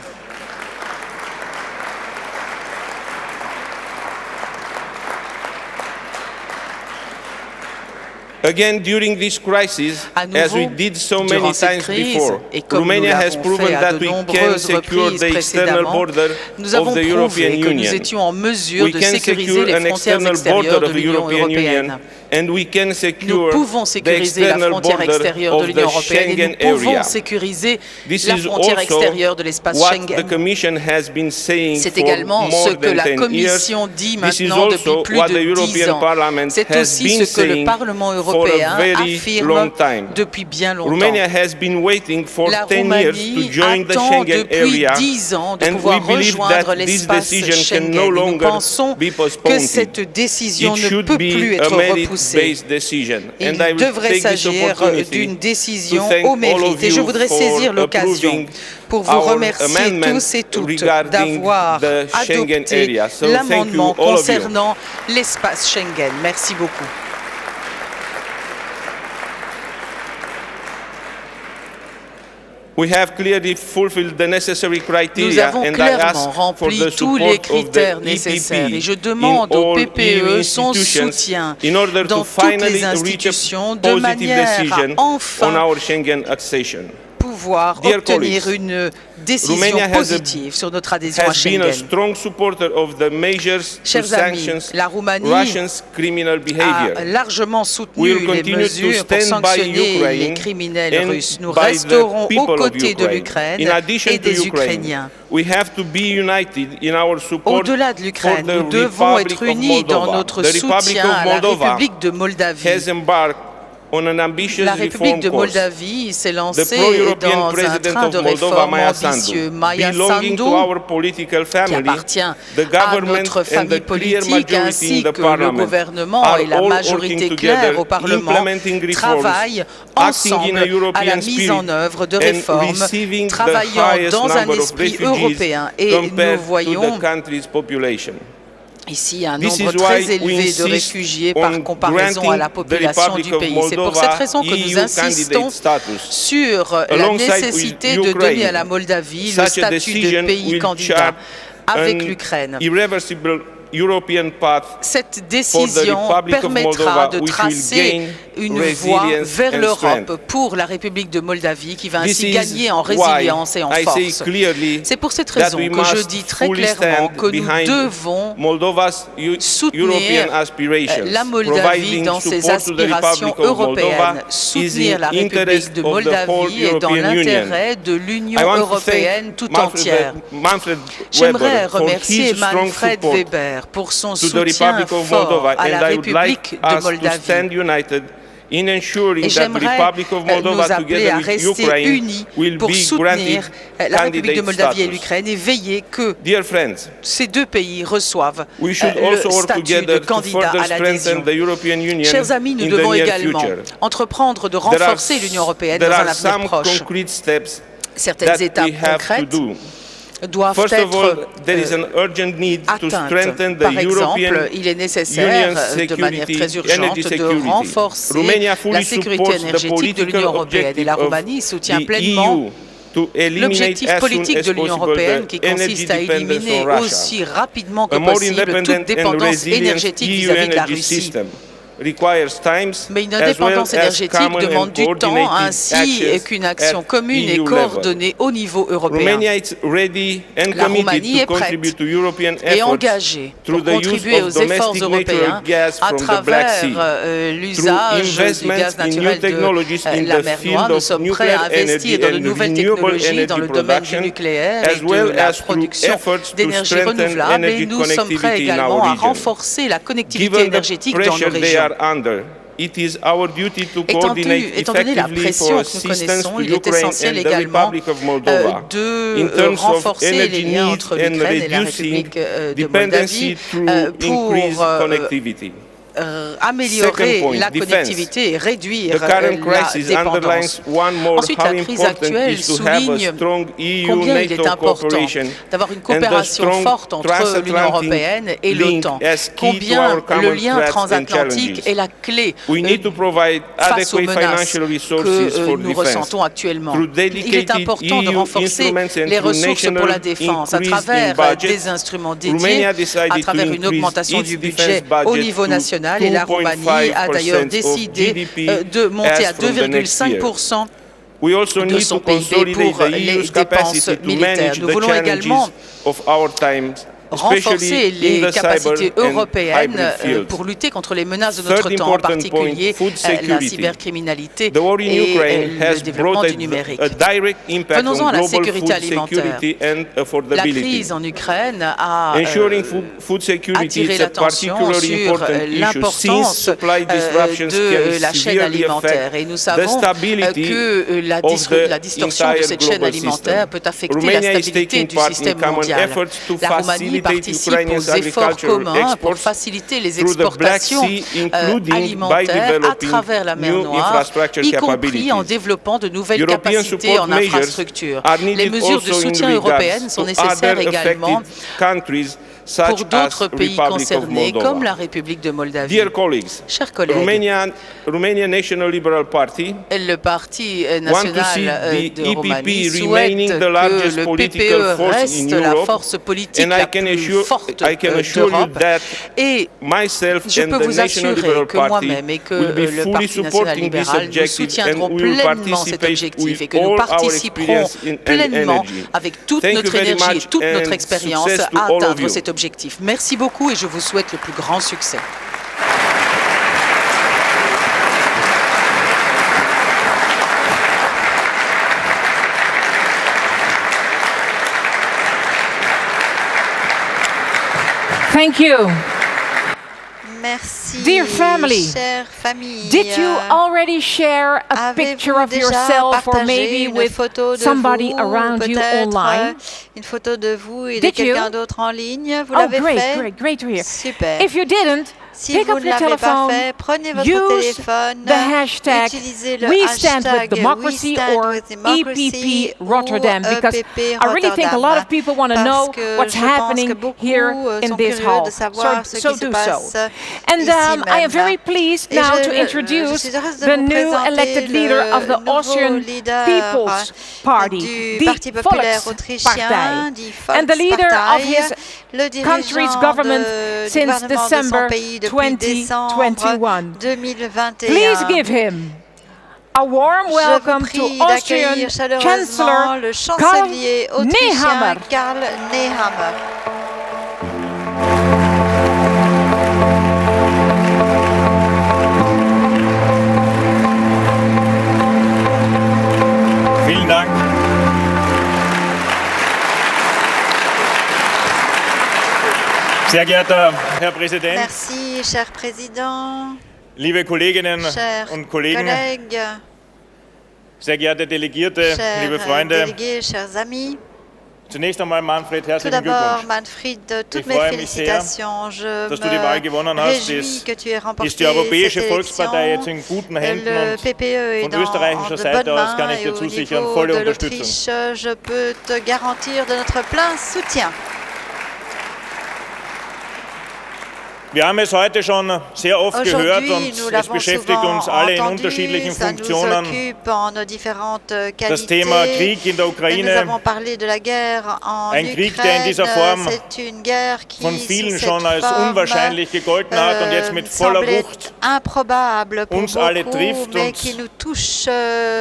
Again, during this crisis, as we did so many times before, Romania has proven that we can secure the external border of the European Union. We can secure an external border of the European Union, and we can secure the external border of the Schengen area. This is also what the Commission has been saying for more than 10 years. This is also what the European Parliament has been saying for a very long time. Romania has been waiting for 10 years to join the Schengen area, and we believe that this decision can no longer be postponed. It should be a merit-based decision. And I will take this opportunity to thank all of you for approving our amendment regarding the Schengen area. So thank you, all of you. Concernant l'espace Schengen. Merci beaucoup. We have clearly fulfilled the necessary Nous criteria, avons and I ask clairement for the rempli tous les support of critères the nécessaires et EPP je in demande au all PPE EU son institutions soutien in order to dans toutes finally les reach institutions a de positive manière à decision enfin on our Schengen accession. pouvoir Dear obtenir colleagues, une décision Romania positive sur notre adhésion à has been a Schengen. strong supporter of the measures to Chers amis, sanctions la Roumanie Russia's criminal behavior. a largement We soutenu will les continue to mesures pour stand by sanctionner Ukraine les criminels and russes. Nous by the resterons aux people of côtés de Ukraine. l'Ukraine In addition et to des Ukraine, Ukrainiens. we have to be united in our support Au-delà de for l'Ukraine, the nous devons Republic être of unis dans Moldova. notre The Republic soutien of à la Moldova République de Moldavie. has embarked on an ambitious La République reform de course. Moldavie s'est The lancée pro-European dans un president train of de Moldova, réforme Maia ambitieux. Sandu, Maya belonging to Sandu, our political qui family, appartient the à government notre and famille the clear politique majority ainsi in the que le parliament gouvernement are et la all majorité working claire together, au Parlement implementing reforms, travaillent acting in a ensemble à la European mise spirit, en œuvre de and réformes, receiving the travaillant highest dans un number of esprit refugees européen. Et compared nous to voyons the country's population. ici un This nombre is très why we élevé de insist réfugiés on par comparaison à la granting the population Republic du of pays. C'est pour Moldova cette raison que nous EU insistons candidate status. sur la Alongside nécessité with de donner Ukraine, à la Moldavie le such a statut de decision pays will candidat chart avec an l'Ukraine. irreversible European path Cette for the décision Republic of permettra Moldova, de which will tracer gain une voie resilience vers and l'Europe strength. pour la République de Moldavie qui va This ainsi is gagner en why résilience et en I say force. clearly C'est pour cette that raison we que je must dis très fully clairement stand que nous behind devons Moldova's European soutenir aspirations. la Moldavie Providing dans ses support to the aspirations Republic of Moldova européennes, is soutenir in la République interest de of the whole Moldavie est dans European Union. l'intérêt de l'Union I want to européenne thank tout entière. Manfred J'aimerais Weber for remercier his strong Manfred support Weber pour son to the soutien Republic of fort Moldova, à la and I would like République de us to Moldavie. stand united in ensuring Et that the j'aimerais Republic of nous Moldova, appeler together à with rester Ukraine, unis will pour be soutenir granted la République de candidate Moldavie et status. l'Ukraine et veiller que Dear friends, ces deux pays reçoivent we should le also work statut de together to candidat further à l'adhésion. strengthen the European Union Chers amis, nous in devons the near également future. entreprendre de There are- renforcer l'Union européenne dans there un are avenir some proche. concrete steps Certaines that étapes we have to concrètes do. doivent First of all, être there is an urgent need to atteintes. strengthen the Par European exemple, il est nécessaire Union's de manière security, très urgente energy de security. renforcer Romania fully la sécurité supports the énergétique de l'Union political européenne et la objective of Roumanie soutient the pleinement EU to eliminate l'objectif as soon politique as de l'Union possible européenne the qui energy consiste à dependence éliminer on Russia. aussi rapidement que A more possible toute independent and dépendance resilient énergétique EU vis-à-vis de la energy Russie. system requires times Mais une as well indépendance as énergétique common and demande du temps coordinated ainsi actions qu'une action at commune et EU coordonnée au niveau européen. Romania is ready and La committed Roumanie to est prête contribute to European et efforts engagée through pour the use contribuer aux of efforts domestic européens natural gas à from the Black Sea, travers l'usage du investments gaz in new naturel technologies de in la the mer field Noire. Nous of sommes prêts à nuclear investir energy dans de and nouvelles renewable technologies energy dans le domaine du production, nucléaire as et de well la as through production efforts to d'énergie strengthen renouvelable. Et energy nous sommes prêts connectivity in également our à region. renforcer la connectivité Given the énergétique dans nos pressure they régions. are under, it is our duty to Étant coordinate donné la effectively pression for que nous assistance connaissons, to il est Ukraine essentiel and the également Republic of Moldova in de terms of renforcer les energy liens needs entre and l'Ukraine et la reducing République de dependency Moldavie through pour increased connectivity. améliorer Second point, la defense. connectivité et réduire The current la crisis dépendance. underlines one more Ensuite, how la crise important actuelle is to have a souligne strong combien il est EU-NATO important cooperation d'avoir une and the coopération strong forte entre l'Union transatlantic européenne et link l'OTAN. as key to Combien our le common lien threats and transatlantique challenges. est la clé We need to provide face aux adequate menaces financial resources que for nous defense. ressentons actuellement. Through Il est dedicated important de EU renforcer instruments and les through ressources pour la national défense à increase travers in budget, des instruments dédiés, Romania decided à to travers une increase augmentation its du defense budget au budget niveau to national et la Roumanie a d'ailleurs décidé de monter à 2,5% We also de need son to PIB consolidate pour the les EU's dépenses capacity to militaires. manage Nous the voulons challenges également of our times, renforcer les capacités européennes field. pour lutter contre les menaces de notre Third temps, en important point, particulier food la security. cybercriminalité The war in et Ukraine le has développement brought du numérique. a direct impact Venons-en on à la global sécurité food alimentaire. security and La affordability. crise en Ukraine a Ensuring food security attiré is a l'attention particularly sur important issue since l'importance supply disruptions de can la chaîne severely alimentaire. affect Et nous the savons stability que la of the distorsion de entire cette chaîne global alimentaire system. peut affecter la Romania is stabilité taking du part in système common mondial. efforts to La Roumanie facilitate participe Ukrainians aux efforts agricultural communs pour exports faciliter les through the Black exportations Sea, including by alimentaires à developing travers la mer new Noire, infrastructure y compris capabilities. en développant de nouvelles European capacités support en measures infrastructure. are Les needed mesures de also in soutien regards européennes sont to nécessaires other également affected countries such pour d'autres as pays Republic of concernés, Moldova. comme la République de Moldavie. Dear colleagues, Chers collègues, Romanian National Liberal Party le Parti want to see national the de Roumanie EPP remaining souhaite the largest que le political PPE force in reste la Europe, force politique and la I can plus forte assure you d'Europe. that Et myself je and peux the vous National assurer Liberal que Party moi-même et que will be le fully Parti national supporting this libéral, nous objective soutiendrons and will pleinement cet participate objectif with et que nous all our participerons experience and pleinement energy. avec toute Thank you notre very énergie et much toute notre and expérience success to à all of atteindre you. cet objectif. Merci beaucoup et je vous souhaite le plus grand succès. Thank you. Merci, Dear family, chère famille. did you already share a picture of yourself or maybe with somebody around you online? Une photo de vous et de Did quelqu'un you? d'autre en ligne. Vous Oh, l'avez great, fait? great to hear. Super. If you didn't, Si pick vous up ne your l'avez pas telephone, fait, prenez votre use téléphone, the hashtag utilisez le We Stand hashtag with Democracy or EPP Rotterdam, because I really think a lot of people want to know what's happening here in this hall. So do so. And I am very pleased now to introduce the new elected leader of the Austrian People's Party, the FOCUS Partei, and the leader of his country's government since December 2021. Please give him a warm welcome to Austrian Chancellor le chancelier Karl autrichien Nehammer. Karl Nehammer. Vielen Dank. Sehr geehrter Herr Präsident, Merci, cher président, liebe Kolleginnen chers und Kollegen, collègues, sehr geehrte Delegierte, liebe chers Freunde. délégués, chers amis. Zunächst einmal, Manfred, Tout herzlichen d'abord, Glückwunsch. Manfred, toutes Ich mes freue mich sehr, félicitations. Je dass du die Wahl gewonnen me hast. réjouis Es que tu aies remporté ist die Europäische cette Volkspartei jetzt élection. in guten Händen Le und PPE est von österreichischer de Seite bonnes aus kann mains ich et dir au zusichern, niveau volle de Unterstützung. l'Autriche, je peux te garantir de notre plein soutien. Wir haben es heute schon sehr oft gehört und nous es l'avons beschäftigt souvent uns alle in entendu, unterschiedlichen ça nous Funktionen. occupe en nos différentes Das qualités. Thema Krieg in der Nous Ukraine, avons parlé de la guerre en ein Ukraine. Krieg, der in dieser Form C'est une guerre qui, von sous vielen cette schon als forme, unwahrscheinlich gegolten hat und jetzt mit voller semblait Wucht improbable pour uns alle beaucoup, trifft mais und qui nous touche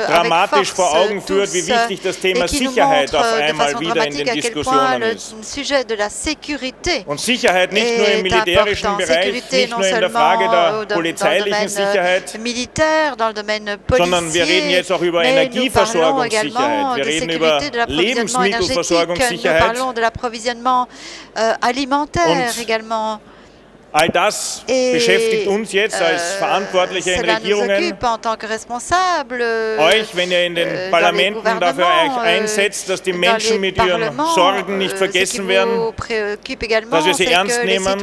dramatisch avec vor force Augen führt, wie tous, wichtig das Thema et qui nous Sicherheit montre auf de einmal façon wieder in dramatique den à quel point Diskussionen le ist. sujet de la sécurité Und Sicherheit nicht nur im est militärischen important. Bereich, Sécurité nicht non nur in der seulement Frage der dans le polizeilichen Sicherheit, domaine militaire, dans le domaine sondern wir reden policier, jetzt auch über mais nous parlons Energieversorgungssicherheit. également Wir de reden über sécurité de l'approvisionnement énergétique, nous Lebensmittelversorgungssicherheit. parlons de l'approvisionnement alimentaire Und également. All das beschäftigt uns jetzt als Verantwortliche in Regierungen, euch, wenn ihr in den Parlamenten dafür euch einsetzt, dass die Menschen mit ihren Sorgen nicht vergessen werden, dass wir sie ernst nehmen und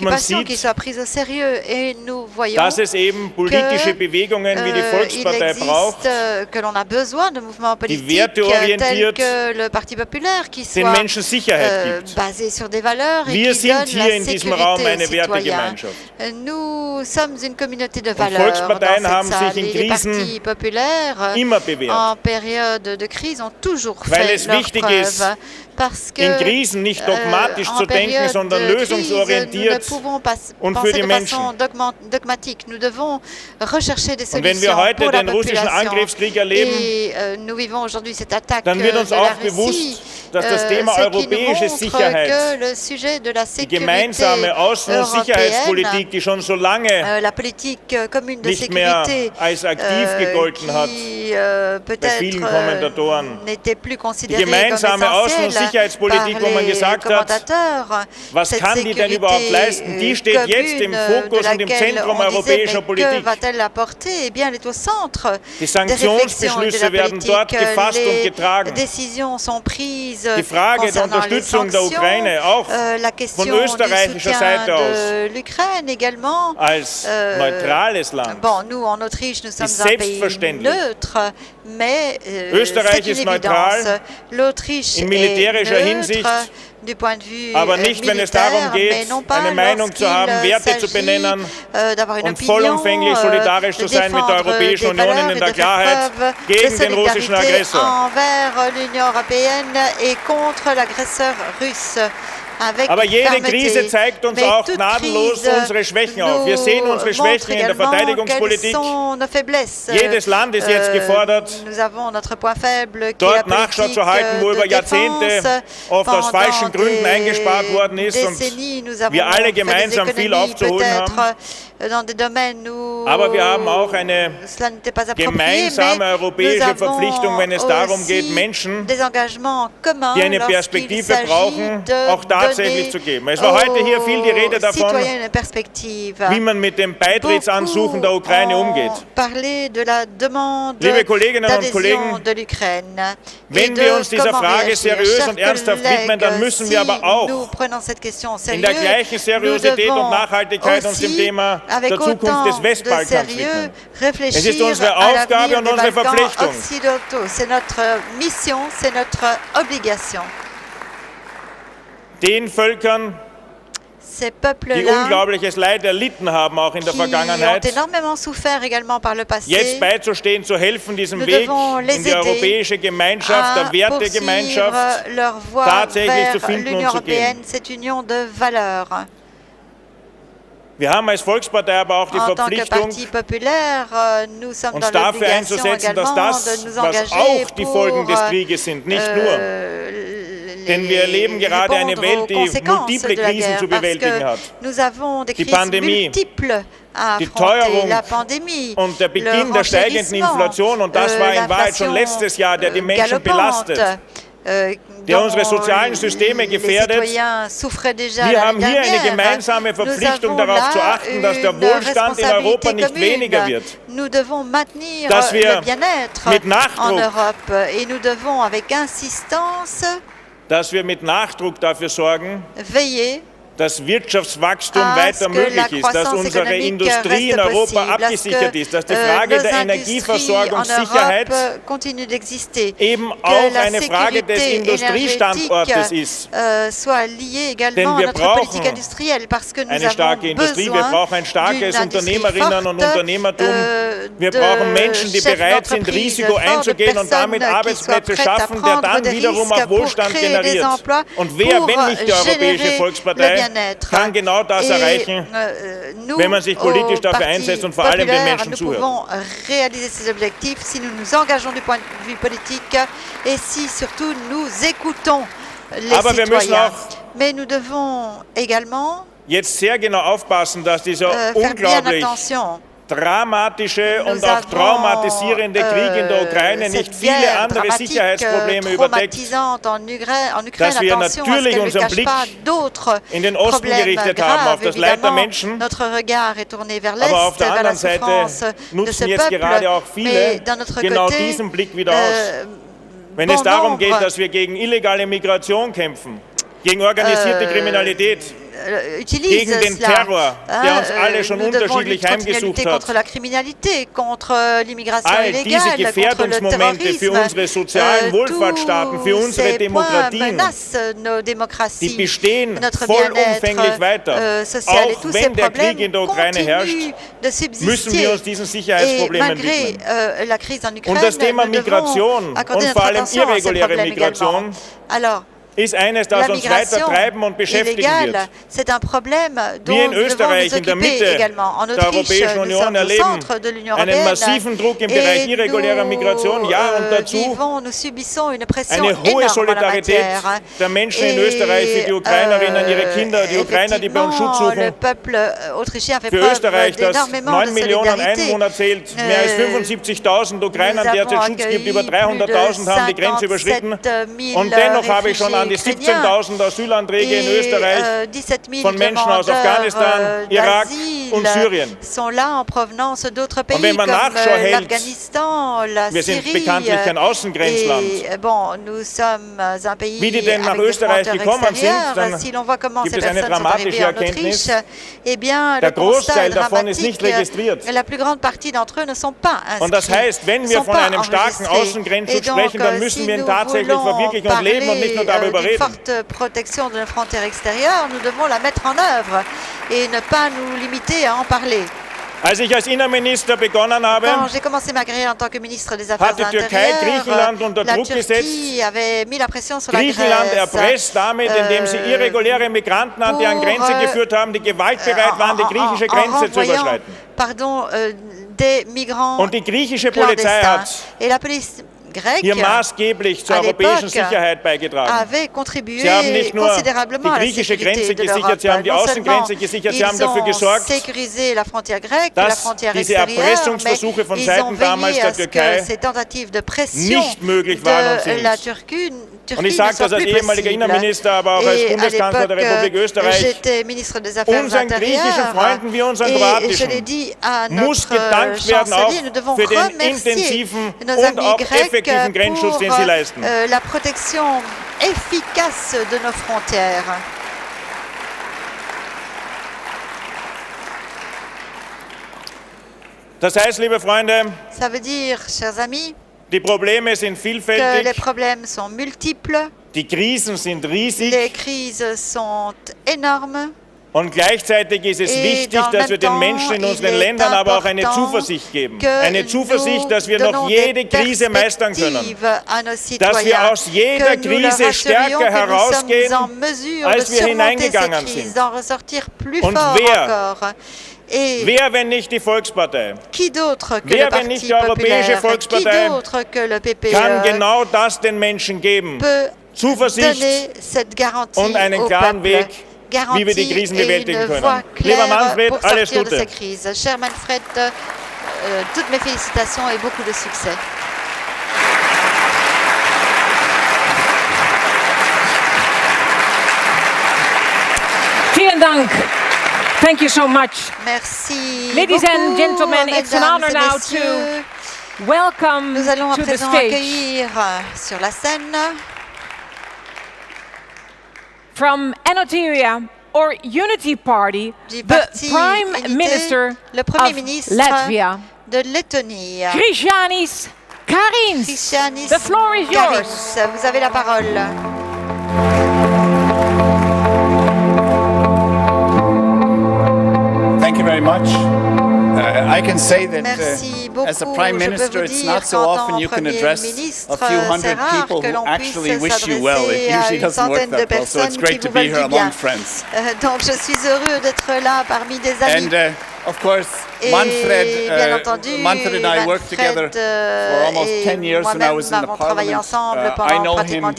man sieht, dass es eben politische Bewegungen wie die Volkspartei braucht, die werteorientiert den Menschen Sicherheit gibt. Wir sind hier in diesem Raum eine Wertegemeinschaft. Und Volksparteien haben sich in Krisen immer bewährt, weil es wichtig ist, in Krisen nicht dogmatisch zu denken, sondern lösungsorientiert und für die Menschen. Und wenn wir heute den russischen Angriffskrieg erleben, dann wird uns auch bewusst, dass das Thema europäische Sicherheit, die gemeinsame Außen- und Sicherheitspolitik, die schon so lange nicht mehr als aktiv gegolten hat bei vielen Kommentatoren, die gemeinsame Außen- und Sicherheitspolitik, wo man gesagt hat, was kann die denn überhaupt leisten? Die steht jetzt im Fokus und im Zentrum europäischer Politik. Die Sanktionsbeschlüsse werden dort gefasst und getragen. Die Frage der Unterstützung der Ukraine, auch von österreichischer Seite aus, als neutrales Land, ist selbstverständlich. Österreich ist neutral in militärischer Hinsicht, aber nicht, wenn es darum geht, eine Meinung zu haben, Werte zu benennen und vollumfänglich solidarisch zu sein mit der Europäischen Union in der Klarheit gegen den russischen Aggressor. Aber jede Krise zeigt uns auch gnadenlos unsere Schwächen auf. Wir sehen unsere Schwächen in der Verteidigungspolitik. Jedes Land ist jetzt gefordert, dort Nachschau zu halten, wo über Jahrzehnte oft aus falschen Gründen eingespart worden ist und wir alle gemeinsam viel aufzuholen haben. Aber wir haben auch eine gemeinsame europäische Verpflichtung, wenn es darum geht, Menschen, die eine Perspektive brauchen, auch tatsächlich zu geben. Es war heute hier viel die Rede davon, wie man mit dem Beitrittsansuchen der Ukraine umgeht. Liebe Kolleginnen und Kollegen, wenn wir uns dieser Frage seriös und ernsthaft widmen, dann müssen wir aber auch in der gleichen Seriosität und Nachhaltigkeit uns dem Thema der Zukunft des Westbalkans widmen. Es ist unsere Aufgabe und unsere Verpflichtung. Den Völkern, die unglaubliches Leid erlitten haben, auch in der Vergangenheit, jetzt beizustehen, zu helfen, diesen Weg in die europäische Gemeinschaft, der Wertegemeinschaft, tatsächlich zu finden und zu gehen. Wir haben als Volkspartei aber auch die Verpflichtung, uns dafür einzusetzen, dass das, was auch die Folgen des Krieges sind, nicht nur, denn wir erleben gerade eine Welt, die multiple Krisen zu bewältigen hat. Die Pandemie, die Teuerung und der Beginn der steigenden Inflation, und das war in Wahrheit schon letztes Jahr, der die Menschen belastet, der unsere sozialen Systeme gefährdet. Wir haben hier eine gemeinsame Verpflichtung, darauf zu achten, dass der Wohlstand in Europa nicht weniger wird. Dass wir mit Nachdruck dafür sorgen, dass Wirtschaftswachstum weiter möglich ist, dass unsere Industrie in Europa abgesichert ist, dass die Frage der Energieversorgungssicherheit eben auch eine Frage des Industriestandortes ist. Denn wir brauchen eine starke Industrie, wir brauchen ein starkes Unternehmerinnen- und Unternehmertum, wir brauchen Menschen, die bereit sind, Risiko einzugehen und damit Arbeitsplätze schaffen, der dann wiederum auch Wohlstand generiert. Und wer, wenn nicht die Europäische Volkspartei, kann genau das erreichen, wenn man sich politisch dafür einsetzt und vor allem den Menschen zuhört. Aber wir müssen auch jetzt sehr genau aufpassen, dass dieser unglaublich dramatische und auch traumatisierende Krieg in der Ukraine nicht viele andere Sicherheitsprobleme überdeckt, dass wir natürlich unseren Blick in den Osten gerichtet haben, auf das Leid der Menschen, aber auf der anderen Seite nutzen jetzt gerade auch viele genau diesen Blick wieder aus. Wenn es darum geht, dass wir gegen illegale Migration kämpfen, gegen organisierte Kriminalität, gegen den Terror, der uns alle schon unterschiedlich heimgesucht hat. All diese Gefährdungsmomente für unsere sozialen Wohlfahrtsstaaten, für unsere Demokratien, die bestehen vollumfänglich weiter. Auch wenn der Krieg in der Ukraine herrscht, müssen wir uns diesen Sicherheitsproblemen widmen. Und das Thema Migration und vor allem irreguläre Migration ist eines, das uns weiter treiben und beschäftigen wird. Wir in Österreich in der Mitte der Europäischen Union erleben einen massiven Druck im Bereich irregulärer Migration, ja, und dazu eine hohe Solidarität der Menschen in Österreich für die Ukrainerinnen, ihre Kinder, die Ukrainer, die bei uns Schutz suchen. Für Österreich, das 9 Millionen Einwohner zählt, mehr als 75.000 Ukrainern derzeit Schutz gibt, über 300.000 haben die Grenze überschritten. Und dennoch habe ich schon an die 17.000 Asylanträge in Österreich von Menschen aus Afghanistan, Irak und Syrien. Und wenn man Nachschau hält, wir sind bekanntlich kein Außengrenzland, wie die denn nach Österreich gekommen sind, dann gibt es eine dramatische Erkenntnis. Der Großteil davon ist nicht registriert. Und das heißt, wenn wir von einem starken Außengrenzschutz sprechen, dann müssen wir ihn tatsächlich verwirklichen und leben und nicht nur darüber reden. Forte protection de la frontière extérieure, nous devons la mettre en œuvre et ne pas nous limiter à en parler. Als ich als Innenminister begonnen habe, Quand j'ai commencé ma carrière en tant que ministre des Affaires hat die Türkei Griechenland unter la Druck gesetzt. Turquie avait mis la pression sur la Griechenland Grèce. erpresst damit, indem sie irreguläre Migranten an deren Grenze geführt haben, die gewaltbereit waren, die griechische Grenze zu überschreiten. Des migrants Und die griechische Polizei hat hier maßgeblich zur europäischen Sicherheit beigetragen. Sie haben nicht nur die griechische Grenze gesichert, sie haben die Außengrenze gesichert, sie haben dafür gesorgt, dass diese Erpressungsversuche von Seiten damals der Türkei nicht möglich waren und sind. Und ich sage das als ehemaliger Innenminister, aber auch als Bundeskanzler der Republik Österreich, unseren griechischen Freunden wie unseren kroatischen muss gedankt werden auch für den intensiven und auch effektiven Grenzschutz, den sie leisten. La protection efficace de nos frontières. Das heißt, liebe Freunde, ça veut dire, chers amis, die Probleme sind que vielfältig, les problèmes sont multiples, die Krisen sind riesig les crises sont énormes. und gleichzeitig ist es wichtig, dass wir den Menschen in unseren Ländern aber auch eine Zuversicht geben. Eine Zuversicht, dass wir noch jede Krise meistern können. Dass wir aus jeder Krise stärker herausgehen, als wir hineingegangen sind. Und wer, wenn nicht die Volkspartei? Wer, wenn nicht die Europäische Volkspartei, kann genau das den Menschen geben? Zuversicht und einen klaren Weg, wie wir die Krisen bewältigen können. Lieber Manfred, alles Gute. Cher Manfred, toutes mes félicitations et beaucoup de succès. Vielen Dank. Thank you so much. Merci. Ladies and gentlemen, it's an honor mesdames et now messieurs. to welcome Nous allons à to the présent stage accueillir sur la scène from Enoteria or Unity Party, the Prime Minister le Premier of ministre Latvia, de Lettonie. Krišjānis Kariņš. Krišjānis The floor is yours. Kariņš, vous avez la parole. Thank you very much. I can say that beaucoup. as a Prime Minister, it's not so often you can address a few hundred people who actually wish you well. It usually doesn't work that well, so it's great to be here among friends. Donc je suis heureux d'être là parmi des amis. Of course, Manfred and I worked together for almost 10 years when I was in the Parliament. I know him, how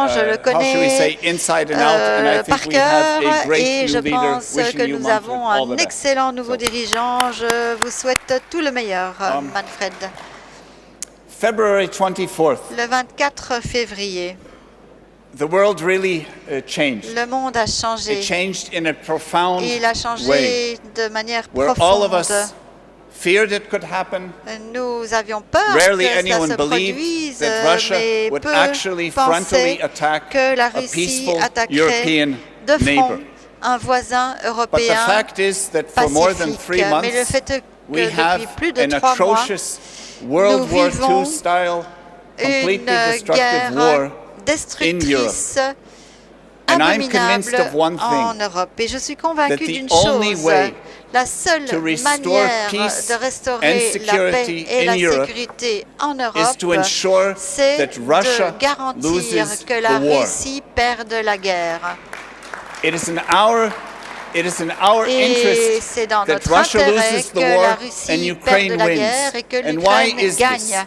shall we say, inside and out, and I think we have a great new leader. Wishing you, Manfred, all the best. Excellent nouveau dirigeant. Je vous souhaite tout le meilleur, Manfred. February 24th. Le 24 février. The world really changed. Le monde a changé. It changed in a profound Il a changé way, de manière where profonde. all of us feared it could happen. Nous avions peur Rarely que ça anyone se believed produise, that Russia mais would peu actually frontally attack que la a Russie peaceful attaquerait European de front neighbor. un voisin But the européen fact is that for more than 3 pacifique. Mais le months, fait que we depuis have plus de an 3 mois, atrocious World War II style, completely destructive war in Europe. destructrice And I'm convinced of one en thing, Europe. Et je suis that convaincu the d'une only chose. way La seule to restore manière peace de and restaurer la security paix et in la Europe sécurité en is Europe, to ensure c'est that Russia de garantir loses que la the war. Russie perde la guerre. It is in our Et interest c'est dans that notre Russia intérêt loses que the la war Russie and Ukraine perde la wins. guerre et que And why l'Ukraine is this? gagne.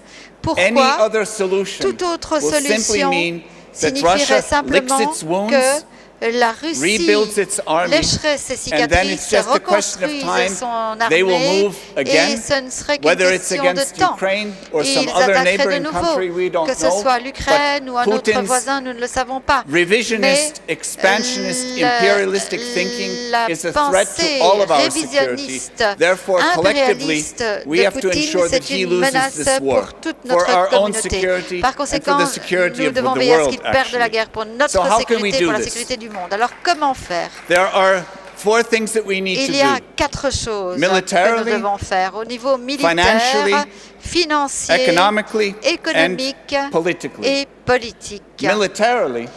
Any Pourquoi other solution toute autre will simply solution mean that signifierait Russia licks simplement its wounds, que la Russie rebuilds its army, lécherait ses and then it's cicatrices, just a question of reconstruise time. son They will armée, move again, et ce ne serait qu'une whether it's question de against temps. Ukraine or some Ils other attaqueraient de neighboring nouveau, country, we don't que ce know. soit l'Ukraine ou un autre Putin's voisin, nous ne le savons pas. revisionist, expansionist, imperialistic thinking is a threat to all of our security. Therefore, collectively, we have to ensure that he loses this war for our own security Par and for conséquent, the security nous of the devons veiller à ce world, qu'il perde la guerre pour notre So how can we sécurité, do pour la this? sécurité du monde. Alors comment faire? There are 4 things that we need to Il y a do. 4 choses que nous Militarily, devons faire au niveau militaire, financially, financier, economically, économique and politically. et politique. Militarily,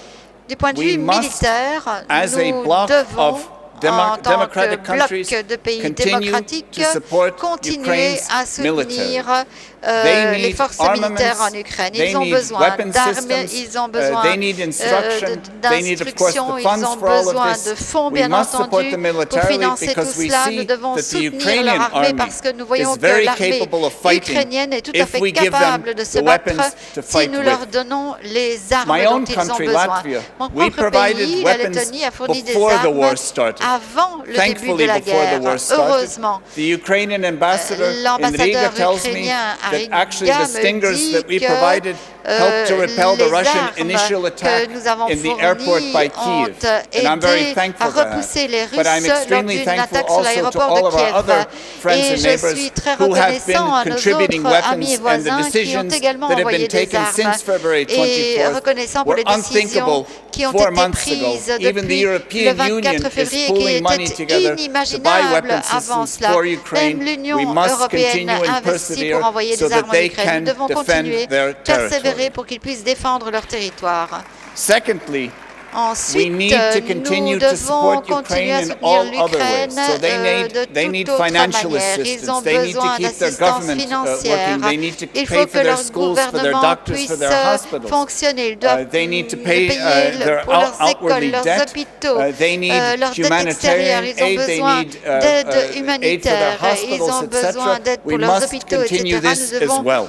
Du point de we vue must, militaire, as a nous bloc devons, of en tant que democratic bloc countries, de pays continue démocratiques, to support continuer Ukraine's à soutenir They les need forces armaments, militaires en Ukraine. they Ils ont need besoin weapon d'armes, systems, ils ont besoin they need instruction, they need, of course, d'instruction, the ils funds ont for all of besoin this. de fonds, We bien must support entendu, them pour militarily financer tout because we cela. Nous see devons that the soutenir Ukrainian leur armée army parce que nous voyons is que very l'armée capable of fighting ukrainienne est tout à if fait we give them capable de se the battre weapons to si fight nous leur with. donnons les armes My dont own ils ont country, besoin. Latvia, Mon we propre provided pays, la weapons Lettonie, a fourni des before the war armes started. avant le début Thankfully, de la before the guerre. war started, Heureusement, the Ukrainian ambassador in Riga l'ambassadeur tells me ukrainien à that actually Riga the me stingers dit that we que provided helped to repel the les Russian armes initial attack que nous avons in the airport by fournies Kiev. ont And I'm very aidé thankful à for repousser les that. But I'm Russes lors extremely d'une thankful attaque sur also to l'aéroport all de of our Kiev. other friends Et and je neighbors suis très who have been reconnaissant à nos contributing autres amis weapons et and the voisins qui ont decisions également that have envoyé been des taken armes since February et 24th reconnaissant pour were les décisions unthinkable qui ont 4 été months prises ago. Even the depuis le European 24 Union is février qui pooling money étaient together to buy inimaginables weapon avant systems cela. for Même Ukraine. We l'Union must européenne continue and investit persevere pour envoyer so des that armes en they Ukraine. can Nous devons defend continuer, their persévérer territory. pour qu'ils puissent défendre leur territoire. Secondly, Ensuite, we need to nous continue to devons support continuer Ukraine à in soutenir all other ways. l'Ukraine So they need de toute autre financial manière. Ils assistance. ont They need to besoin keep their d'assistance government financière. working. They need to Il pay faut for que their leur schools, for their gouvernement doctors, puisse for their hospitals. fonctionner. Ils doivent They need to payer their pour leurs écoles, outwardly leurs debt. hôpitaux, They need leur dette extérieure. humanitarian Ils ont aid. They besoin need d'aide aid for their humanitaire. Ils ont hospitals, besoin etc. d'aide pour We leurs must hôpitaux, continue etc. this Nous as devons well.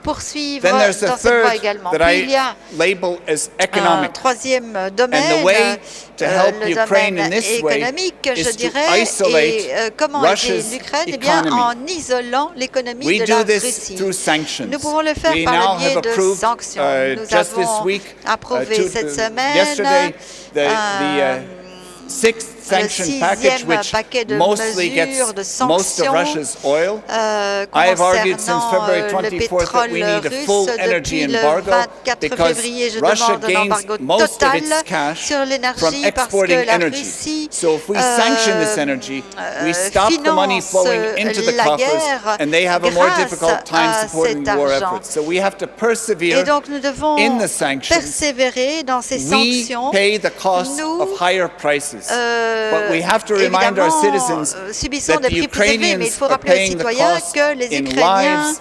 poursuivre Then there's a dans cette voie third également. that Puis il y a I label as un economic. troisième domaine, And the way to help le Ukraine domaine in this way économique, je is to dirais, isolate et comment aider Russia's l'Ukraine? Eh bien, economy. en isolant l'économie We de do la this Russie. through sanctions. Nous pouvons le faire We par now le biais have de approved, sanctions. Nous just this avons week, approuvé cette semaine yesterday, the sixth sanction package, which mostly gets most of Russia's oil. I have argued since February 24th that we need a full energy embargo because Russia gains most of its cash from exporting energy. So if we sanction this energy, we stop the money flowing into the coffers, and they have a more difficult time supporting the war effort. So we have to persevere in the sanctions. We pay the cost of higher prices. But we have to remind our citizens that the Ukrainians are paying the cost in lives,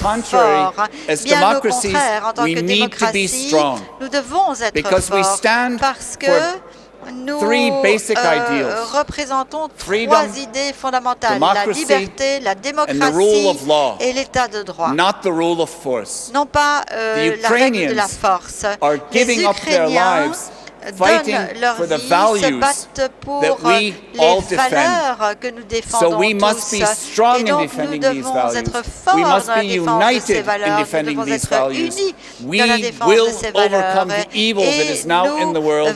fort. Bien au contraire, en tant que démocratie, nous devons être forts parce que nous représentons trois idées fondamentales, la liberté, la démocratie et l'état de droit, non pas la règle de la force. Les Ukrainiens donnent leur vie, se battent pour les valeurs que nous défendons tous. Et donc nous devons être forts dans la défense de ces valeurs, nous devons être unis dans la défense de ces valeurs. Et nous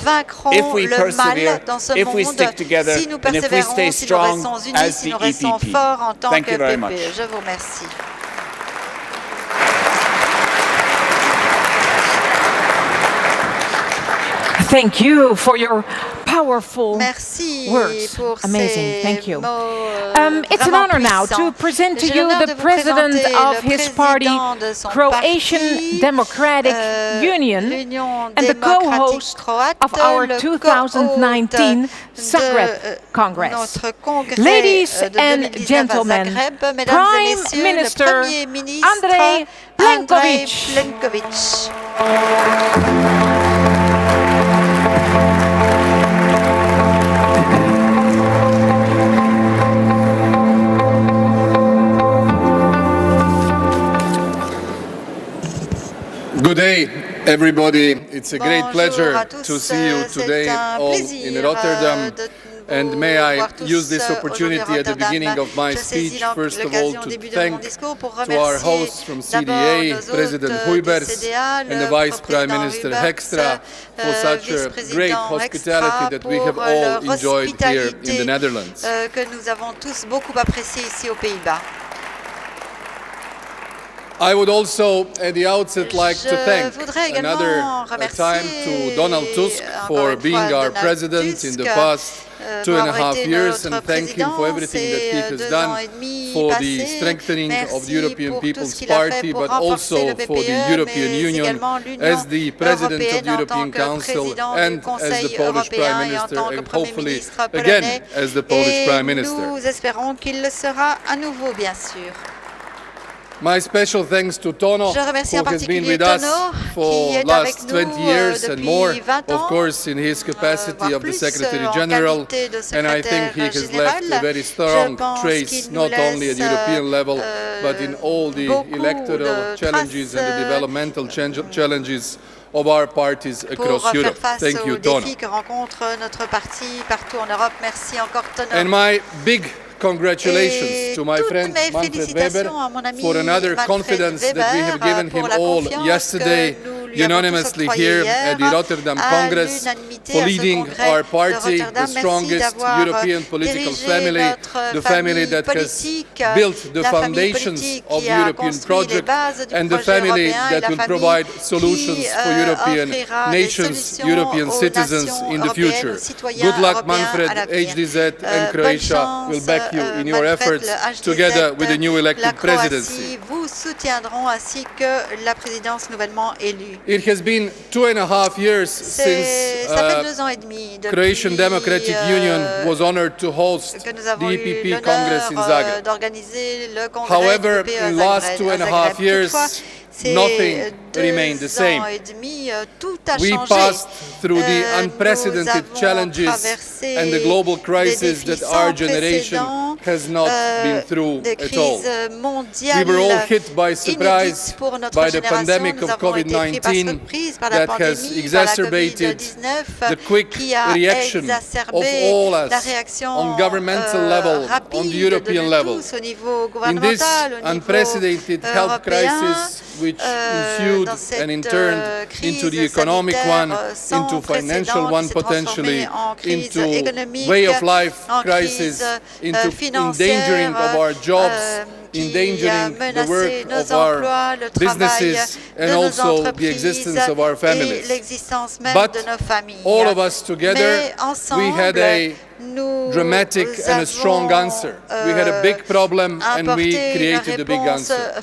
vaincrons le mal dans ce monde si nous persévérons, si nous restons unis, si nous restons forts en tant que PPE. Je vous remercie. Thank you for your powerful Merci words. pour Amazing. ces Thank you. mots, It's an honor now to present to you the president of his party, Croatian Democratic Union, and the co-host of our 2019 Zagreb Congress. Ladies and gentlemen, Prime Minister Andrej Plenković. Good day, everybody. It's a great pleasure to see you today all in Rotterdam. And may I use this opportunity at the beginning of my speech, first of all, to thank to our hosts from CDA, President Huybers and the Vice Prime Minister Hekstra for such a great hospitality that we have all enjoyed here in the Netherlands. Que nous avons tous beaucoup apprécié ici aux Pays-Bas. I would also, at the outset, like to thank another time to Donald Tusk for being our president in the past 2.5 years, and thank him for everything that he has done for the strengthening of the European People's Party, but also for the European Union as the president of the European Council and as the Polish Prime Minister, and hopefully again as the Polish Prime Minister. Nous espérons qu'il le sera à nouveau, bien sûr. My special thanks to Tono, who has been with us for last 20 years and more, of course, in his capacity of the Secretary General, and I think he has left a very strong trace, not only at European level, but in all the electoral challenges and the developmental challenges of our parties across Europe. Thank you, Tono. And my big congratulations to my friend Manfred Weber for another confidence that we have given him all yesterday unanimously here at the Rotterdam Congress for leading our party, the strongest European political family, the family that has built the foundations of the European project, and the family that will provide solutions for European nations, European citizens in the future. Good luck, Manfred. HDZ and Croatia will back you in your efforts together with the new elected presidency. It has been 2.5 years since Croatian Democratic Union was honored to host the EPP Congress in Zagreb. However, in the last 2.5 years, nothing remained the same. We passed through the unprecedented challenges and the global crisis that our generation has not been through at all. We were all hit by surprise by the pandemic of COVID-19 that has exacerbated the quick reaction of all us on governmental level, on the European level. In this unprecedented health crisis, which ensued and in turn into the economic one, into financial one potentially, into way of life crisis, into endangering of our jobs, endangering the work of our businesses and also the existence of our families. But all of us together, we had a dramatic and a strong answer. We had a big problem and we created a big answer.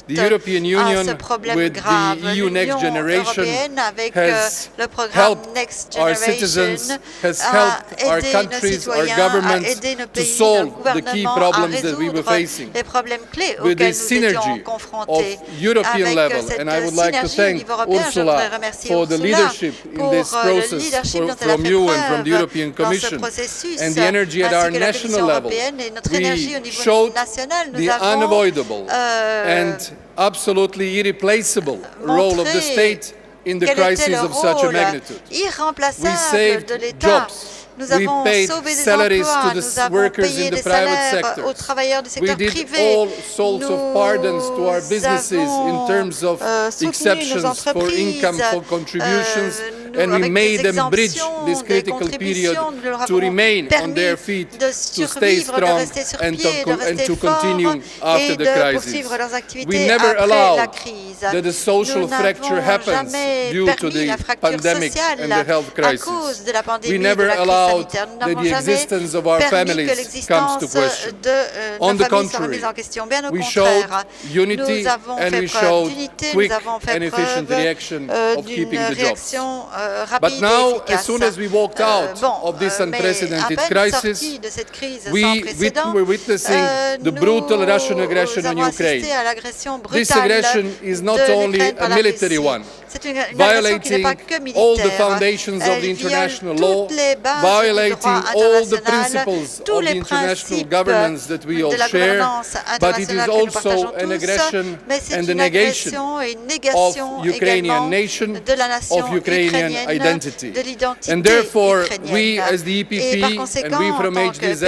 The European Union with the EU Next Generation has helped our citizens, has helped our countries, our governments to solve the key problems that we were facing. With this synergy of European level, and I would like to thank Ursula for the leadership in this process from you and from the European Commission, and the energy at our national level. We showed the unavoidable and absolutely irreplaceable role of the state in the crisis of such a magnitude. We saved jobs. We paid salaries to the workers in the private sector. We did all sorts of pardons to our businesses in terms of exceptions for income, for contributions, and we made them bridge this critical period to remain on their feet, to stay strong, and to continue after the crisis. We never allowed that the social fracture happens due to the pandemic and the health crisis. We never allowed that the existence of our families comes to question. On the contrary, we showed unity and we showed quick and efficient reaction of keeping the jobs. But now, as soon as we walked out of this unprecedented crisis, we're witnessing the brutal Russian aggression on Ukraine. This aggression is not only a military one, violating all the foundations of the international law, violating all the principles of the international governance that we all share, but it is also an aggression and a negation of Ukrainian nation, of Ukrainian identity. And therefore, we as the EPP and we from HDZ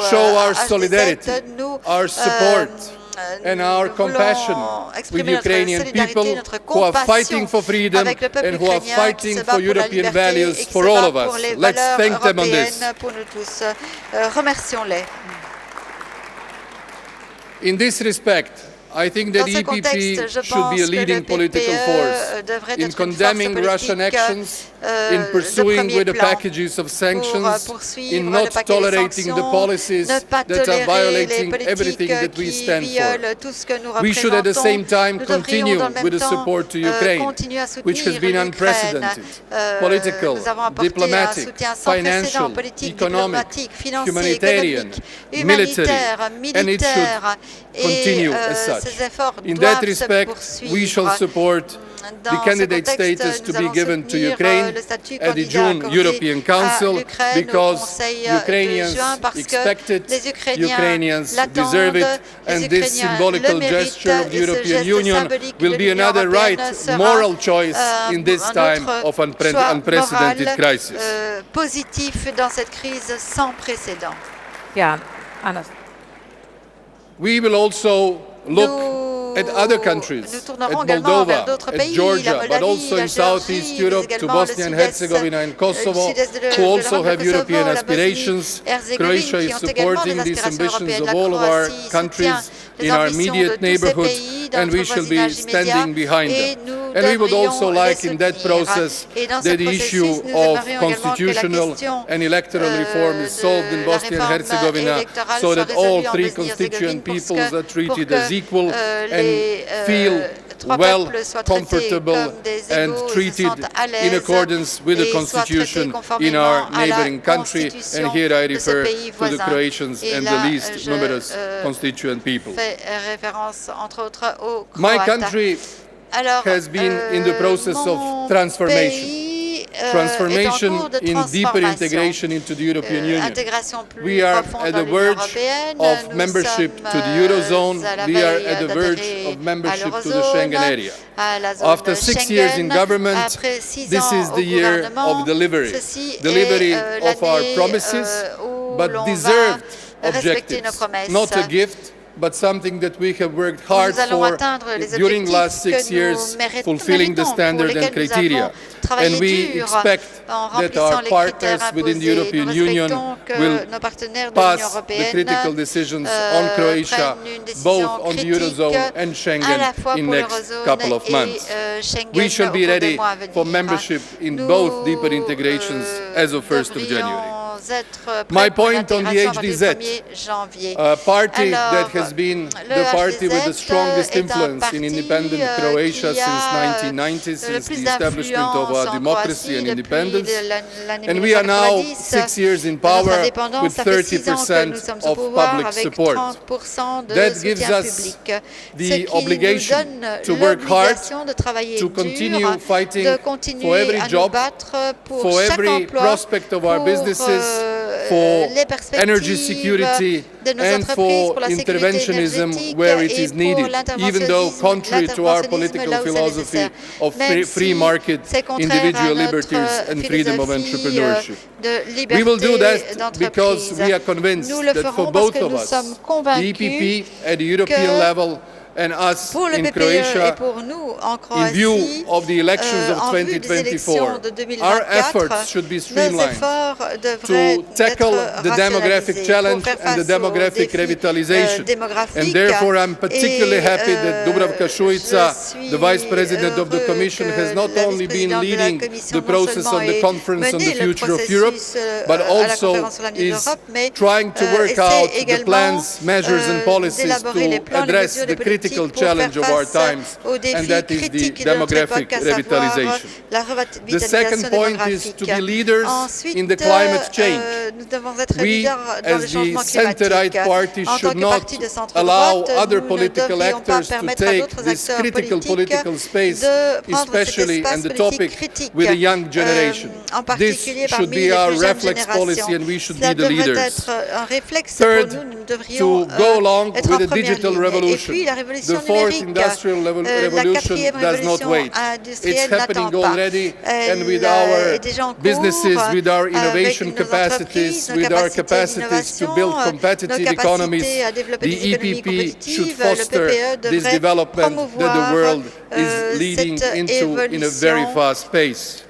show our solidarity, our support, and our compassion with Ukrainian people who are fighting for freedom and who are fighting for European values for all of us. Let's thank them on this. In this respect, I think that the EPP should be a leading political force in condemning Russian actions, in pursuing with the packages of sanctions, in not tolerating the policies that are violating everything that we stand for. We should at the same time continue with the support to Ukraine, which has been unprecedented, political, diplomatic, financial, economic, humanitarian, military, and it should continue as such. In that respect, we shall support the candidate status to be given to Ukraine at the June European Council because Ukrainians expect it, Ukrainians deserve it, and this symbolical gesture of the European Union will be another right, moral choice in this time of unprecedented crisis. Positif dans cette crise sans précédent. Yeah, Anna. We will also look at other countries, at Moldova, at Georgia, but also in Southeast Europe to Bosnia and Herzegovina and Kosovo, who also have European aspirations. Croatia is supporting these ambitions of all of our countries in our immediate neighborhood, and we shall be standing behind them. And we would also like in that process that the issue of constitutional and electoral reform is solved in Bosnia and Herzegovina so that all three constituent peoples are treated as equal and feel well, comfortable and treated in accordance with the constitution in our neighboring country. And here I refer to the Croatians and the least numerous constituent people. My country has been in the process of transformation in deeper integration into the European Union. We are at the verge of membership to the Eurozone. We are at the verge of membership to the Schengen area. After 6 years in government, this is the year of delivery of our promises, but deserved objectives, not a gift, but something that we have worked hard for during the last 6 years, fulfilling the standard and criteria. And we expect that our partners within the European Union will pass the critical decisions on Croatia, both on the Eurozone and Schengen in the next couple of months. We shall be ready for membership in both deeper integrations as of 1st of January. My point on the HDZ, a party that has been the party with the strongest influence in independent Croatia since 1990, since the establishment of our democracy and independence. And we are now 6 years in power with 30% of public support. That gives us the obligation to work hard, to continue fighting for every job, for every prospect of our businesses, for energy security and for interventionism where it is needed, even though contrary to our political philosophy of free market, individual liberties and freedom of entrepreneurship. We will do that because we are convinced that for both of us, the EPP at the European level and us pour le in PPE Croatia et pour nous en in Croatie, view of the elections of en vue des élections 2024. de 2024, Our efforts should be nos streamlined efforts devraient to tackle être the demographic rationalisés challenge pour faire and the face aux demographic défis, revitalization. démographiques. And therefore I'm particularly happy that Dubravka je Šuica, suis the Vice President of the heureux Commission, que has not la only been vice-présidente de la leading Commission the process non of the seulement conference on ait the mené le future of Europe, processus but à la also conférence sur l'avenir de is l'Europe, mais trying to work essaie out the également plans, measures and policies d'élaborer les to plans, les address mesures, the les critical politiques pour faire challenge of our face times, aux and défis that is the critiques de notre époque, demographic à savoir revitalization. la The second revitalisation point is to be leaders Ensuite, in the climate change. nous devons être We, leaders dans le as the changement center-right climatique. party, En tant should que not parti de allow centre-droite, other nous ne political devrions pas actors to permettre à take d'autres this acteurs critical politiques political space, de prendre cet especially espace and the politique topic critique, with the young generation. en This particulier should parmi be les our plus jeunes reflex policy générations. and we should Cela be the devrait leaders. être un réflexe Third, pour nous, nous devrions to go along être with en the première digital ligne. revolution. Et puis la révolution The fourth numérique, industrial la revolution quatrième does not révolution wait. It's industrielle happening n'attend pas. already, and with Elle our est déjà en cours businesses, with our avec innovation nos capacities, entreprises, nos with our capacités capacities to d'innovation, build nos competitive economies, capacités à développer des the économies EPP should compétitives. Le foster PPE this devrait development that the promouvoir world is leading cette into in a very évolution fast pace.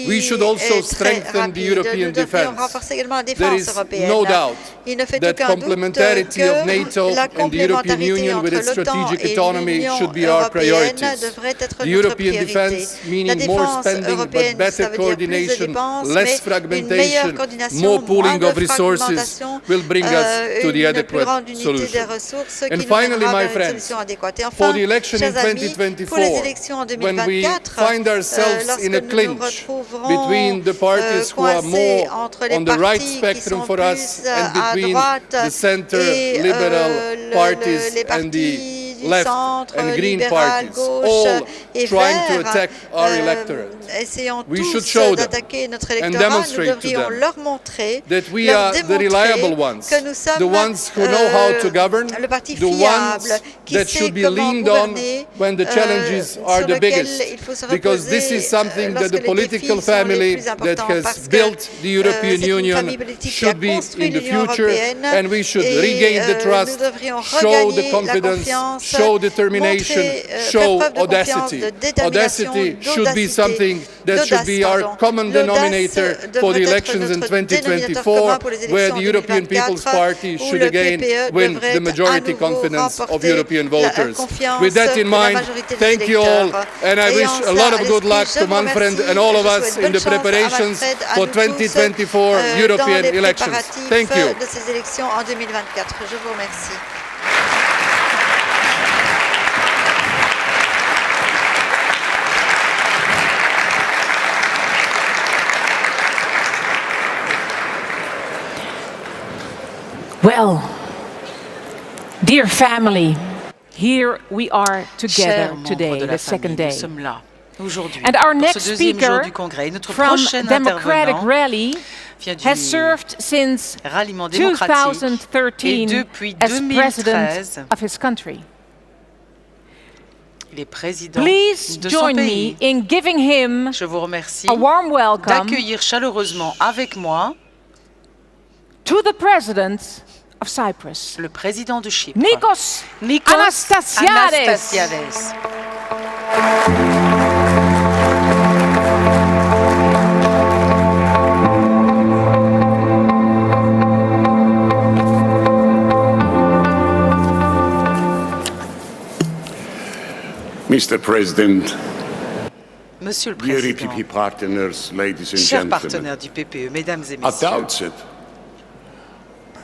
We should also strengthen the European defense. Renforcer également la There défense is européenne. no doubt Il ne fait that aucun doute complementarity que of NATO la and the European complémentarité Union with entre its l'OTAN strategic et autonomy l'Union should be our européenne priorities. devrait être The notre European priorité. defense La meaning more défense spending but européenne, ça better veut dire plus de coordination, dépenses, less mais une meilleure fragmentation, coordination, more pooling moins de of resources fragmentation, will bring us to the une plus adequate grande unité solution. des ressources And qui nous finally, mènera my vers une friends, solution adéquate. Et for enfin, the election in chers amis, pour les 2024, élections en when we 2024, find ourselves lorsque in a nous nous clinch retrouverons between the parties who are coincés more entre les on the right partis qui spectrum sont for us plus and à between droite the center et liberal parties les and the partis du left centre, and green libéral, parties, gauche all et trying to vert, attack our electorate. essayons We should tous show them d'attaquer notre and électorat. Nous demonstrate to devrions them leur montrer, that we leur are the démontrer reliable ones, que nous sommes the ones who know how to govern, le parti the fiable ones qui that sait should be comment leaned on gouverner, when the challenges are sur the lequel biggest. il faut se Because this reposer is something that lorsque the les political défis sont les family plus that importants, has parce que, built the European c'est une Union famille politique qui a should be construit in the l'Union future, européenne, and we should et regain the trust, nous devrions show the regagner la confidence, confiance, show determination, montrer, show faire preuve de audacity. confiance, de détermination, Audacity should be d'audacité, something that should be our pardon. common denominator for the L'audace elections in devrait être notre dénominateur 2024, commun pour les élections where en the European 2024, People's Party où should le again PPE win devrait the majority à nouveau confidence of remporter European la voters. confiance With that in de la mind, majorité des thank you all, électeurs. and I wish Ayant a lot ça of à good luck l'esprit, to je vous Manfred remercie and all et of je us souhaite in bonne the chance à preparations Manfred, à for nous tous, 2024 dans European les elections. préparatifs Thank you. de ces élections en 2024. Je vous remercie. Well, dear family, here we are together today, the second day. And our next speaker from Democratic Rally has served since 2013 as president of his country. Please join me in giving him a warm welcome to the President of Cyprus, le président de Chypre, Nikos Anastasiades. Mr. President, Monsieur le dear Président, EPP partners, ladies and chers gentlemen, partenaires du PPE, Mesdames et at the Messieurs, outset,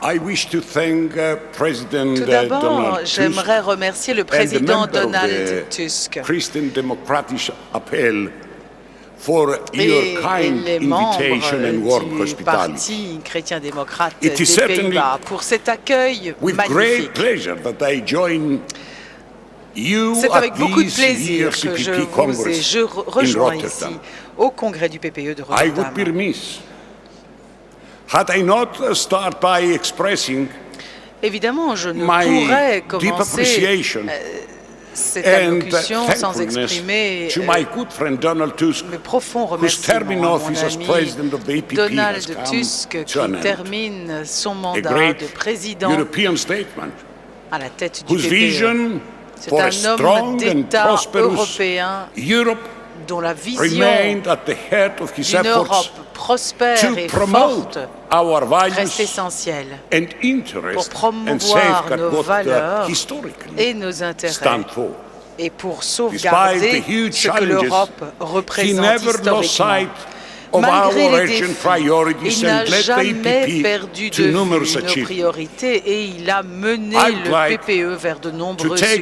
I wish to thank President tout d'abord, Donald Tusk j'aimerais remercier le and the président member of Donald the Tusk Christian Democratic Appel for et your kind les membres invitation and work du hospitality. Parti chrétien-démocrate It des is certainly Pays-Bas pour cet accueil with magnifique. great pleasure that I join you C'est avec at beaucoup de this plaisir year's que je EPP vous Congress in rejoins ici Rotterdam. au congrès du PPE de I would be Rotterdam. remiss had I not start by expressing Évidemment, je ne my pourrais deep commencer appreciation cette and allocution sans thankfulness exprimer to my good friend Donald Tusk, mes profonds whose term in remerciements à office mon as ami president of the EPP Donald has come Tusk to an qui end. termine son A mandat great de président European statement à la tête du whose PPE. vision C'est un homme d'État européen dont la vision d'une Europe prospère et forte reste essentielle pour promouvoir nos valeurs et nos intérêts et pour sauvegarder ce que l'Europe représente historiquement. Malgré les défis, il n'a jamais perdu de vue nos priorités et il a mené le PPE vers de nombreux succès.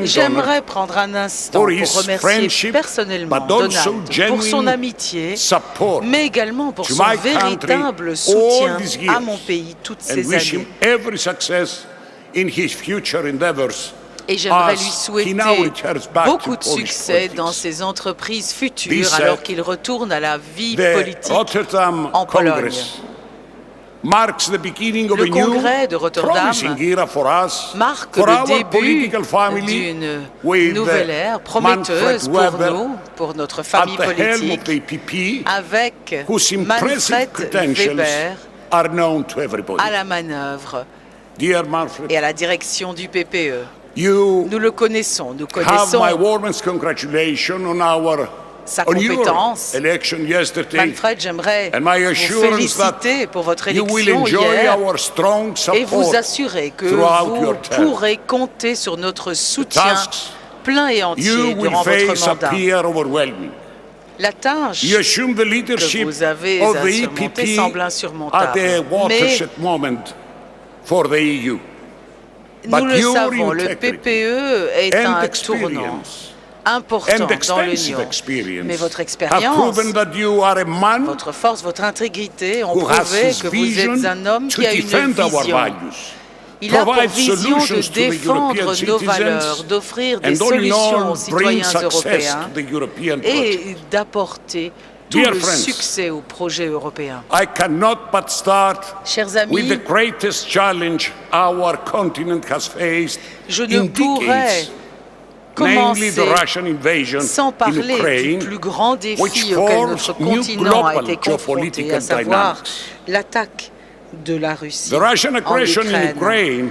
J'aimerais prendre un instant pour remercier personnellement Donald pour son amitié, mais également pour son véritable soutien à mon pays toutes ces années. Et j'aimerais lui souhaiter beaucoup de succès dans ses entreprises futures alors qu'il retourne à la vie politique en Pologne. Le congrès de Rotterdam marque le début d'une nouvelle ère prometteuse pour nous, pour notre famille politique, avec Manfred Weber à la manœuvre et à la direction du PPE. Nous le connaissons, sa compétence. Manfred, j'aimerais vous féliciter pour votre élection hier et vous assurer que vous pourrez compter sur notre soutien plein et entier durant votre mandat. La tâche que vous avez à surmonter semble insurmontable, mais nous le savons, le PPE est un tournant important dans l'Union. Mais votre expérience, votre force, votre intégrité ont prouvé que vous êtes un homme qui a une vision. Il a pour vision de défendre nos valeurs, d'offrir des solutions aux citoyens européens et d'apporter tout le succès au projet européen. Chers amis, je ne pourrais commencer sans parler du plus grand défi auquel notre continent a été confronté, à savoir l'attaque de la Russie en Ukraine.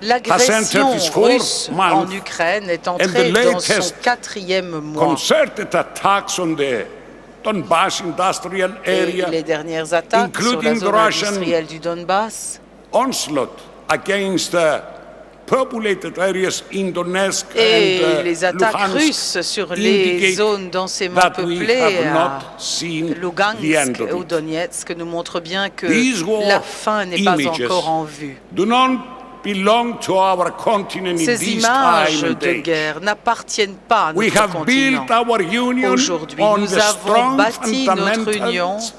L'agression russe en Ukraine est entrée dans son 4e mois. Et les dernières attaques sur la zone industrielle du Donbass et les attaques russes sur les zones densément peuplées à Lugansk et au Donetsk nous montrent bien que la fin n'est pas encore en vue. Ces images de guerre n'appartiennent pas à notre continent. Aujourd'hui, nous avons bâti notre union sur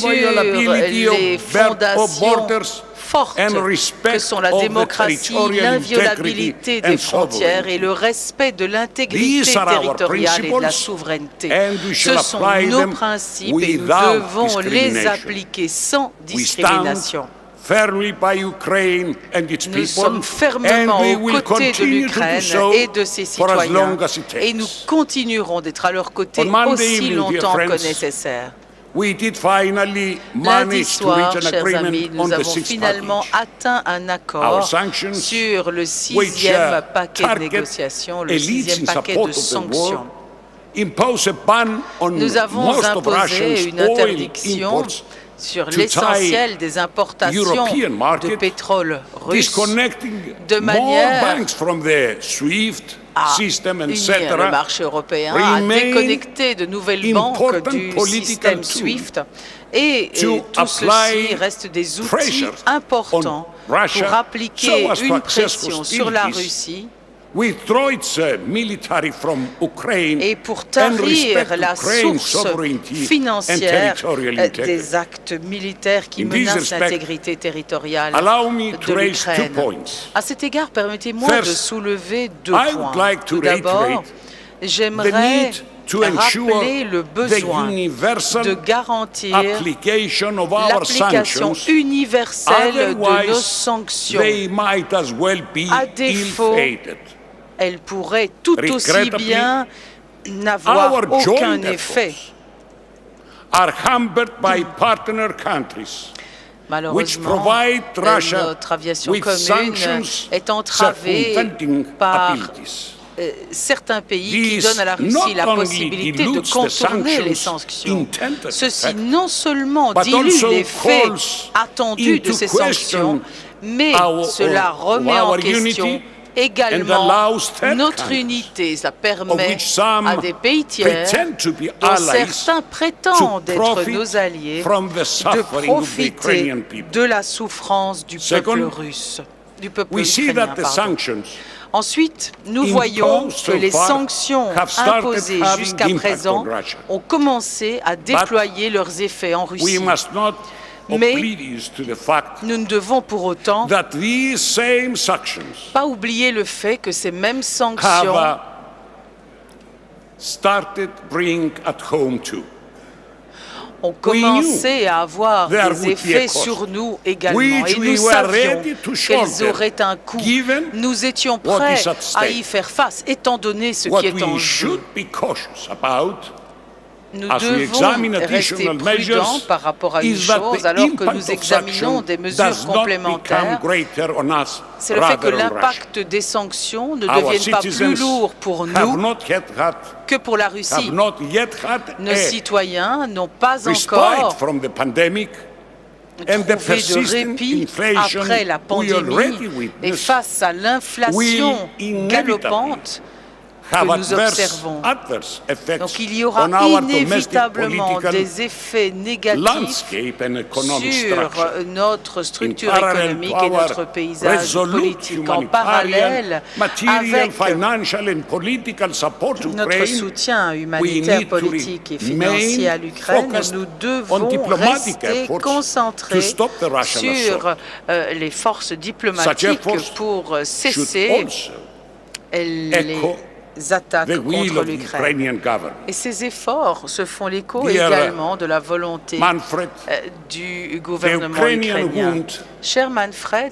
les fondations fortes que sont la démocratie, l'inviolabilité des frontières et le respect de l'intégrité territoriale et de la souveraineté. Ce sont nos principes et nous devons les appliquer sans discrimination. Nous sommes fermement aux côtés de l'Ukraine et de ses citoyens et nous continuerons d'être à leur côté aussi longtemps que nécessaire. Lundi soir, chers amis, nous avons finalement atteint un accord sur le 6e paquet de négociations, le 6e paquet de sanctions. Nous avons imposé une interdiction sur l'essentiel des importations de pétrole russe, de manière à unir le marché européen, à déconnecter de nouvelles banques du système SWIFT. Et tout ceci reste des outils importants pour appliquer une pression sur la Russie et pour tarir la source financière des actes militaires qui menacent l'intégrité territoriale de l'Ukraine. À cet égard, permettez-moi de soulever 2 points. Tout d'abord, j'aimerais rappeler le besoin de garantir l'application universelle de nos sanctions. À défaut, elles pourraient tout aussi bien n'avoir aucun effet. Malheureusement, notre aviation commune est entravée par certains pays qui donnent à la Russie la possibilité de contourner les sanctions. Ceci non seulement dilue l'effet attendu de ces sanctions, mais cela remet en question également notre unité. Ça permet à des pays tiers, dont certains prétendent être nos alliés, de profiter de la souffrance du peuple russe, du peuple ukrainien. Ensuite, nous voyons que les sanctions imposées jusqu'à présent ont commencé à déployer leurs effets en Russie. Mais nous ne devons pour autant pas oublier le fait que ces mêmes sanctions ont commencé à avoir des effets sur nous également. Et nous savions qu'elles auraient un coût. Nous étions prêts à y faire face, étant donné ce qui est en jeu. Nous devons rester prudents par rapport à une chose alors que nous examinons des mesures complémentaires. C'est le fait que l'impact des sanctions ne devienne pas plus lourd pour nous que pour la Russie. Nos citoyens n'ont pas encore trouvé de répit après la pandémie et face à l'inflation galopante que nous observons. Donc il y aura inévitablement des effets négatifs sur notre structure économique et notre paysage politique. En parallèle avec notre soutien humanitaire, politique et financier à l'Ukraine, nous devons rester concentrés sur les forces diplomatiques pour cesser les attaques contre l'Ukraine. Et ces efforts se font l'écho également de la volonté du gouvernement ukrainien. Cher Manfred,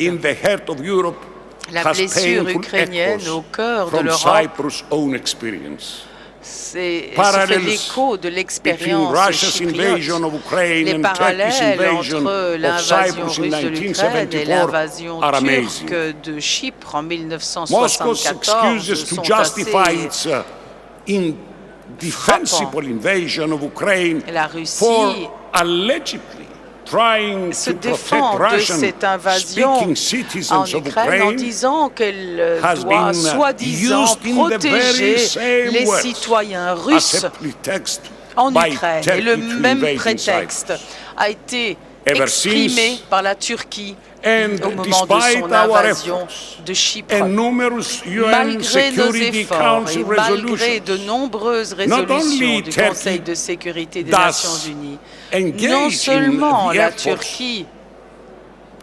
la blessure ukrainienne au cœur de l'Europe se fait l'écho de l'expérience chypriote. Les parallèles entre l'invasion russe de l'Ukraine et l'invasion turque de Chypre en 1974 sont assez frappants. La Russie se défend de cette invasion en Ukraine en disant qu'elle doit soi-disant protéger les citoyens russes en Ukraine. Et le même prétexte a été exprimé par la Turquie au moment de son invasion de Chypre. Malgré nos efforts et malgré de nombreuses résolutions du Conseil de sécurité des Nations Unies, non seulement la Turquie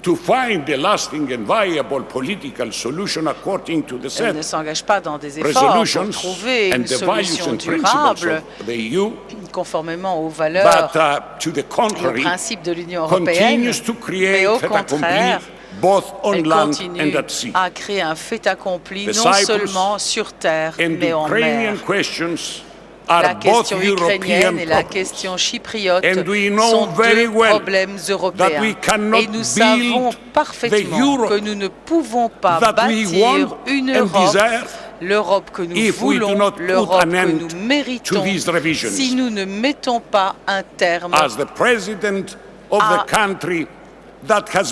elle ne s'engage pas dans des efforts pour trouver une solution durable conformément aux valeurs et aux principes de l'Union européenne, mais au contraire, elle continue à créer un fait accompli non seulement sur terre, mais en mer. La question ukrainienne et la question chypriote sont deux problèmes européens. Et nous savons parfaitement que nous ne pouvons pas bâtir une Europe, l'Europe que nous voulons, l'Europe que nous méritons, si nous ne mettons pas un terme à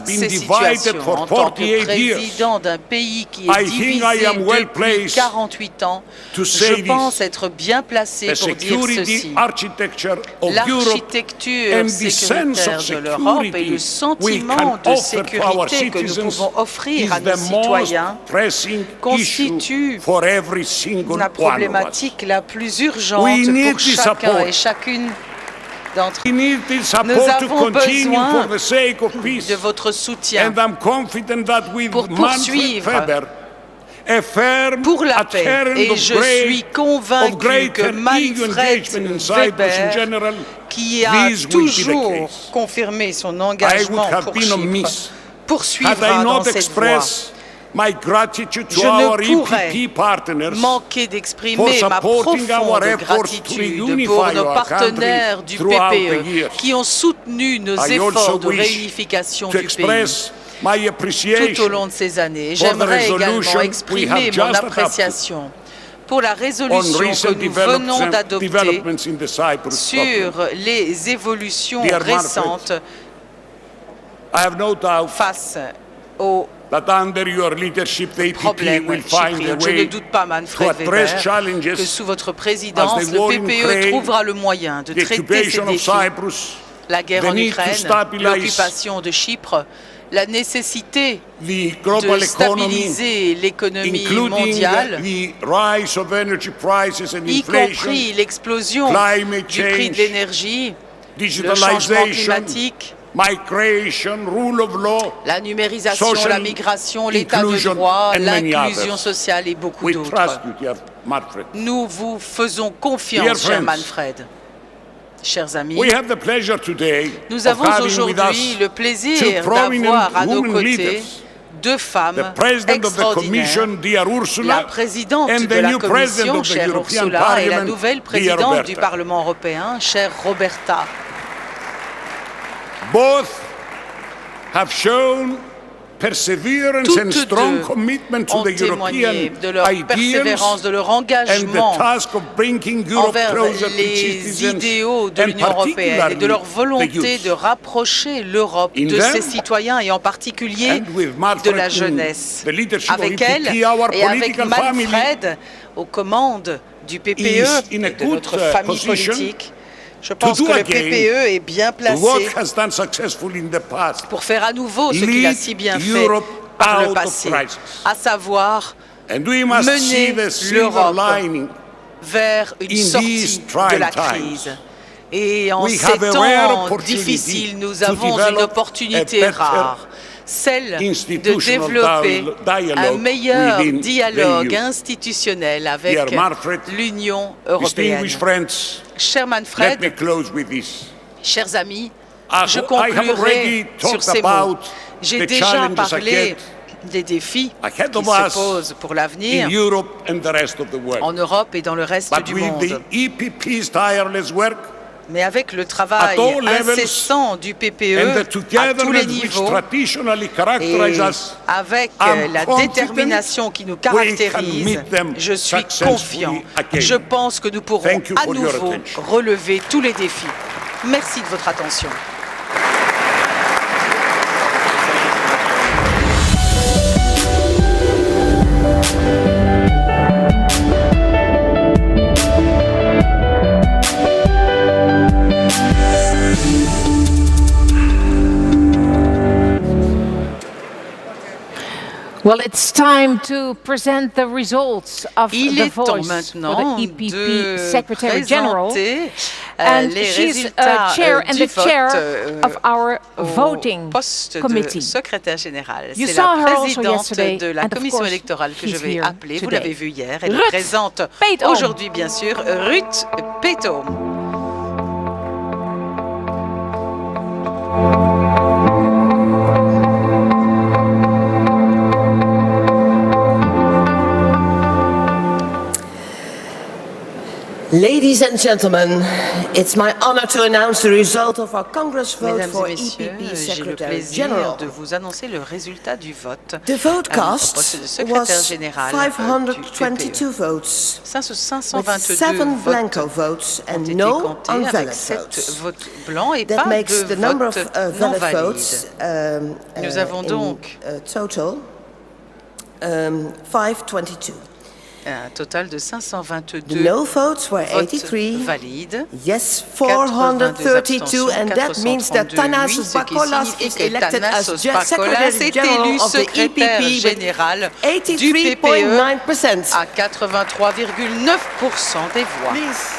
ces situations. En tant que président d'un pays qui est divisé depuis 48 ans, je pense être bien placé pour dire ceci. L'architecture sécuritaire de l'Europe et le sentiment de sécurité que nous pouvons offrir à nos citoyens constituent la problématique la plus urgente pour chacun et chacune d'entre nous. Nous avons besoin de votre soutien pour poursuivre pour la paix. Et je suis convaincu que Manfred Weber, qui a toujours confirmé son engagement pour Chypre, poursuivra dans cette voie. Je ne pourrais manquer d'exprimer ma profonde gratitude pour nos partenaires du PPE qui ont soutenu nos efforts de réunification du pays tout au long de ces années. J'aimerais également exprimer mon appréciation pour la résolution que nous venons d'adopter sur les évolutions récentes face aux problèmes chypriotes. Je ne doute pas, Manfred Weber, que sous votre présidence, le PPE trouvera le moyen de traiter ces défis. La guerre en Ukraine, l'occupation de Chypre, la nécessité de stabiliser l'économie mondiale, y compris l'explosion du prix de l'énergie, le changement climatique, la numérisation, la migration, l'état de droit, l'inclusion sociale et beaucoup d'autres. Nous vous faisons confiance, cher Manfred. Chers amis, nous avons aujourd'hui le plaisir d'avoir à nos côtés deux femmes extraordinaires, la présidente de la Commission, chère Ursula, et la nouvelle présidente du Parlement européen, chère Roberta. Both have shown perseverance and strong commitment to the European de leur persévérance, de leur engagement envers les idéaux de l'Union européenne et de leur volonté de rapprocher l'Europe de ses citoyens et en particulier de la jeunesse. Avec elle et avec Manfred aux commandes du PPE et de notre famille politique, je pense que le PPE est bien placé pour faire à nouveau ce qu'il a si bien fait par le passé, à savoir mener l'Europe vers une sortie de la crise. Et en ces temps difficiles, nous avons une opportunité rare, celle de développer un meilleur dialogue institutionnel avec l'Union européenne. Cher Manfred, chers amis, je conclurai sur ces mots. J'ai déjà parlé des défis qui se posent pour l'avenir en Europe et dans le reste du monde. Mais avec le travail incessant du PPE à tous les niveaux et avec la détermination qui nous caractérise, je suis confiant. Je pense que nous pourrons à nouveau relever tous les défis. Merci de votre attention. Well, it's time to present the results of the voice maintenant for the EPP Secretary de General, and she's chair and the chair of our voting committee. Secrétaire général. You C'est saw la her also présidente yesterday, de la and of commission course, électorale que je he's vais here appeler. Vous today. l'avez vu hier. Elle est présente aujourd'hui, bien sûr, Ruth Petom. Ladies and gentlemen, it's my honor to announce the result of our Congress vote for EPP Secretary General. De vous annoncer le résultat du vote. The vote cast was 522 votes, 522 with 7 blanco votes and no unvalid votes. That makes the number of valid votes Nous avons donc total 522. Un total de 522 The no votes were 83, valides, yes 432, and that means that Thanasis Bakolas is elected as Secretary General of the EPP with 83.9%. à 83,9% des voix. Please.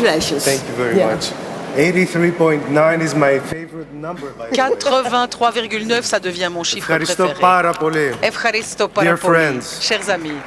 Congratulations. Thank you very much. 83.9 is my favorite number. 83,9, ça devient mon chiffre préféré. Efcharisto Dear friends, chers amis.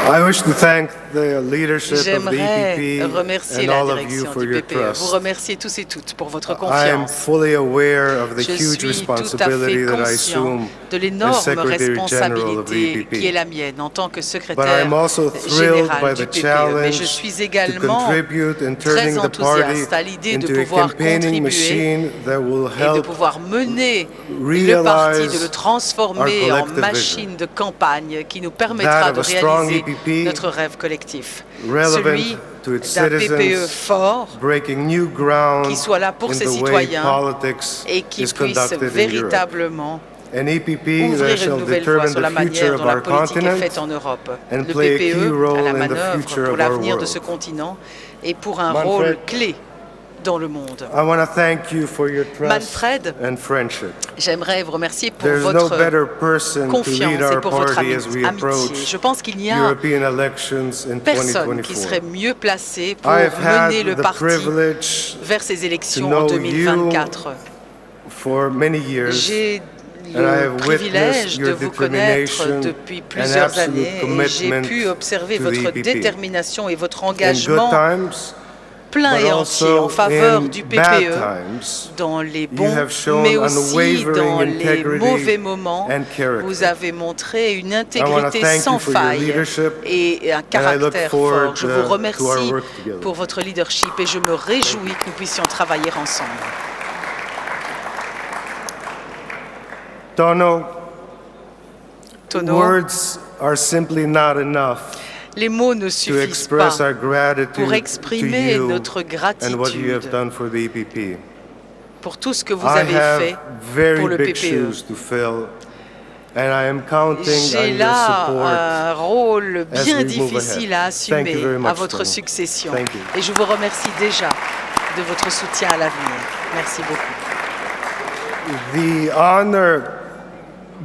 I wish to thank the leadership of the J'aimerais EPP remercier and la all of you direction for du your PPE, trust. vous remercier tous et toutes pour votre I am confiance. fully aware of the Je huge suis tout à responsibility fait that I conscient assume de as l'énorme Secretary General of the responsabilité qui est EPP. la mienne en tant que But I secrétaire am also thrilled général by du the PPE. Mais challenge je suis to également contribute in très turning the party enthousiaste à l'idée de into a pouvoir campaigning contribuer machine that will et de help pouvoir mener le parti, de le realize transformer our en collective machine de campagne qui nous That permettra of de a strong réaliser EPP, notre rêve collectif. relevant Celui to its d'un PPE citizens, fort breaking new ground qui soit là pour in ses the way citoyens politics et qui is puisse conducted in Europe. véritablement An EPP that ouvrir une shall nouvelle voie determine sur la the future manière of dont la our politique est continent faite en Europe. and Le play a key PPE role à la in the manœuvre future pour of our l'avenir de world. ce continent et pour un Manfred, rôle clé dans le monde. I want to thank you for your trust Manfred, and friendship. j'aimerais vous remercier pour There's no votre better person to confiance lead et our pour votre party as we amitié. approach Je pense qu'il n'y a European elections in personne qui 2024. serait mieux placé pour I have had mener le the parti privilege vers ces to élections know en 2024. for many years. J'ai And I le have privilège witnessed de your vous connaître determination depuis and plusieurs absolute années et j'ai commitment pu observer to the votre EPP. détermination et votre In good engagement times, plein but et entier also en faveur in du bad PPE times, dans les you bons have shown mais aussi unwavering dans les integrity mauvais moments. and character. Vous avez montré une I wanna intégrité thank sans you for your faille leadership, et un and I look caractère forward fort. Je to vous our remercie work together. pour votre leadership et je me réjouis que nous puissions travailler ensemble. Tono, Tono, words are simply not enough les mots ne to suffisent express pas our gratitude pour to exprimer you notre and what you have gratitude done for the EPP. pour tout ce que vous I avez have fait very pour le big PPE. shoes to fill, and I am counting J'ai on your là support un rôle as bien we move difficile ahead. à Thank you assumer very à much, votre Tono. succession Thank you. et je vous remercie déjà de votre soutien à l'avenir. Merci beaucoup. The honor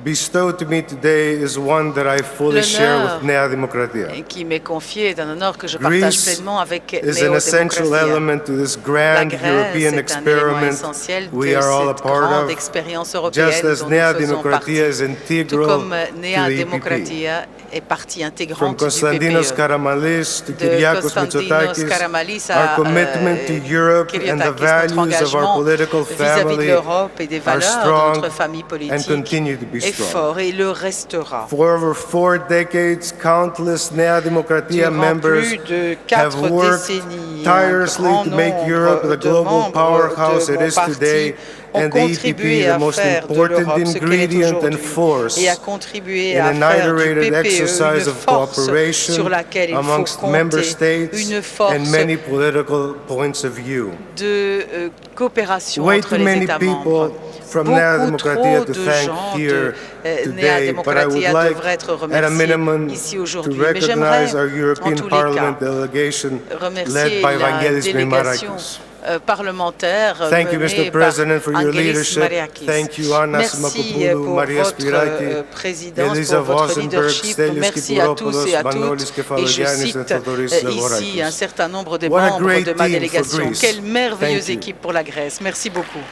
bestowed to me today is one that I fully share with Nea Demokratia. Et qui m'est confié est un honneur que je partage Greece pleinement avec is an essential Néo-démocratie. element to this La grand Grèce European est un élément experiment essentiel we de are all a cette part grande of, expérience européenne just as dont Nea nous faisons partie. Demokratia is Tout integral comme to the Néa-démocratie est partie From intégrante du Konstantinos PPE. Karamanlis to De Kyriakos Konstantinos Mitsotakis, Karamanlis our à commitment to Europe and the Kyriakos, notre values of our engagement political vis-à-vis de family l'Europe et des are valeurs de strong notre famille and politique continue to be est strong. fort et le restera. For over 4 decades, countless Nea Demokratia Durant members plus de have 4 worked décennies, tirelessly un grand to make nombre Europe the de global membres powerhouse de it mon is parti today, ont and the EPP contribué the à most faire de important l'Europe ce qu'elle est ingredient and aujourd'hui force et à contribuer in à an faire du iterated PPE exercise une of force cooperation sur laquelle il faut amongst member compter, states une force and many political points of view. de coopération Way entre too les many États people membres. from Nea Beaucoup Demokratia trop to de thank gens here de today, but I would Néa-démocratie like, devraient être at a remerciés minimum, ici to aujourd'hui. Mais j'aimerais, recognize our en European tous les Parliament cas, delegation remercier led by la Vangelis délégation Marakis. Parlementaire Thank you, menée Mr. par President, for your Angelis leadership. Mariakis. Thank you, Anna Merci Smakopoulou, pour Maria votre Spiraki, présidence, Elisa pour votre Vosenberg, leadership. Stelios Merci à tous et à Manolis toutes. Et je Kefalogiannis cite and Theodoris ici Zagorakis. un certain nombre des What a membres great de ma team for délégation. Greece. Quelle merveilleuse Thank you. équipe pour la Grèce. Merci beaucoup.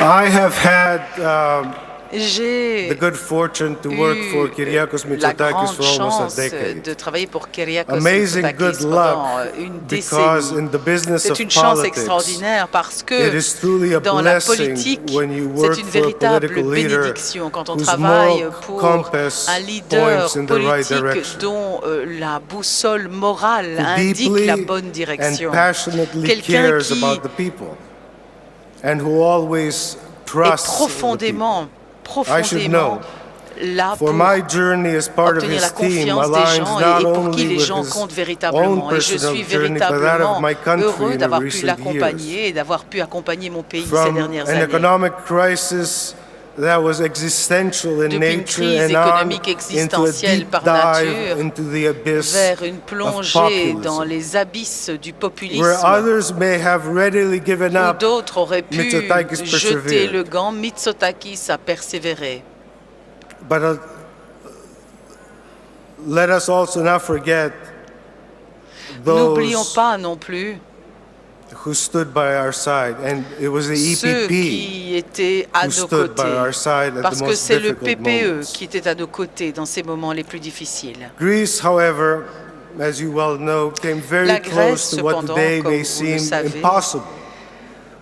I have had J'ai the good fortune to work for Kyriakos la Mitsotakis grande for almost chance a decade. de travailler pour Kyriakos Amazing Mitsotakis good pendant luck, une because décennie. in the business C'est of une chance politics, extraordinaire parce it que is truly a dans la blessing politique, when you work c'est une for a véritable political leader bénédiction quand on whose travaille moral pour compass un leader points in the right politique direction. dont la boussole morale Who indique deeply la bonne and direction. passionately Quelqu'un cares qui about the people and who always est trusts profondément là for pour my journey as part of obtenir la his team confiance des aligns gens not et pour qui only les with gens his comptent own véritablement. Et je personal suis journey, but that of véritablement my country heureux in d'avoir the pu recent l'accompagner years. et d'avoir pu accompagner mon pays ces From dernières an années. economic crisis that was existential in Depuis une nature crise and on économique into a existentielle deep par dive nature into the abyss vers une of plongée dans populism, les abysses du populisme, where others may have readily given où up. d'autres auraient pu Mitsotakis jeter persevered. le gant. Mitsotakis a persévéré. But let us also not forget N'oublions those pas non plus who stood by our side, and it was the ceux EPP qui étaient à who nos stood by côtés, our side at parce the que most c'est le difficult PPE moments. qui était à nos côtés dans ces moments les plus difficiles. Greece, however, as you well know, came very La close Grèce, to what cependant, today comme may vous le seem savez, impossible,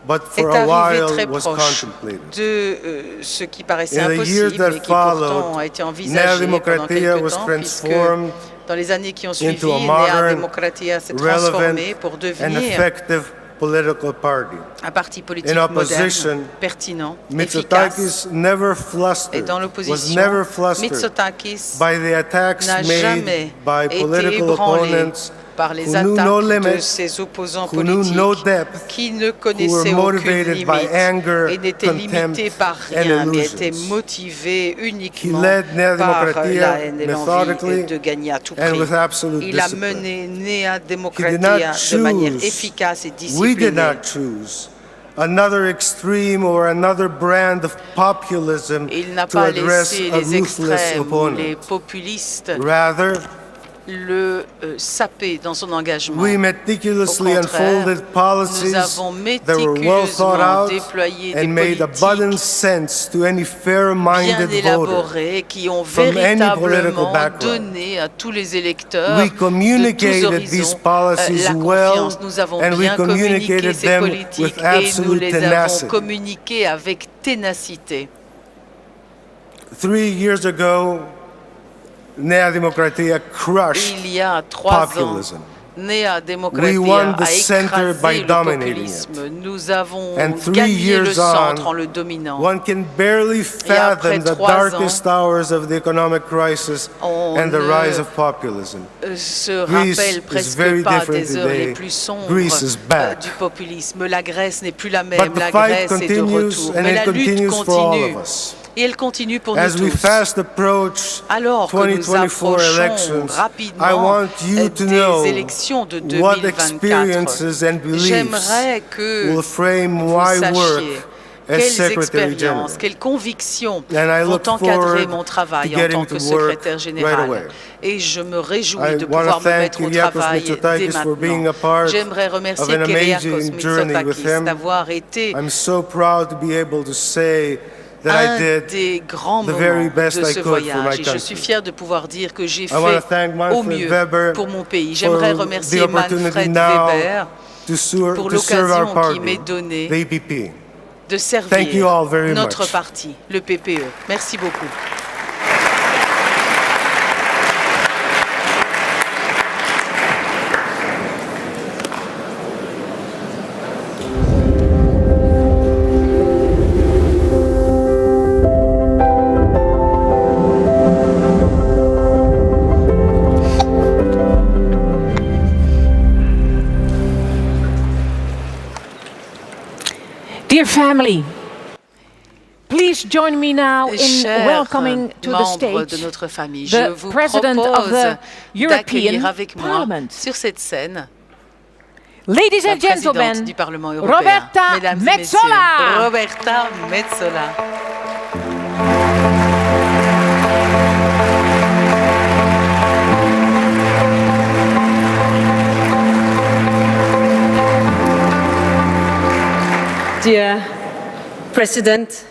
but est for a arrivé while très was proche contemplated. de ce qui paraissait In the years impossible that et qui pourtant followed, a été Nea envisagé pendant Demokratia quelques was temps, puisque transformed dans les années qui ont suivi, into a Nea modern, Demokratia s'est relevant, transformée pour and devenir effective political party. un parti politique In opposition, moderne, pertinent, Mitsotakis efficace. never Et flustered, dans was l'opposition, never flustered Mitsotakis by the attacks n'a made jamais by été political ébranlé opponents par les who knew no attaques de limits, ses opposants who knew no politiques depth, qui ne who connaissaient were aucune motivated by limite anger, et n'étaient contempt, limités par and rien, mais étaient illusions. motivés He uniquement led Nea par Demokratia la haine et l'envie methodically de gagner à tout and prix. with absolute Il a discipline. mené Nea He did Demokratia not de manière choose, efficace et we did disciplinée. not choose another extreme or another brand of populism Il n'a to pas address laissé a les ruthless extrêmes ou opponent. les populistes Rather, le saper dans son engagement. we meticulously Au contraire, unfolded policies nous avons that were well thought méticuleusement out déployé des and made abundant politiques sense to any bien fair-minded voter. élaborés qui ont from any political véritablement background. donné à tous les électeurs We de tous communicated these horizons policies la well, confiance. Nous avons and we bien communiqué communicated ces them politiques with et nous absolute les avons tenacity. communiquées avec ténacité. 3 years ago, Nea Demokratia crushed Il y a 3 populism. ans, Nea We Demokratia won the a center by écrasé le dominating populisme. Nous avons And 3 gagné le years centre on, en le dominant. one can barely après fathom the 3 darkest hours of the economic crisis and the rise of populism. Se Greece rappelle is presque very pas different des heures today. les plus sombres Greece is back. du populisme. La Grèce n'est plus la But même. the La fight Grèce est de continues, retour. and Mais it la lutte continues for all continue. of us. Et elle continue pour As nous we tous. fast approach Alors que nous 2024 approchons elections, I rapidement want you to know des élections de what 2024, experiences and beliefs j'aimerais que will frame vous my work sachiez as quelles Secretary General. expériences, quelles convictions And I vont look encadrer forward mon travail to en getting tant to que work secrétaire right général. away. Et je me réjouis I de want pouvoir to me thank mettre au Kyriakos travail dès Mitsotakis for being maintenant. a part J'aimerais remercier of an Kyriakos amazing journey with Mitsotakis him. d'avoir été I'm so proud to be able to say that I un did des grands the very moments best de I ce could for my voyage. Et je country. suis fier de pouvoir dire que j'ai I want to fait thank au Manfred mieux Weber pour mon pays. for J'aimerais the remercier opportunity Manfred now Weber to serve pour our l'occasion qui party, m'est donnée the EPP. de Thank you all servir very notre much. parti, le PPE. Merci beaucoup. Dear family, please join me now in Chers welcoming to the membres de stage notre famille, je the vous President of propose the d'accueillir European avec moi Parliament. sur cette scène Ladies la and présidente gentlemen, du Parlement européen, Roberta Mesdames et Metsola. messieurs, Roberta Metsola. Dear President,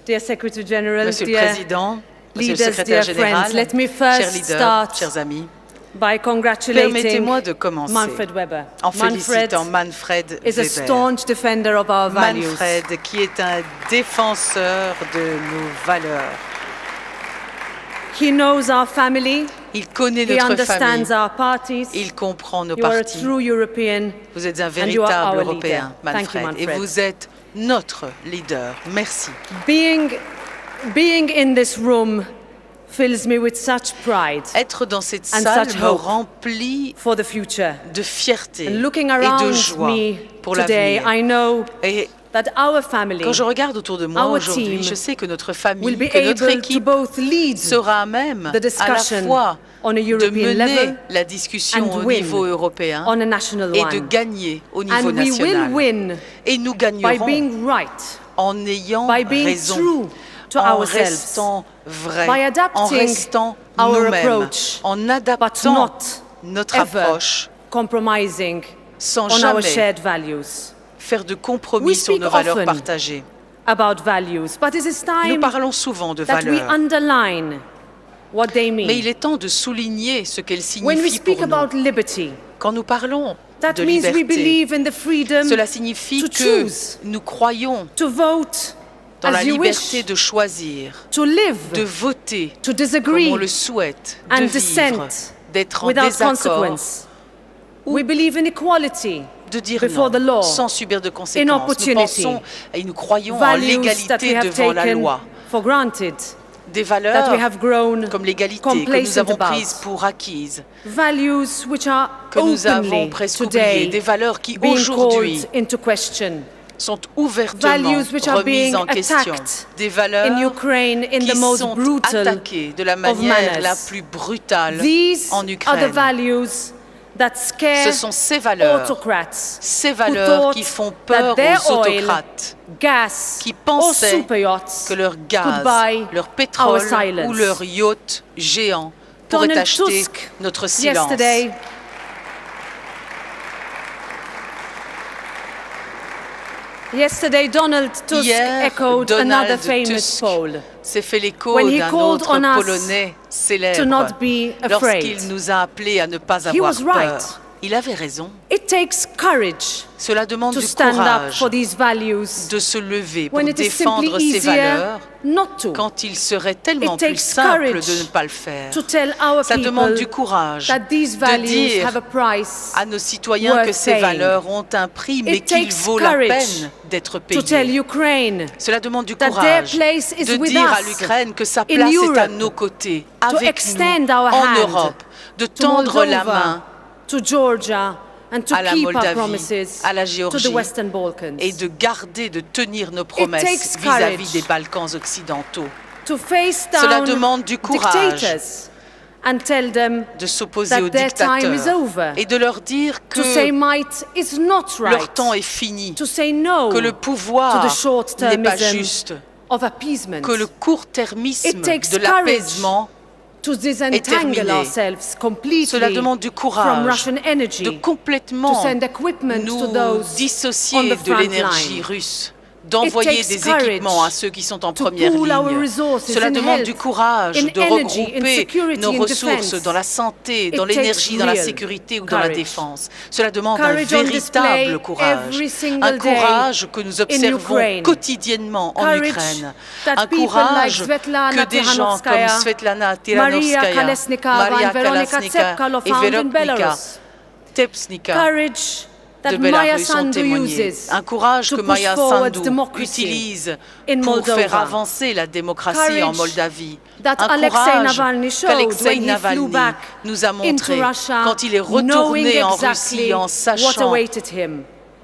dear Secretary General, Monsieur le dear Président, Monsieur le leaders, Secrétaire dear général, friends, let me chers first leaders, start chers amis, by congratulating permettez-moi de commencer Manfred Weber. en félicitant Manfred is a Weber. staunch defender of our values. Manfred, qui est un défenseur de nos valeurs. He knows our family. Il connaît He notre understands famille. our parties. Il comprend nos You are a partis. true European. Vous êtes un and you are véritable our Européen, leader. Thank you, Manfred. Et Manfred. vous êtes notre leader. Merci. Being in this room fills me with such pride. Être dans cette and salle such me hope remplit for the future. de fierté And looking et around de joie me pour today, l'avenir. I know Et Quand je regarde autour de moi aujourd'hui, je sais que notre famille, que notre équipe sera à même à la fois de mener la discussion au niveau européen et de gagner au niveau national. Et nous gagnerons en ayant raison, en restant vrais, en restant nous-mêmes, en adaptant notre approche sans jamais faire de compromis sur nos valeurs partagées. Nous parlons souvent de valeurs, mais il est temps de souligner ce qu'elles signifient pour nous. Quand nous parlons de liberté, cela signifie que nous croyons dans la liberté de choisir, de voter comme on le souhaite, de vivre, d'être en désaccord, ou de dire non sans subir de conséquences. Nous pensons et nous croyons en l'égalité devant la loi. Des valeurs comme l'égalité que nous avons prises pour acquises, que nous avons presque oubliées, des valeurs qui aujourd'hui sont ouvertement remises en question, des valeurs qui sont attaquées de la manière la plus brutale en Ukraine. Ce sont ces valeurs qui font peur aux autocrates, qui pensaient que leur gaz, leur pétrole ou leur yacht géant pourraient acheter notre silence. Donald Tusk echoed another famous Pole s'est fait l'écho d'un autre Polonais célèbre lorsqu'il nous a appelés à ne pas avoir peur. Il avait raison. Cela demande du courage de se lever pour défendre ses valeurs quand il serait tellement plus simple de ne pas le faire. Ça demande du courage de dire à nos citoyens que ces valeurs ont un prix mais qu'il vaut la peine d'être payé. Cela demande du courage de dire à l'Ukraine que sa place est à nos côtés, avec nous, en Europe, de tendre la main à la Moldavie, à la Géorgie, et de garder, de tenir nos promesses vis-à-vis des Balkans occidentaux. Cela demande du courage de s'opposer aux dictateurs et de leur dire que leur temps est fini, que le pouvoir n'est pas juste, que le court-termisme de l'apaisement est terminé. Cela demande du courage de complètement nous dissocier de l'énergie russe, d'envoyer des équipements à ceux qui sont en première ligne. Cela demande du courage de regrouper nos ressources dans la santé, dans l'énergie, dans la sécurité ou dans la défense. Cela demande un véritable courage, un courage que nous observons quotidiennement en Ukraine, un courage que des gens comme Svetlana Tihanovskaya, Maria Kalesnika et Veronika Tepsnika de Bélarus ont témoigné. Un courage que Maya Sandu utilise pour faire avancer la démocratie en Moldavie. Un courage qu'Alexei Navalny nous a montré quand il est retourné en Russie en sachant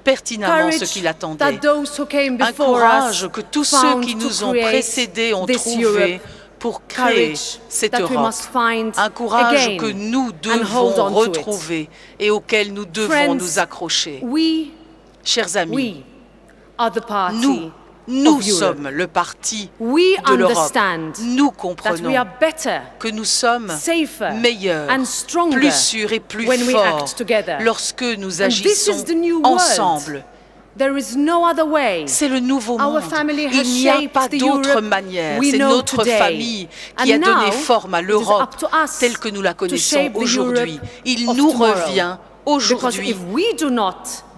pertinemment ce qu'il attendait. Un courage que tous ceux qui nous ont précédés ont trouvé pour créer cette Europe, un courage que nous devons retrouver et auquel nous devons nous accrocher. Chers amis, nous sommes le parti de l'Europe. Nous comprenons que nous sommes meilleurs, plus sûrs et plus forts lorsque nous agissons ensemble. C'est le nouveau monde. Il n'y a pas d'autre manière. C'est notre famille qui a donné forme à l'Europe telle que nous la connaissons aujourd'hui. Il nous revient aujourd'hui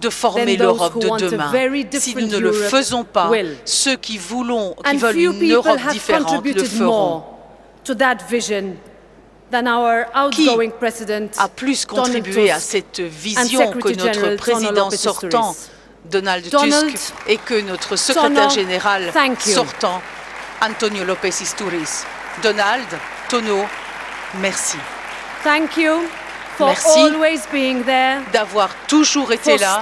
de former l'Europe de demain. Si nous ne le faisons pas, ceux qui veulent une Europe différente le feront. Qui a plus contribué à cette vision que notre président sortant Donald Tusk et que notre secrétaire général sortant, Antonio López Istúriz. Donald, Tono, merci. Merci d'avoir toujours été là,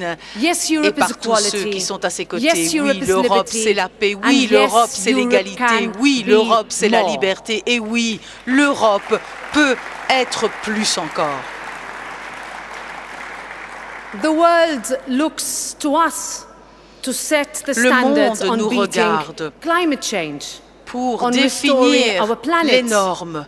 Poutine yes, et par tous ceux qui sont à ses côtés. Yes, oui, l'Europe, c'est la paix. Oui, l'Europe, c'est l'égalité. Oui, l'Europe, c'est la liberté. Et oui, l'Europe peut être plus encore. The world looks to us to set the standards on beating climate change, pour définir les normes,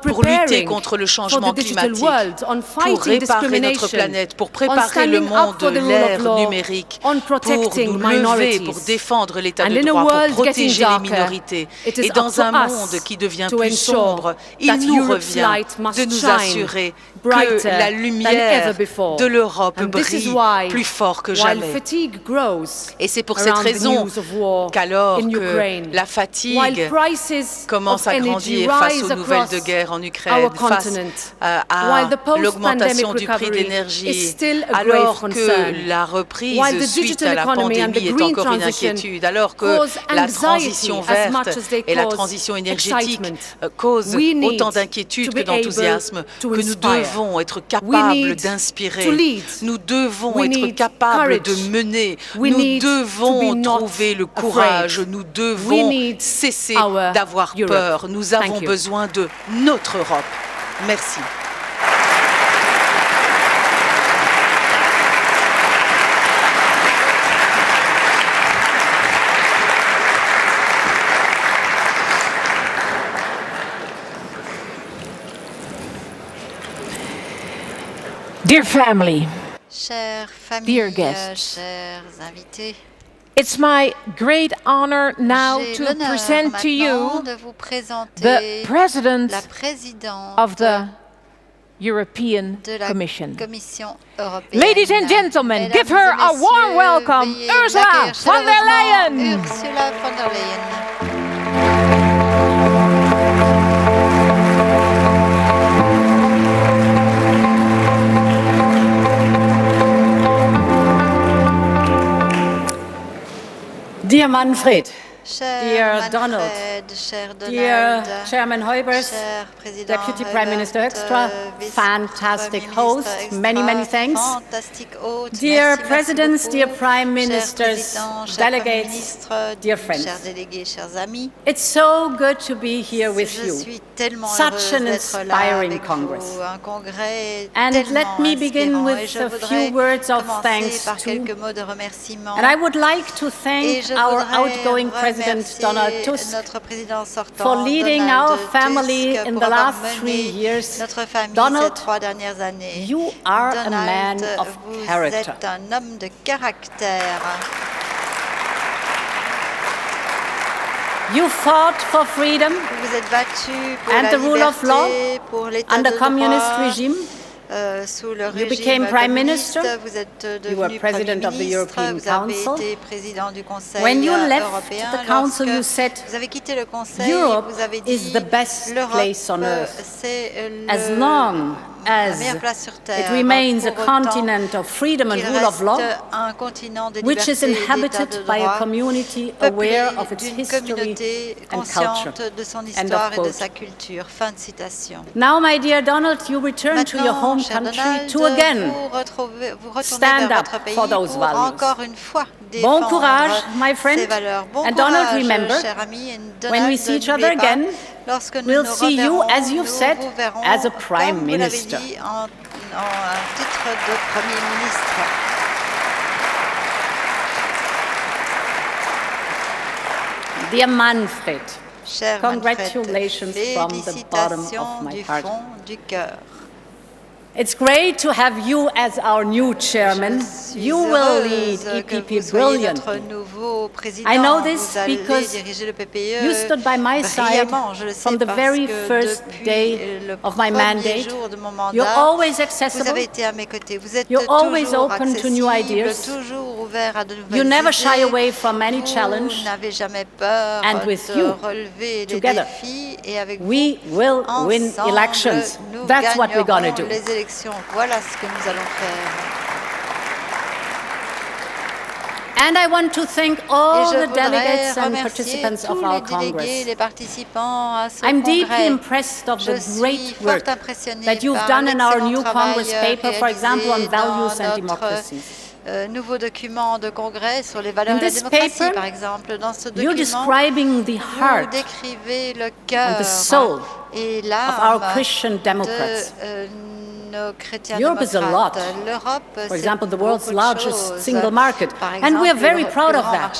pour lutter contre le changement climatique, pour réparer notre planète, pour préparer le monde de l'ère numérique, pour nous lever, pour défendre l'état de droit, pour protéger les minorités. Et dans un monde qui devient plus sombre, il nous revient de nous assurer que la lumière de l'Europe brille plus fort que jamais. Et c'est pour cette raison qu'alors que la fatigue commence à grandir face aux nouvelles de guerre en Ukraine, face à l'augmentation du prix de l'énergie, alors que la reprise suite à la pandémie est encore une inquiétude, alors que la transition verte et la transition énergétique causent autant d'inquiétude que d'enthousiasme, que nous devons être capables d'inspirer, nous devons être capables de mener, nous devons trouver le courage, nous devons cesser d'avoir peur. Nous avons besoin de notre Europe. Merci. Dear family, chère famille, dear guests, chers invités, it's my great honor now to present to you the President of the European Commission. Ladies and gentlemen, give her a warm welcome, Ursula von der Leyen. Ursula von der Leyen. Dear Manfred, dear Donald, dear Chairman Heubers, Deputy Prime Minister Extra, fantastic host, many thanks. Dear Presidents, dear Prime Ministers, delegates, dear friends. It's so good to be here with you. Such an inspiring Congress. And let me begin with a few words of thanks to, and I would like to thank our outgoing President Donald Tusk for leading our family in the last 3 years. Donald, you are a man of character. You fought for freedom and the rule of law under communist regime. You became Prime Minister, you were President of the European Council. When you left the Council, you said, Europe is the best place on earth. As long as it remains a continent of freedom and rule of law, which is inhabited by a community aware of its history and culture. End of quote. Now, my dear Donald, you return to your home country to again stand up for those values. Bon courage, my friend. And Donald, remember, when we see each other again, we'll see you, as you've said, as a Prime Minister. Dear Manfred, congratulations from the bottom of my heart. It's great to have you as our new chairman. You will lead EPP brilliantly. I know this because you stood by my side from the very first day of my mandate. You're always accessible. You're always open to new ideas. You never shy away from any challenge. And with you, together, we will win elections. That's what we're going to do. Voilà ce que nous allons faire. And I want to thank all the delegates and participants of our Congress. I'm deeply impressed of the great work that you've done in our new Congress paper, for example, on values and democracies. Nouveau document de congrès sur les valeurs de la démocratie, par exemple. Dans ce document, vous décrivez le cœur and the soul et of our Christian democrats. nos chrétiens Europe is a lot. L'Europe, For example, the world's largest single market, and we are very proud of that.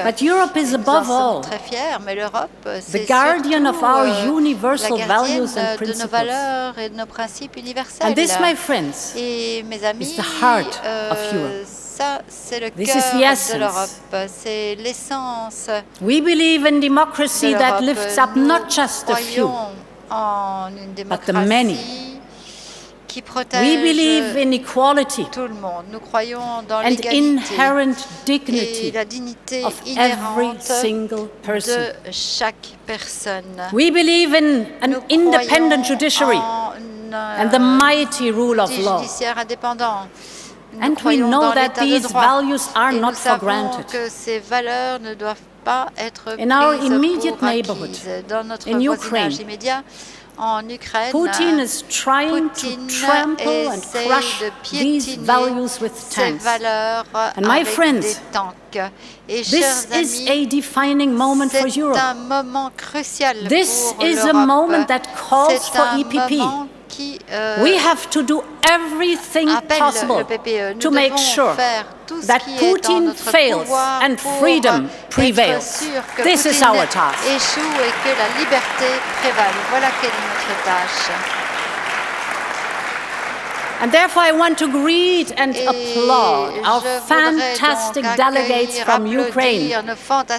But Europe is above all the guardian of our universal values and principles. And this, my friends, is the heart of Europe. Ça, c'est le This cœur is the de l'Europe, essence. c'est l'essence. We believe in democracy that lifts up Nous not just a few, en une but the many. Qui protège We believe in equality tout le monde. Nous croyons dans and l'égalité inherent et dignity la dignité of every inhérente single person. de chaque personne. We believe in an independent judiciary and the mighty rule of law. Judiciaire indépendant. And we know that these values are not for granted. Que ces valeurs ne doivent pas être In our prises immediate pour neighborhood, acquises. Dans notre in voisinage Ukraine, immédiat, en Ukraine, Putin is trying to trample and crush these values with tanks. And my friends, this is a defining moment for Europe. This is a moment that calls for EPP. We have to do everything possible to make sure that Putin fails and freedom prevails. This is our task. Échoue et que la liberté prévale. Voilà quelle est notre tâche. And therefore I want to greet and applaud our fantastic delegates from Ukraine.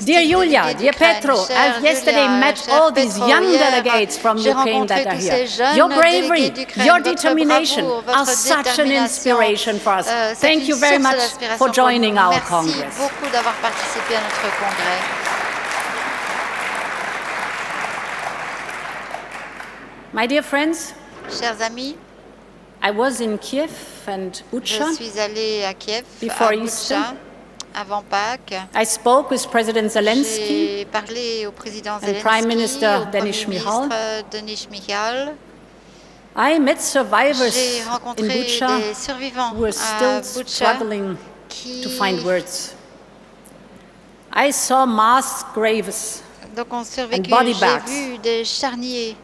Dear Yulia, dear Petro, I've yesterday met all these young delegates from Ukraine that are here. Your bravery, your determination are such an inspiration for us. Thank you very much for joining our Congress. Merci beaucoup d'avoir participé à notre congrès. My dear friends, chers amis, I was in Kiev and Bucha. Je suis allée à Kiev before à Easter. Bucha, avant Pâques. I spoke with President Zelensky J'ai parlé au président and Zelensky, Prime Minister au Denis Premier Shmyhal. ministre Denis Shmyhal. I met survivors J'ai in rencontré Bucha des survivants who are à still Bucha struggling to find words. I saw mass graves Donc on and survécu. body J'ai bags vu des charniers.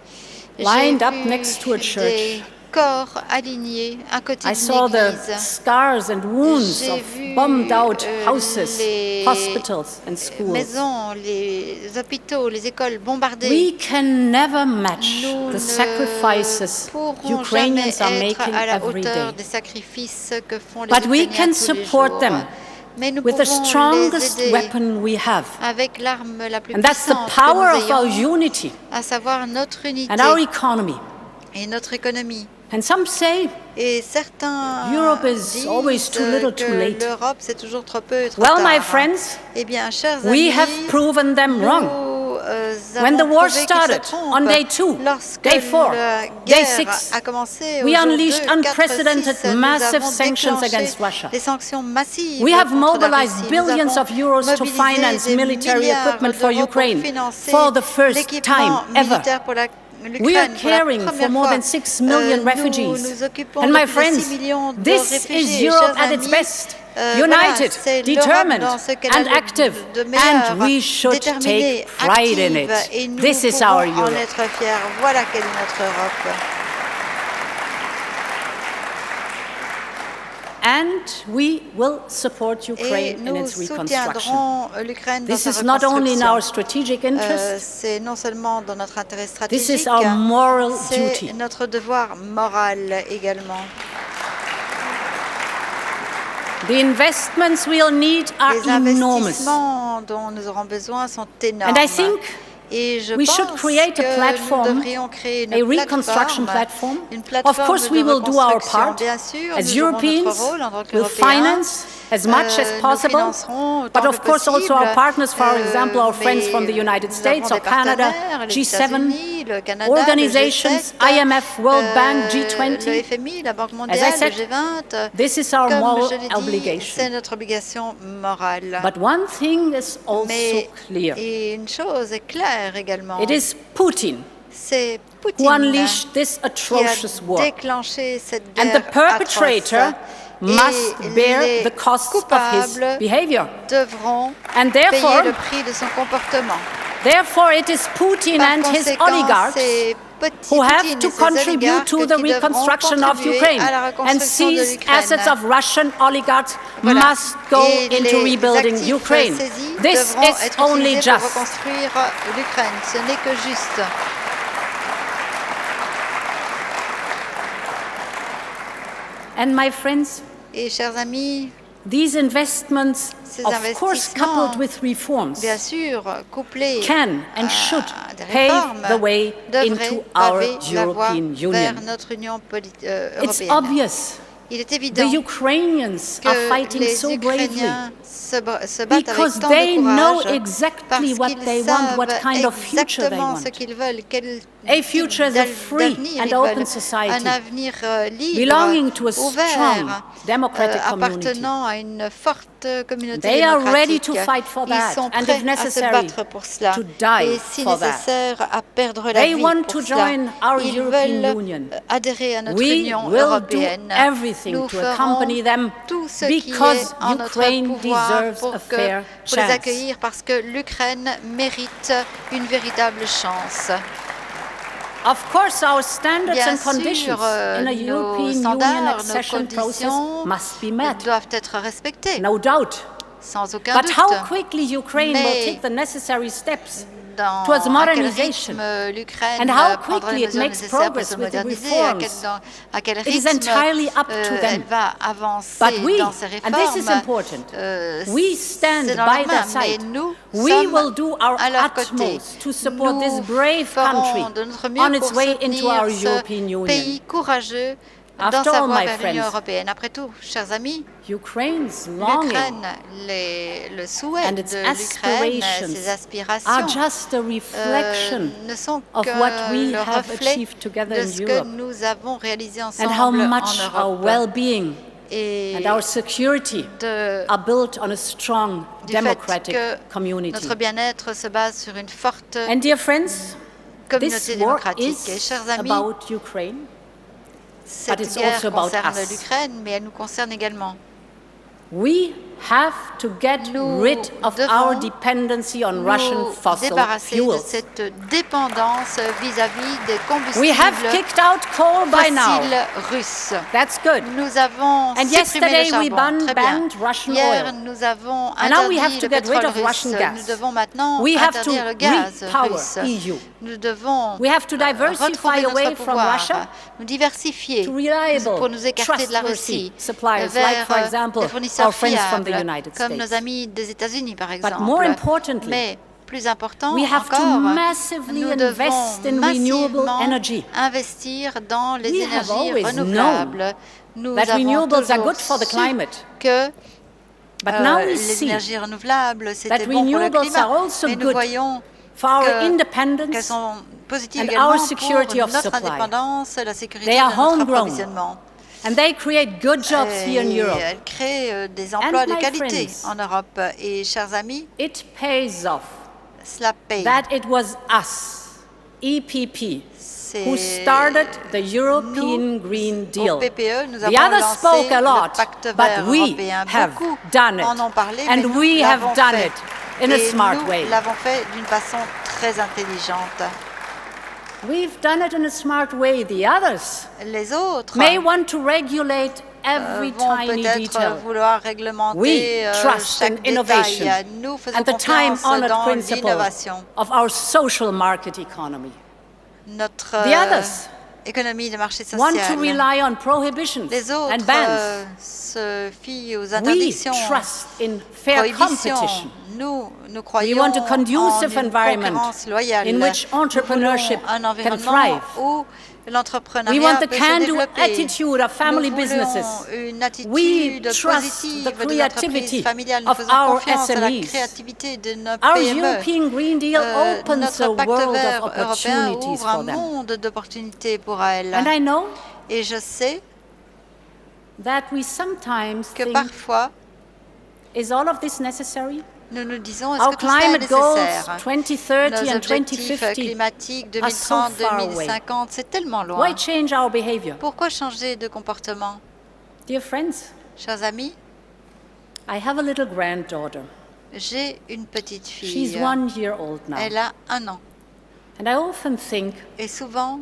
lined up J'ai vu next to a church. des corps alignés à côté I d'une saw the église. scars and wounds J'ai of vu, bombed out houses, les hospitals and schools. maisons, les hôpitaux, les écoles bombardées. We can never match Nous the ne sacrifices pourrons Ukrainians are jamais être making à la every hauteur day. des sacrifices que font les But we Ukrainiens can tous les support jours. them Mais nous with the pouvons strongest les aider weapon we have. avec l'arme la plus And that's the puissante power que of nous our ayons, unity à savoir notre unité and our economy. et notre économie. And some say Et certains Europe is disent always too little, too que late. l'Europe c'est toujours trop peu et trop Well, tard. my friends, Eh bien, chers we amis, have proven them wrong. When the war started on day 2, day 4, day 6, we unleashed unprecedented massive sanctions against Russia. We have mobilized billions of euros to finance military equipment for Ukraine for the first time ever. We are caring for more than 6 million refugees. And my friends, this is Europe at its best. United, determined and active, and we should take pride in it. This is our Europe. Voilà quelle est notre Europe. And we will support Ukraine in its reconstruction. This is not only in our strategic interest, C'est non seulement dans notre intérêt this is stratégique, our moral c'est duty. notre devoir moral également. The investments we'll need are Les enormous. investissements dont nous aurons besoin sont énormes. And I think Et je we pense should create a que platform, nous devrions créer une a reconstruction plateforme. platform. Une Of course, we de will do our reconstruction. part. Bien sûr, As nous jouerons notre Europeans, rôle en tant we'll qu'Européens. finance as much as Nous possible. financerons autant But of que course, also our possible. partners, for example, our friends from the United Nous States avons or des Canada, partenaires, les G7, États-Unis, le Canada, organizations, le G7, IMF, World Bank, G20. le FMI, la Banque As I mondiale, said, le G20. this is our Comme moral je l'ai dit, obligation. c'est notre obligation morale. But one thing is also Mais clear. et une chose est claire également. It is Putin C'est who Poutine unleashed this qui a atrocious war. déclenché cette And guerre the perpetrator atroce. must Et bear les the costs of his coupables behavior. devront And payer therefore, le prix de son comportement. Therefore, it is Putin Par and his conséquent, oligarchs c'est who have to contribute to the reconstruction of Ukraine, and seized assets of Russian oligarchs must go into rebuilding Ukraine. This is only just. Ce n'est que juste. And my friends, et chers amis, these investments, of course coupled with reforms, bien sûr, couplés can and should pave the way into our European Union. It's obvious. Il est évident the Ukrainians are fighting so bravely because tant they de know courage, exactly what they want, what kind of future they want. A future as a free and open society, belonging to a strong democratic community. They are ready to fight for that, and if necessary, to die for that. They want to join our European Union. We will do everything to accompany them because Ukraine deserves a fair pour les accueillir parce que l'Ukraine mérite une véritable chance. Of course, our standards and conditions in a European Union accession process must be met. Doivent être respectés. No doubt. Sans aucun But doute. how quickly Ukraine will take the necessary steps towards modernization, and how quickly it makes progress with the reforms, it is entirely up to them. But we, and this is important, we stand by their side. We will do our utmost to support this brave country on its way into our European Union. Dans sa voie vers l'Union européenne. Après tout, chers amis, l'Ukraine, le souhait de l'Ukraine, ses aspirations ne sont que le reflet de ce que nous avons réalisé ensemble en Europe. And our security are built on a strong democratic community. Notre bien-être se base sur une forte communauté démocratique. Et chers amis, about Ukraine. Cette guerre concerne l'Ukraine, mais elle nous concerne également. We have to get rid of our dependency on Russian fossil fuels. De cette dépendance vis-à-vis des combustibles we have kicked out coal by now. Russes. That's good. Nous avons and yesterday we banned Russian Hier, oil. nous avons and now we have to le get rid pétrole of Russian russe. gas. Nous devons maintenant we have to interdire le gaz repower russe. EU. Nous devons we have to diversify away from Russia nous diversifier to reliable, pour nous écarter de la Russie suppliers, vers like, for example, des fournisseurs our friends from the fiables, United comme States. nos amis des États-Unis, par exemple. But more importantly, mais plus important we have encore, to massively nous devons invest in renewable energy. Investir dans les we have énergies always renouvelables. Nous that avons renewables are good for the climate. Que But now we les see énergies renouvelables, c'était that bon pour le renewables climat. are also Mais nous good voyons for our qu'elles independence sont positives and également our security pour of notre supply. indépendance, la sécurité They de are notre homegrown. approvisionnement. And they create good jobs here in Europe. Elles créent des emplois de qualité friends, en Europe. Et chers amis, it pays off cela paye. That it was us, EPP, who started the European Green Deal. PPE, the others spoke a lot, but we have done it. And we have done it in a smart way. Nous l'avons fait d'une façon très intelligente. We've done it in a smart way. The others Les autres may want to regulate every tiny detail. Vouloir réglementer we trust in innovation Nous and the time-honored dans principle of our social market economy. Notre the others économie de marché social. Want to rely on prohibitions Les autres and bans. Se fient aux interdictions. We trust in fair competition. Nous croyons we want a conducive en une environment loyale. in which entrepreneurship can thrive. Où we want the can-do attitude of family businesses. We trust the creativity of our SMEs. Our European Green Deal opens a world of opportunities for them. And I know Et je sais that we sometimes que think, parfois, is all of this necessary? Nous nous disons, est-ce Our que tout ça est climate goals nécessaire? 2030 Nos and objectifs 2050 climatiques are so 2030, far away. 2050, c'est tellement loin. Why change our behavior? Pourquoi changer de comportement? Dear friends, chers amis, I have a little granddaughter. J'ai une petite fille. She's 1 year old now. Elle a 1 an. And I often think, et souvent,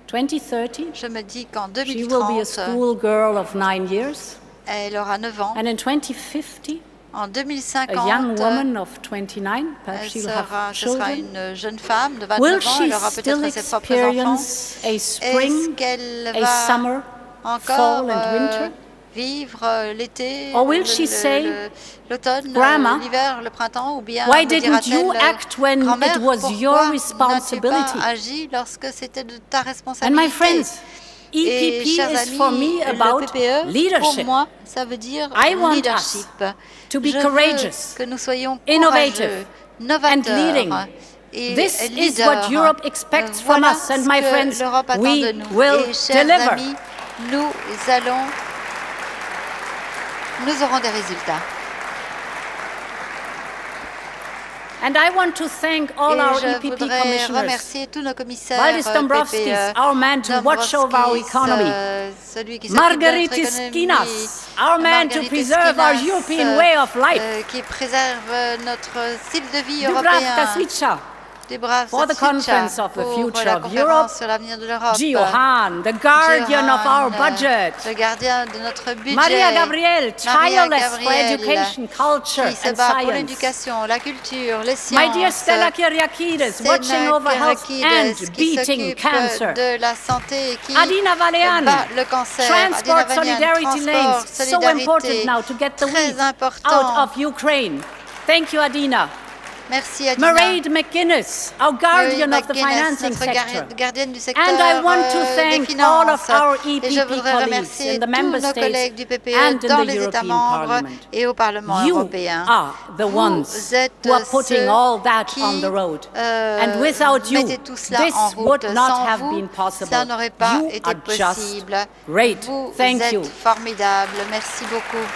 2030, je me dis qu'en she will be a 2030, schoolgirl of 9 years. elle aura 9 ans. And in 2050, en 2050, a young woman of 29, perhaps she'll have ce sera children. une jeune femme de 29 Will ans, she elle aura peut-être still ses propres enfants. experience a spring, Est-ce qu'elle a va summer, encore fall and winter? vivre l'été, Or will she say, l'automne, Grandma, l'hiver, le printemps, ou bien why me didn't dira-t-elle, you act when grand-mère, it was your pourquoi responsibility? n'as-tu pas agi lorsque c'était de ta And responsabilité? my friends, Et EPP chers is amis, for me about le PPE, pour leadership. moi, ça veut dire I want leadership. us to be Je veux courageous, que nous soyons innovative, courageux, and novateurs leading. et This is leaders. what Europe expects from Voilà us, and ce my que friends, l'Europe attend we de nous. will Et chers deliver. amis, nous aurons des résultats. And I want to thank all Et our je EPP voudrais commissioners. remercier tous nos commissaires Valdis Dombrovskis, PPE, our man to watch over our economy. celui qui s'occupe de notre Margaritis économie, Skinas, our man to Margaritis preserve our Skinas, European way of life. qui préserve notre style de vie Dubravka européen. Switcha, Dubravka for the conference Switcha, of the pour future la of conférence Europe. sur l'avenir de l'Europe. Gio Hahn, the guardian of our budget. Le gardien de notre budget. Maria Gabriel, Maria tireless for Gabriel, education, culture qui se and bat pour science. l'éducation, la culture, les sciences. My dear Stella Kyriakides, watching over health and qui beating s'occupe cancer. de la santé et qui Adina Valian, bat le cancer. transport Adina Valian, solidarity lanes, so solidarité, important now to get the très wheat important. out of Ukraine. Thank you, Adina. Merci, Adina. Mairead McGuinness, our guardian of the financing sector. Gardienne du secteur And I want to thank des all of finances. our Et je EPP voudrais colleagues remercier in the tous member nos collègues states du PPE and in dans the les États European membres Parliament. et au Parlement You européen. are the ones Vous êtes who are putting ceux all that qui, on the road. And without you, mettez tout cela this en route. would not Sans have vous, been possible. ça n'aurait pas You été are just possible. great. Vous Thank êtes you. formidables. Merci beaucoup.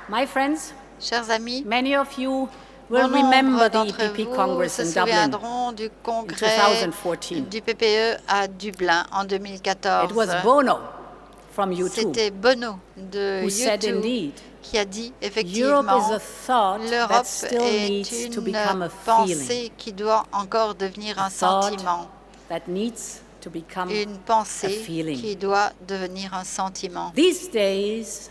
My friends, chers amis, many of you will remember the EPP Congress in Dublin du congrès in 2014. du PPE à Dublin en 2014. It was Bono from U2 C'était Bono de who said U2 indeed, qui a dit effectivement l'Europe est une pensée qui doit encore devenir un sentiment. Une pensée qui doit devenir un sentiment. These days,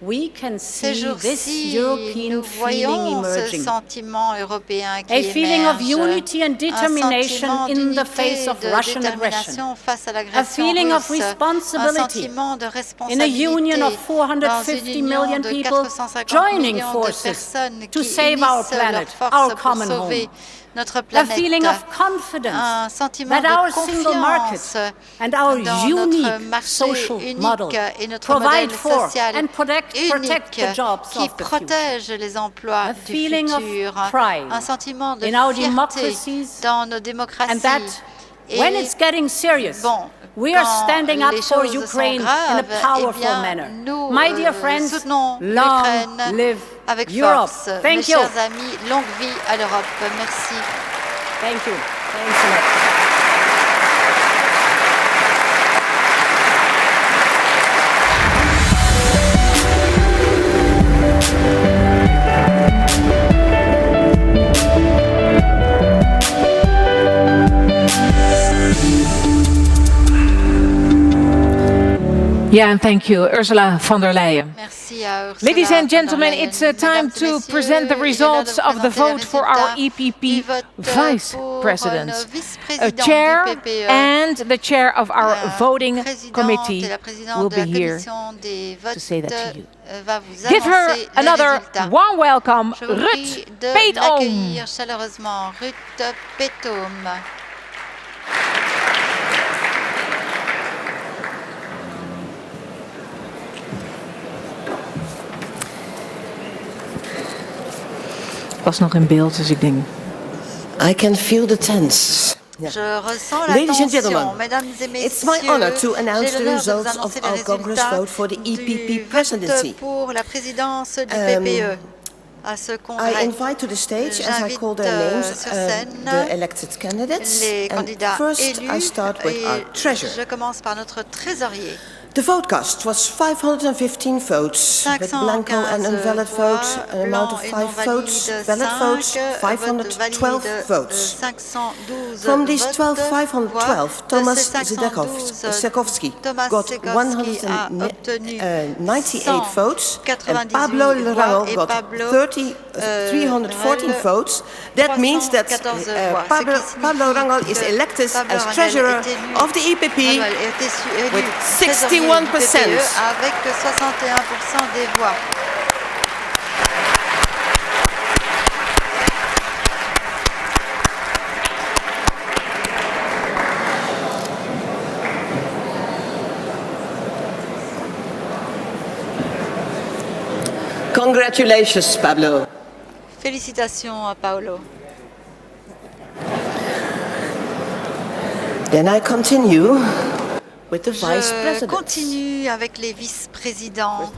we can Ces see this jours-ci, European nous feeling voyons ce emerging. sentiment européen qui A feeling of émerge. unity and determination Un sentiment in the d'unité, face of de Russian détermination aggression. face à A l'agression feeling of russe. Un responsibility sentiment de in a responsabilité union of dans 450 une union million de people 450 joining millions de forces personnes to qui save our unissent planet, leurs forces our pour common sauver home. notre A planète. feeling of confidence Un sentiment that our de single market confiance and our dans unique notre marché social unique model et notre provide modèle for social and protect the jobs qui of the protège les emplois A du feeling of futur. pride Un sentiment de in our fierté democracies, dans nos démocraties. and that when it's getting serious, we are standing up for Ukraine in a powerful manner. My dear friends, long live avec Europe. force. Thank Mes you. chers amis, longue vie à l'Europe. Merci. Thank you. Thanks a lot. Yeah, and thank you, Ursula von der Leyen. Merci à Ursula Ladies and gentlemen, von der it's Leyen. time Mesdames et to messieurs, present the il est l'heure results de of the présenter les vote for our résultats EPP du vote vice pour presidents, nos a vice-présidents chair du PPE. and the chair of our La voting présidente committee et la présidente will de be la here commission des votes to say that to you. va vous Give her annoncer les another résultats. warm welcome, Je vous prie Ruth de Petom. l'accueillir chaleureusement, Ruth Petom. Ik was nog in beeld, dus ik denk... I can feel the tense. Je ressens la Ladies and tension, gentlemen, mesdames et messieurs. it's my honor to announce j'ai the l'honneur de vous results annoncer of les our Congress résultats vote for the EPP du presidency. vote pour la présidence du PPE à ce I congrès. invite to the stage, as I J'invite call their names, sur scène the elected candidates. les And candidats first, élus. I start with Et our treasurer. je commence par notre trésorier. The vote cast was 515 votes, with blanco and invalid votes, an amount of 5 votes, valid votes, 512 votes. From these 512, Thomas Zdechowski got 198 votes, and Pablo Larrañaga got 314 votes. That means that Pablo Larrañaga is elected as treasurer of the EPP with 61%. Avec 61% des voix. Congratulations, Pablo. Félicitations à Paolo. Then I continue with the vice president. Je continue avec les vice-présidents.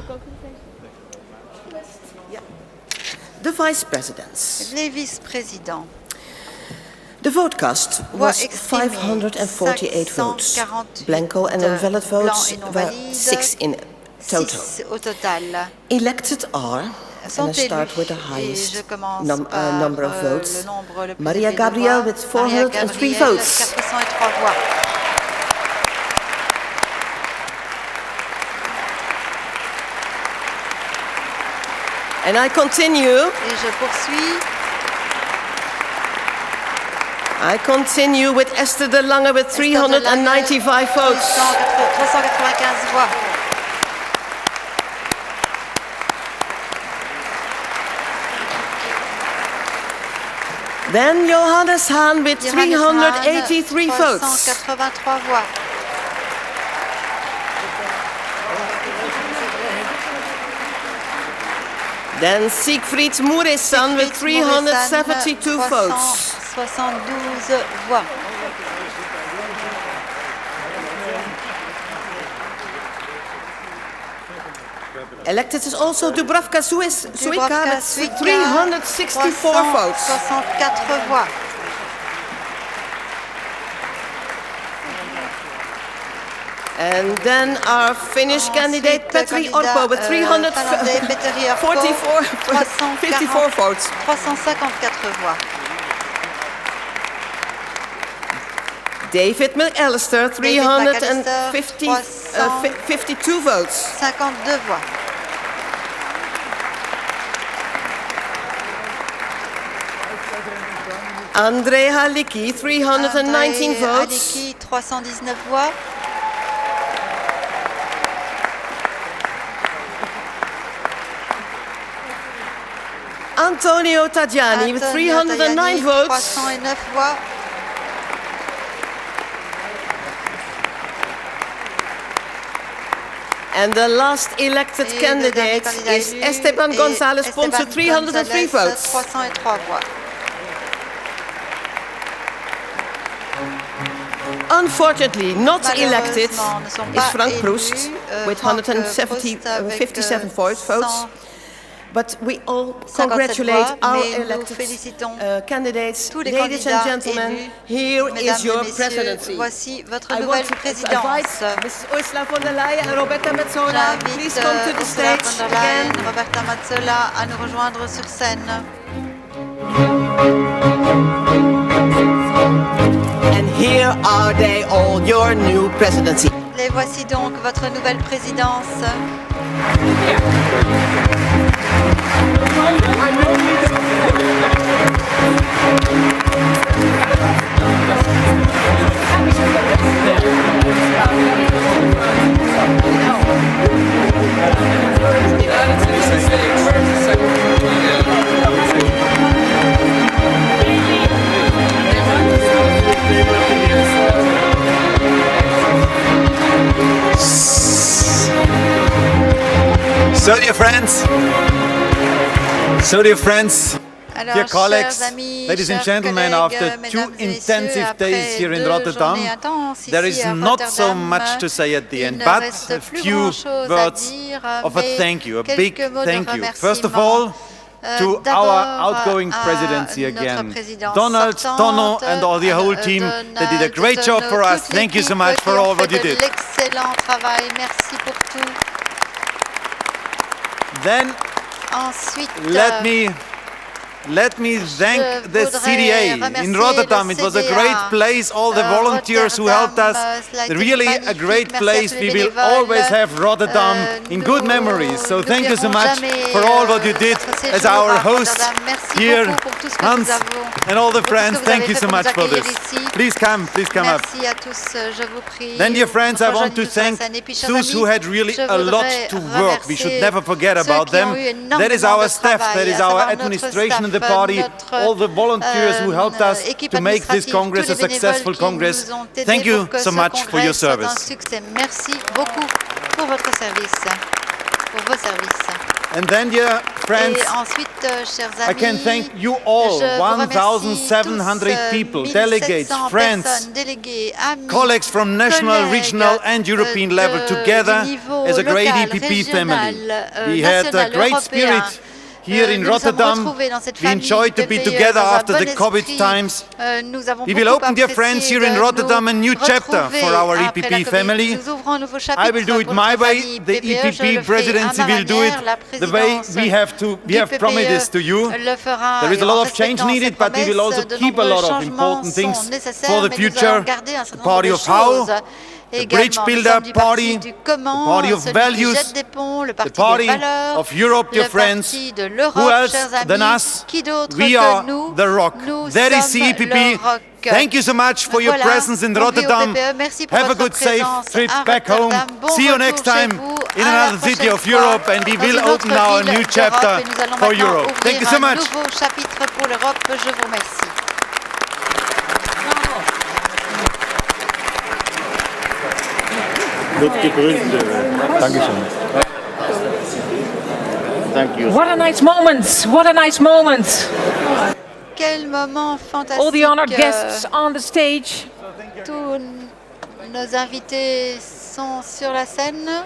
The vice presidents. Les vice-présidents. The vote cast was 548 votes. Blanco and invalid votes were 6 in total. Elected are, and I start with the highest number of votes, Maria Gabriel with 403 votes. And I continue. Et je poursuis. I continue with Esther de Lange with 395 votes. 395 voix. Then Johannes Hahn with 383 votes. 383 voix. Then Siegfried Muresan with 372 votes. 372 voix. Elected is also Dubravka Šuica with 364 votes. 64 voix. And then our Finnish candidate Petri Orpo with 354 votes. 354 voix. David McAllister, 352 votes. 52 voix. André Halicki, 319 votes. Halicki, 319 voix. Antonio Tajani with 309 votes. 309 voix. And the last elected candidate is Esteban González Pons with 303 votes. 303 voix. Unfortunately, not elected is Frank Proest with 157 votes. But we all congratulate our elected candidates. Ladies and gentlemen, here is your presidency. Voici votre nouvelle présidence. Ms. Ursula von der Leyen and Roberta Metsola, please come to the stage again. Roberta Metsola à nous rejoindre sur scène. And here are they all, your new presidency. Les voici donc votre nouvelle présidence. So dear friends, dear colleagues, ladies and gentlemen, after 2 intensive days here in Rotterdam, there is not so much to say at the end, but a few words of a thank you, a big thank you. First of all, to our outgoing presidency again. Donald, Tono, and all the whole team, they did a great job for us. Thank you so much for all what you did. L'excellent travail, merci pour tout. Then, let me thank the CDA in Rotterdam. It was a great place. All the volunteers who helped us, really a great place. We will always have Rotterdam in good memories. So thank you so much for all what you did as our host here, Hans, and all the friends. Thank you so much for this. Please come up. Then, dear friends, I want to thank those who had really a lot to work. We should never forget about them. That is our staff, that is our administration the party, all the volunteers who helped us to make this Congress a successful Congress. Thank you so much for your service. Merci beaucoup pour votre service, pour vos services. And then, dear friends, I can thank you all, 1,700 people, delegates, friends, colleagues from national, regional and European level together as a great EPP family. We had a great spirit here in Rotterdam. We enjoyed to be together after the COVID times. We will open, dear friends, here in Rotterdam a new chapter for our EPP family. I will do it my way. The EPP presidency will do it the way we have promised to you. There is a lot of change needed, but we will also keep a lot of important things for the future. The party of how, the bridge builder party, the party of values, the party of Europe, dear friends. Who else than us? We are the rock. That is the EPP. Thank you so much for your presence in Rotterdam. Have a good, safe trip back home. See you next time in another city of Europe, and we will open now a new chapter for Europe. Thank you so much. Thank you. What a nice moment! What a nice moment! Quel moment fantastique! All the honored guests on the stage. Tous nos invités sont sur la scène.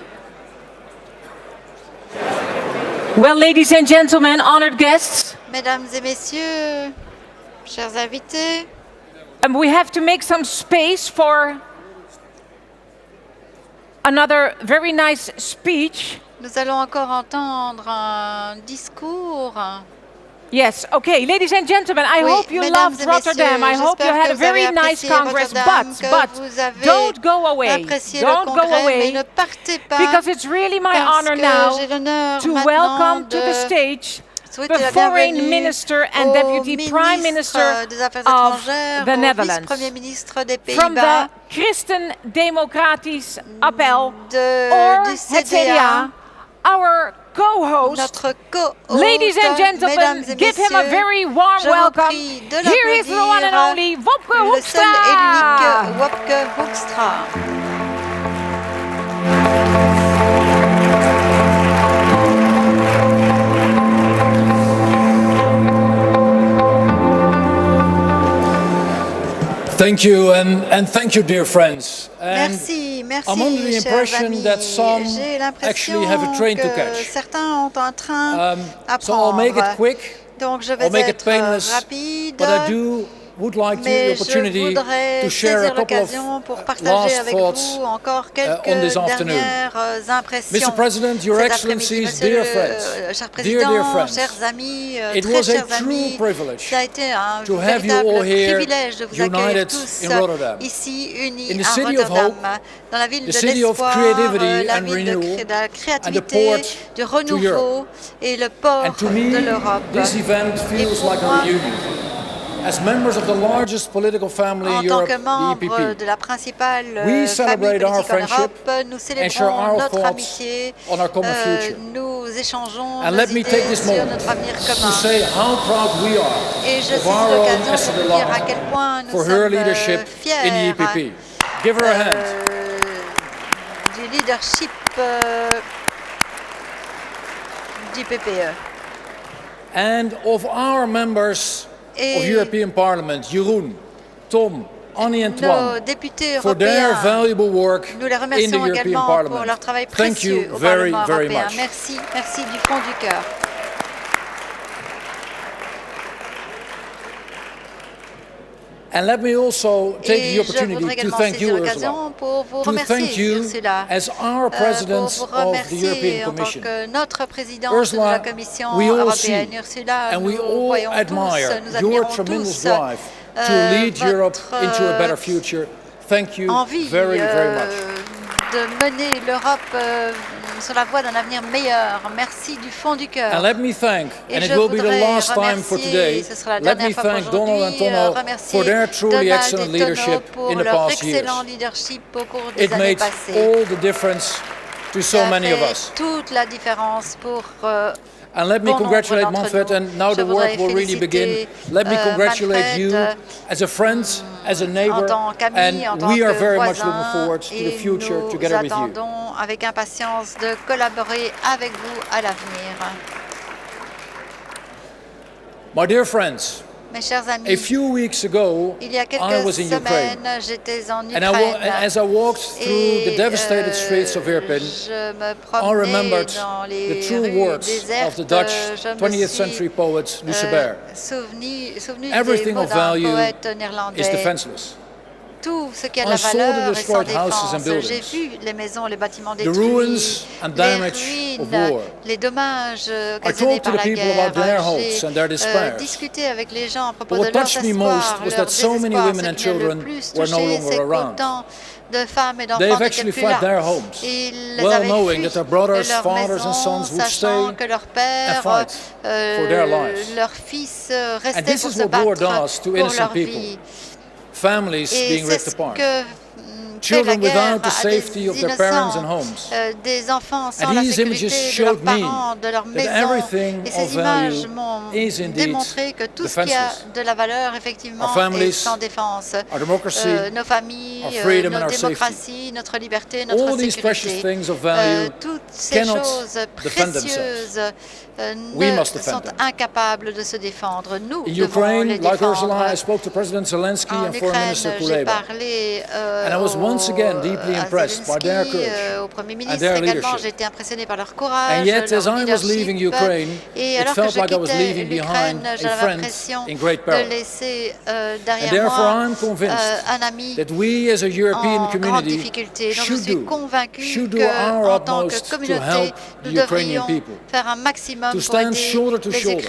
Well, ladies and gentlemen, honored guests. Mesdames et messieurs, chers invités. And we have to make some space for another very nice speech. Nous allons encore entendre un discours. Yes, okay, ladies and gentlemen, I hope you loved Rotterdam. I hope you had a very nice Congress, but don't go away. Don't go away, because it's really my honor now to welcome to the stage the Foreign Minister and Deputy Prime Minister of the Netherlands. From the Christen-Democratisch Appel, or het CDA, our co-host, ladies and gentlemen, give him a very warm welcome. Here is the one and only Wopke Hoekstra. Thank you, and thank you, dear friends. Merci, I'm under the impression that some actually have a train to catch. Certains ont un train à prendre. So I'll make it quick. Donc je vais make it painless, rapide. But I would like the opportunity to share a couple of last thoughts on this afternoon. Mr. President, Your Excellencies, dear friends, dear friends, it was a true privilege to have you all here united in Rotterdam, in the city of hope, the city of creativity and renewal, and the port to Europe. And to me, this event feels like a reunion. As members of the largest political family in Europe, the EPP, we celebrate our friendship and share our thoughts on our common future. And let me take this moment to say how proud we are of our own Esther de Lange for her leadership in the EPP. Give her a hand. Du leadership du PPE. And of our members of European Parliament, Jeroen, Tom, Annie-Antoine, for their valuable work in the European Parliament. Thank you very, very much. Merci, merci du fond du cœur. And let me also take the opportunity to thank you, Ursula, to thank you as our President of the European Commission. Ursula, we all see and we all admire your tremendous drive to lead Europe into a better future. Thank you very, very much. De mener l'Europe sur la voie d'un avenir meilleur. Merci du fond du cœur. And let me thank, and it will be the last time for today, let me thank Donald and Tono for their truly excellent leadership in the past years. It made all the difference to so many of us. Toute la différence pour And let me congratulate Manfred, and now the work will really begin. Let me congratulate you as a friend, as a neighbor, and we are very much looking forward to the future together with you. Nous attendons avec impatience de collaborer avec vous à l'avenir. My dear friends, mes chers amis, a few weeks ago, il y a I was in Ukraine, j'étais en and Ukraine, as I walked through the devastated streets of Irpin, I remembered the true words of the Dutch 20th century poet Lucebert. Everything of value is defenseless. Tout ce qui a de la valeur est sans défense. J'ai vu les maisons, les bâtiments détruits, les ruines, les dommages occasionnés par la guerre. J'ai discuté avec les gens à propos de leurs espoirs, leurs désespoirs. Ce qui m'a le plus touché, c'est qu'autant de femmes et d'enfants n'étaient plus là. Ils avaient fui de leur maison, sachant que leurs pères, leurs fils restaient pour se battre pour leur vie. Families being ripped apart. Children without the safety of their parents and homes. And these images showed me that everything of value is indeed defenseless. Our families, our democracy, our freedom and our safety. All these precious things of value cannot defend themselves. We must defend them. In Ukraine, like Ursula, I spoke to President Zelensky and Foreign Minister Kuleba. And I was once again deeply impressed by their courage and their leadership. And yet, as I was leaving Ukraine, it felt like I was leaving behind a friend in great peril. And therefore, I'm convinced that we as a European community should do our utmost to help the Ukrainian people. To stand shoulder to shoulder,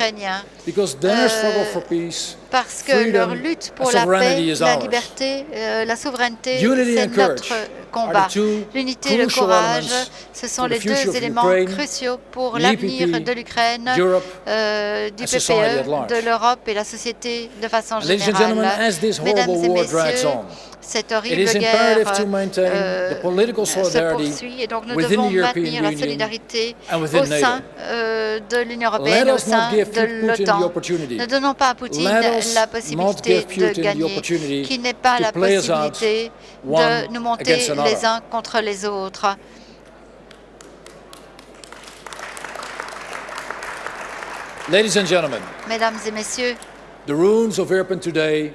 because their struggle for peace, freedom, and sovereignty is ours. La souveraineté, Unity and courage combat. L'unité et le courage, ce sont les deux éléments cruciaux pour l'avenir de l'Ukraine, du PPE, de l'Europe et la société de façon générale. Mesdames et messieurs, cette horrible guerre se poursuit et donc nous devons maintenir la solidarité au sein de l'Union européenne, au sein de l'OTAN. Ne donnons pas à Poutine la possibilité de gagner, qu'il n'ait pas la possibilité de nous monter les uns contre les autres. Ladies and gentlemen, mesdames et messieurs, the ruins of Irpin today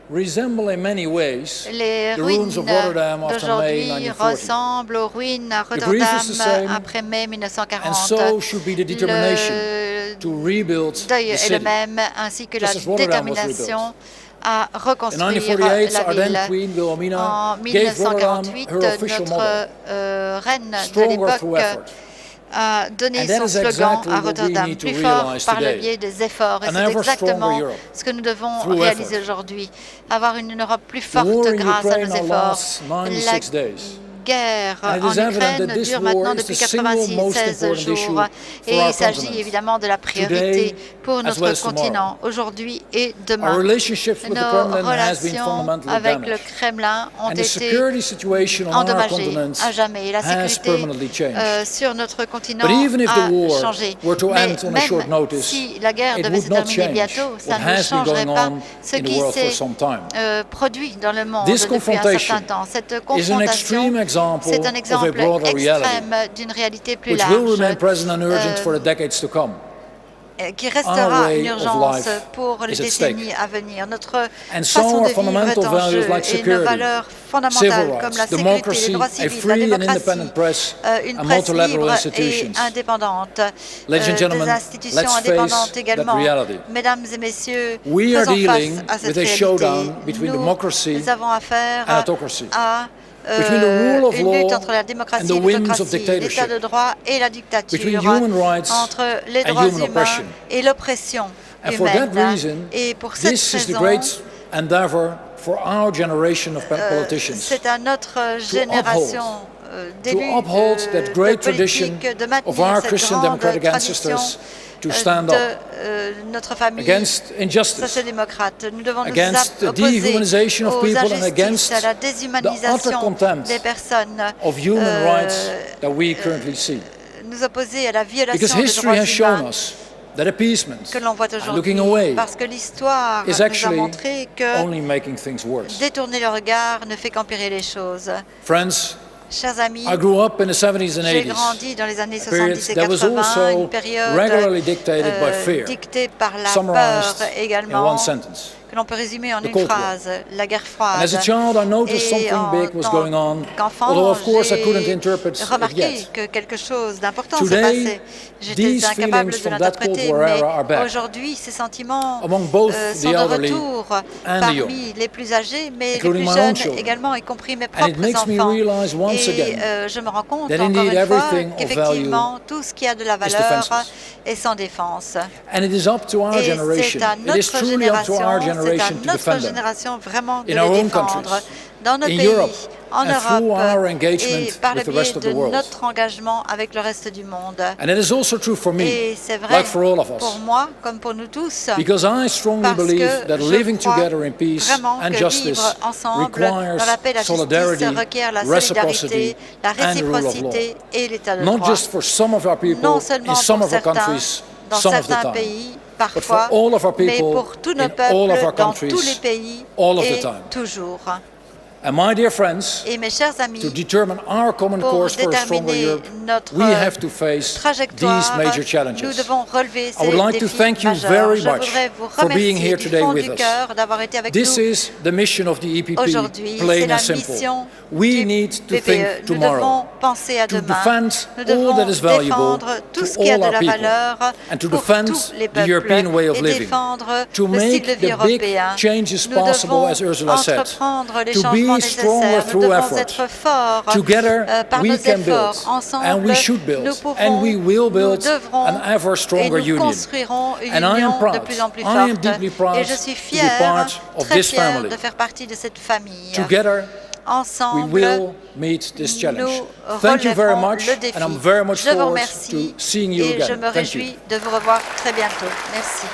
resemble in many ways the ruins of Rotterdam after May 1940. Ressemblent aux ruines à Rotterdam après mai 1940. And so should be the determination to rebuild the city, est le même, ainsi que la détermination à reconstruire la ville. En 1948, notre reine de l'époque a donné son slogan à Rotterdam, plus fort par le biais des efforts. Et c'est exactement ce que nous devons réaliser aujourd'hui. Avoir une Europe plus forte grâce à nos efforts. La guerre en Ukraine dure maintenant depuis 16 jours et il s'agit évidemment de la priorité pour notre continent aujourd'hui et demain. Nos relations avec le Kremlin ont été endommagées à jamais et la sécurité sur notre continent a changé. Mais même si la guerre devait se terminer bientôt, ça ne changerait pas ce qui s'est produit dans le monde depuis un certain temps. Cette confrontation, c'est un exemple extrême d'une réalité plus large. qui restera une urgence pour les décennies à venir. Notre façon de vivre est en jeu et nos valeurs fondamentales comme la sécurité, les droits civils, la démocratie, une presse libre et indépendante, des institutions indépendantes également. Mesdames et messieurs, faisons face à cette réalité. Nous avons affaire à une lutte entre la démocratie et l'autocratie, l'état de droit et la dictature, entre les droits humains et l'oppression humaine. Et pour cette raison, c'est à notre génération d'élus de politique de maintenir cette grande tradition de notre famille social-démocrate. Nous devons nous opposer aux injustices, à la déshumanisation des personnes, nous opposer à la violation des droits humains que l'on voit aujourd'hui, parce que l'histoire nous a montré que détourner le regard ne fait qu'empirer les choses. Chers amis, j'ai grandi dans les années 70 et 80, une période dictée par la peur également, que l'on peut résumer en une phrase, la guerre froide. Et en tant qu'enfant, j'ai remarqué que quelque chose d'important se passait. J'étais incapable de l'interpréter, mais aujourd'hui, ces sentiments sont de retour parmi les plus âgés, mais les plus jeunes également, y compris mes propres enfants. Et je me rends compte encore une fois qu'effectivement, tout ce qui a de la valeur est sans défense. Et c'est à notre génération vraiment de les défendre dans nos pays, en Europe et par le biais de notre engagement avec le reste du monde. Et c'est vrai pour moi comme pour nous tous, parce que je crois vraiment que vivre ensemble dans la paix et la justice requiert la solidarité, la réciprocité et l'état de droit. Non seulement pour certains, dans certains pays, parfois, mais pour tous nos peuples, dans tous les pays et toujours. Et mes chers amis, pour déterminer notre trajectoire, nous devons relever ces défis majeurs. Je voudrais vous remercier du fond du cœur d'avoir été avec nous aujourd'hui. C'est la mission du PPE. Nous devons penser à demain. Nous devons défendre tout ce qui a de la valeur pour tous les peuples et défendre le style de vie européen. Nous devons entreprendre les changements nécessaires. Nous devons être forts par nos efforts. Ensemble, nous pouvons, nous devrons et nous construirons une union de plus en plus forte. Et je suis fier, très fier de faire partie de cette famille. Ensemble, nous relèverons le défi. Je vous remercie et je me réjouis de vous revoir très bientôt. Merci.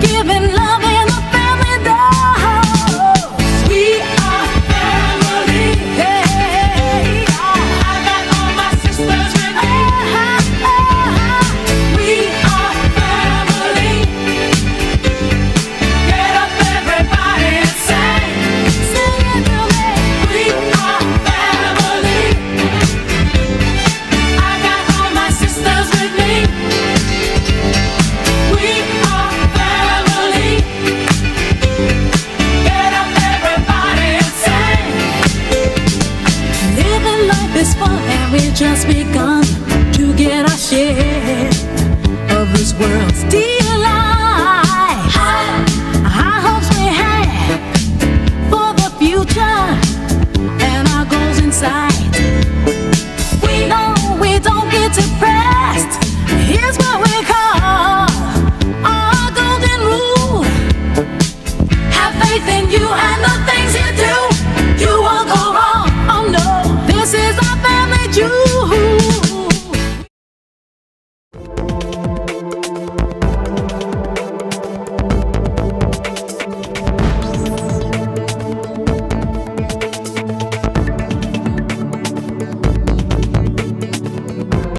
giving love.